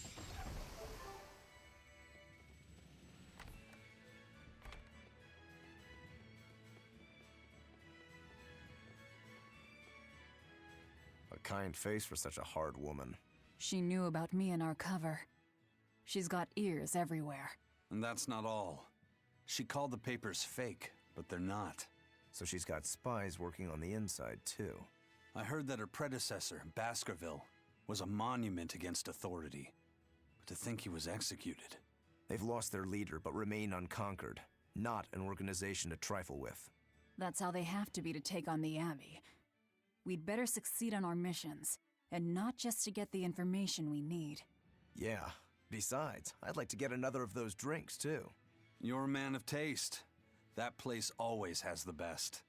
A kind face for such a hard woman. She knew about me and our cover. She's got ears everywhere. And that's not all. She called the papers fake, but they're not. So she's got spies working on the inside, too. I heard that her predecessor, Baskerville, was a monument against authority. But to think he was executed. They've lost their leader, but remain unconquered. not an organization to trifle with. That's how they have to be to take on the Abbey. We'd better succeed on our missions, and not just to get the information we need. Yeah. Besides, I'd like to get another of those drinks, too. You're a man of taste. That place always has the best.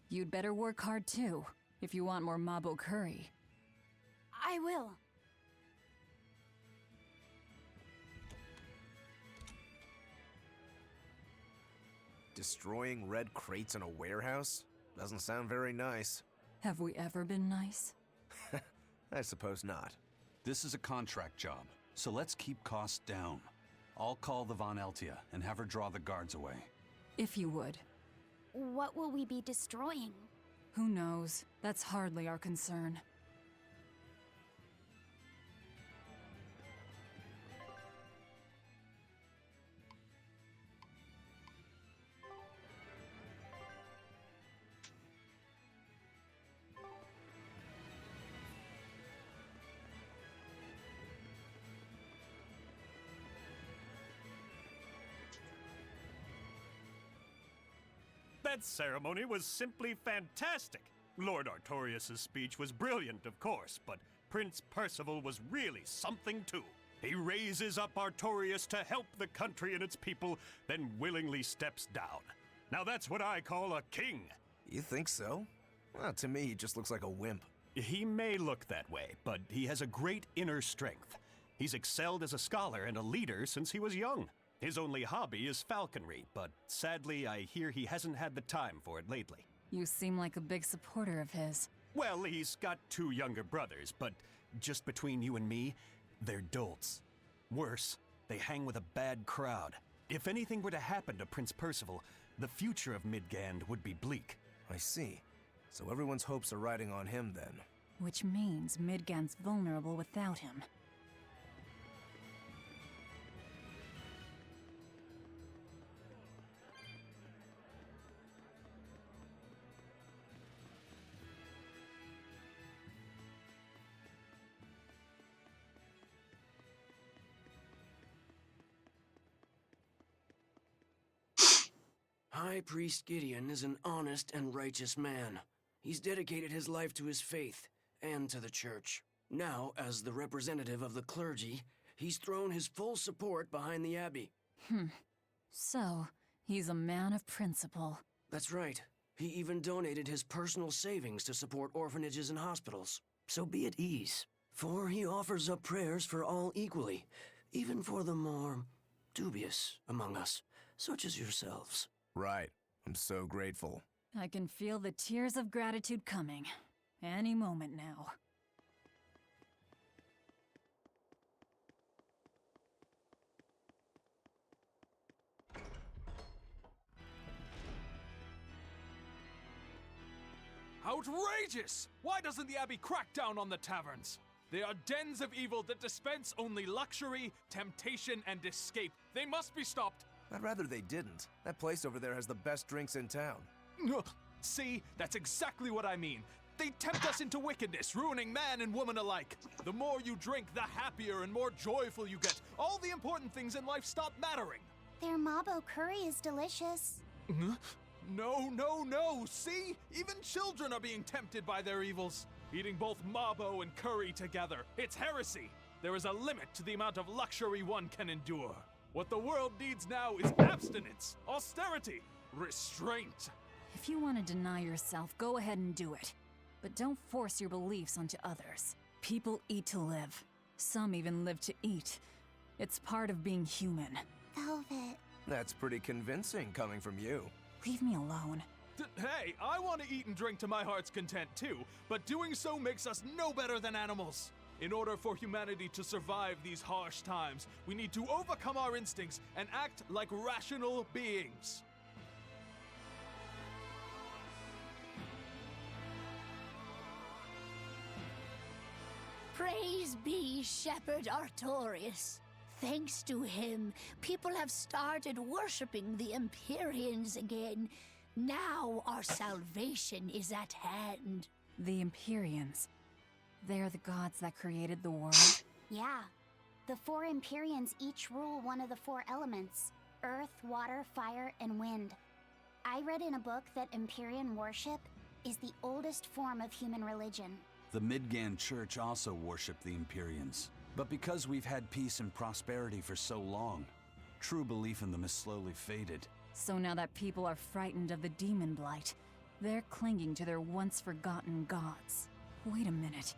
You'd better work hard, too, if you want more Mabo curry. I will. Destroying red crates in a warehouse? Doesn't sound very nice. Have we ever been nice? I suppose not. This is a contract job, so let's keep costs down. I'll call the Von Eltia and have her draw the guards away. If you would. What will we be destroying? Who knows? That's hardly our concern. That ceremony was simply fantastic. Lord Artorias' speech was brilliant, of course, but Prince Percival was really something too. He raises up Artorias to help the country and its people, then willingly steps down. Now that's what I call a king. You think so? Well, to me, he just looks like a wimp. He may look that way, but he has a great inner strength. He's excelled as a scholar and a leader since he was young. His only hobby is falconry, but sadly I hear he hasn't had the time for it lately. You seem like a big supporter of his. Well, he's got 2 younger brothers, but just between you and me, they're dolts. Worse, they hang with a bad crowd. If anything were to happen to Prince Percival, the future of Midgand would be bleak. I see. So everyone's hopes are riding on him then. Which means Midgand's vulnerable without him. High Priest Gideon is an honest and righteous man. He's dedicated his life to his faith and to the church. Now, as the representative of the clergy, he's thrown his full support behind the Abbey. So, he's a man of principle. That's right. He even donated his personal savings to support orphanages and hospitals. So be at ease, for he offers up prayers for all equally, even for the more dubious among us, such as yourselves. Right. I'm so grateful. I can feel the tears of gratitude coming. Any moment now. Outrageous! Why doesn't the Abbey crack down on the taverns? They are dens of evil that dispense only luxury, temptation, and escape. They must be stopped. I'd rather they didn't. That place over there has the best drinks in town. See, that's exactly what I mean. They tempt us into wickedness, ruining man and woman alike. The more you drink, the happier and more joyful you get. All the important things in life stop mattering. Their Mabo curry is delicious. No. See? Even children are being tempted by their evils. Eating both Mabo and curry together. It's heresy. There is a limit to the amount of luxury one can endure. What the world needs now is abstinence, austerity, restraint. If you want to deny yourself, go ahead and do it. But don't force your beliefs onto others. People eat to live. Some even live to eat. It's part of being human. Velvet. That's pretty convincing coming from you. Leave me alone. Hey, I want to eat and drink to my heart's content too, but doing so makes us no better than animals. In order for humanity to survive these harsh times, we need to overcome our instincts and act like rational beings. Praise be Shepherd Artorias. Thanks to him, people have started worshipping the Empyreans again. Now our salvation is at hand. The Empyreans. They're the gods that created the world. Yeah. The 4 Empyreans each rule one of the 4 elements: earth, water, fire, and wind. I read in a book that Empyrean worship is the oldest form of human religion. The Midgand Church also worshipped the Empyreans. But because we've had peace and prosperity for so long, true belief in them has slowly faded. So now that people are frightened of the demon blight, they're clinging to their once-forgotten gods. Wait a minute.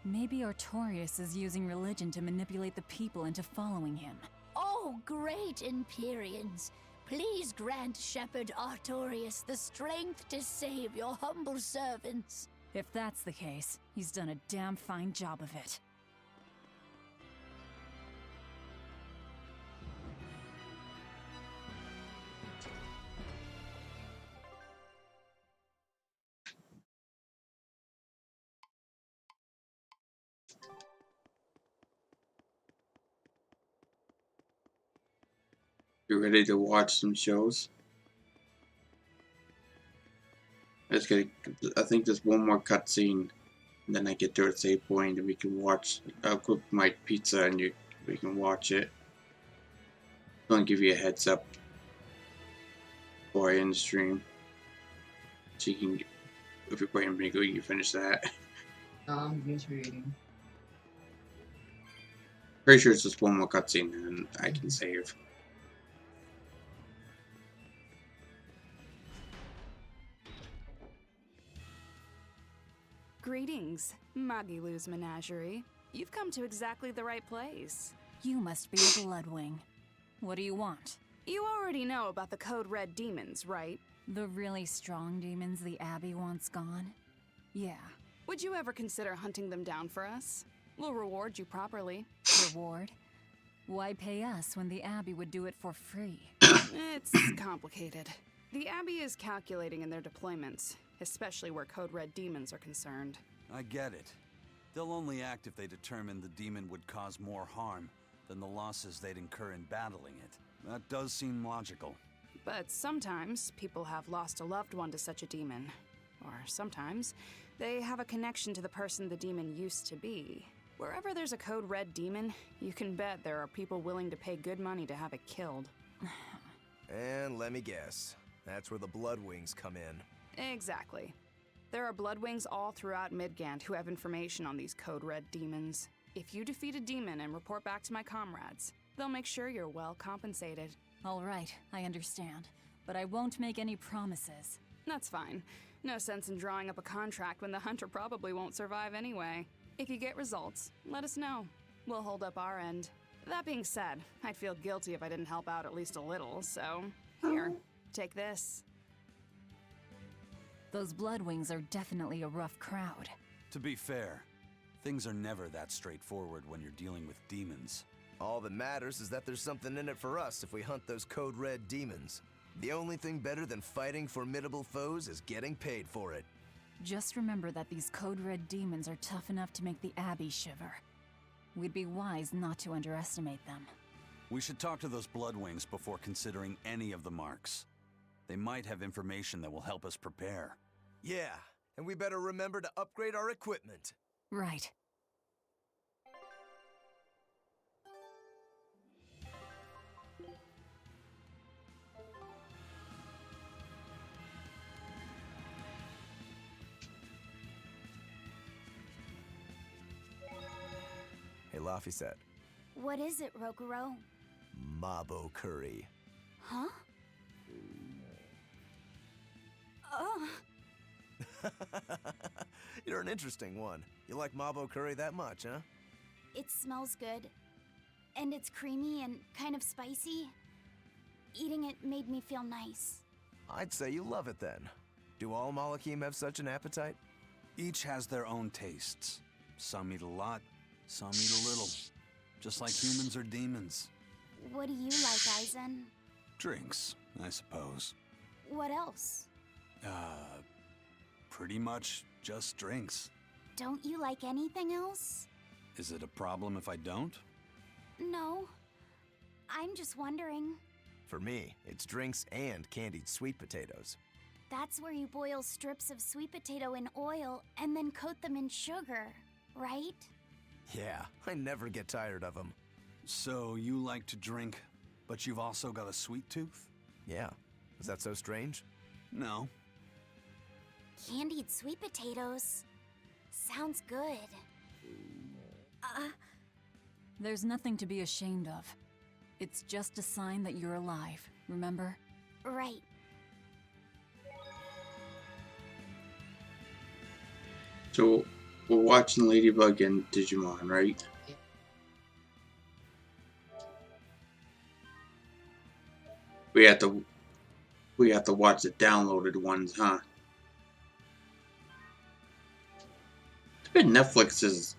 Maybe Artorias is using religion to manipulate the people into following him. Oh, great Empyreans! Please grant Shepherd Artorias the strength to save your humble servants. If that's the case, he's done a damn fine job of it. You ready to watch some shows? I think there's one more cutscene, and then I get to a save point, and we can watch. I'll cook my pizza, and we can watch it. I'm gonna give you a heads up before I end the stream, so you can, if you're playing Bingo, you can finish that. I'm just reading. Pretty sure it's just one more cutscene, and I can save. Greetings, Magilou's menagerie. You've come to exactly the right place. You must be a Bloodwing. What do you want? You already know about the Code Red demons, right? The really strong demons the Abbey wants gone? Yeah. Would you ever consider hunting them down for us? We'll reward you properly. Reward? Why pay us when the Abbey would do it for free? It's complicated. The Abbey is calculating in their deployments, especially where Code Red demons are concerned. I get it. They'll only act if they determine the demon would cause more harm than the losses they'd incur in battling it. That does seem logical. But sometimes people have lost a loved one to such a demon. Or sometimes they have a connection to the person the demon used to be. Wherever there's a Code Red demon, you can bet there are people willing to pay good money to have it killed. And let me guess, that's where the Bloodwings come in. Exactly. There are Bloodwings all throughout Midgand who have information on these Code Red demons. If you defeat a demon and report back to my comrades, they'll make sure you're well compensated. All right, I understand. But I won't make any promises. That's fine. No sense in drawing up a contract when the hunter probably won't survive anyway. If you get results, let us know. We'll hold up our end. That being said, I'd feel guilty if I didn't help out at least a little, so here, take this. Those Bloodwings are definitely a rough crowd. To be fair, things are never that straightforward when you're dealing with demons. All that matters is that there's something in it for us if we hunt those Code Red demons. The only thing better than fighting formidable foes is getting paid for it. Just remember that these Code Red demons are tough enough to make the Abbey shiver. We'd be wise not to underestimate them. We should talk to those Bloodwings before considering any of the marks. They might have information that will help us prepare. Yeah, and we better remember to upgrade our equipment. Right. Hey, Laphicet. What is it, Rokuro? Mabo curry. Huh? Oh. You're an interesting one. You like Mabo curry that much, huh? It smells good. And it's creamy and kind of spicy. Eating it made me feel nice. I'd say you love it then. Do all Malakim have such an appetite? Each has their own tastes. Some eat a lot, some eat a little. Just like humans or demons. What do you like, Aizen? Drinks, I suppose. What else? Pretty much just drinks. Don't you like anything else? Is it a problem if I don't? No. I'm just wondering. For me, it's drinks and candied sweet potatoes. That's where you boil strips of sweet potato in oil and then coat them in sugar, right? Yeah, I never get tired of them. So you like to drink, but you've also got a sweet tooth? Yeah. Is that so strange? No. Candied sweet potatoes. Sounds good. There's nothing to be ashamed of. It's just a sign that you're alive, remember? Right. So, we're watching Ladybug and Digimon, right? We have to watch the downloaded ones, huh? I bet Netflix's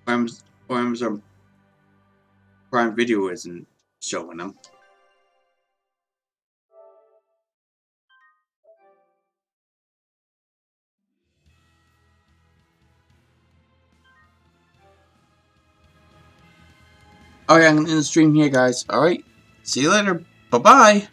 or Amazon Prime Video isn't showing them. Alright, I'm gonna end the stream here, guys. Alright, see you later. Bye-bye.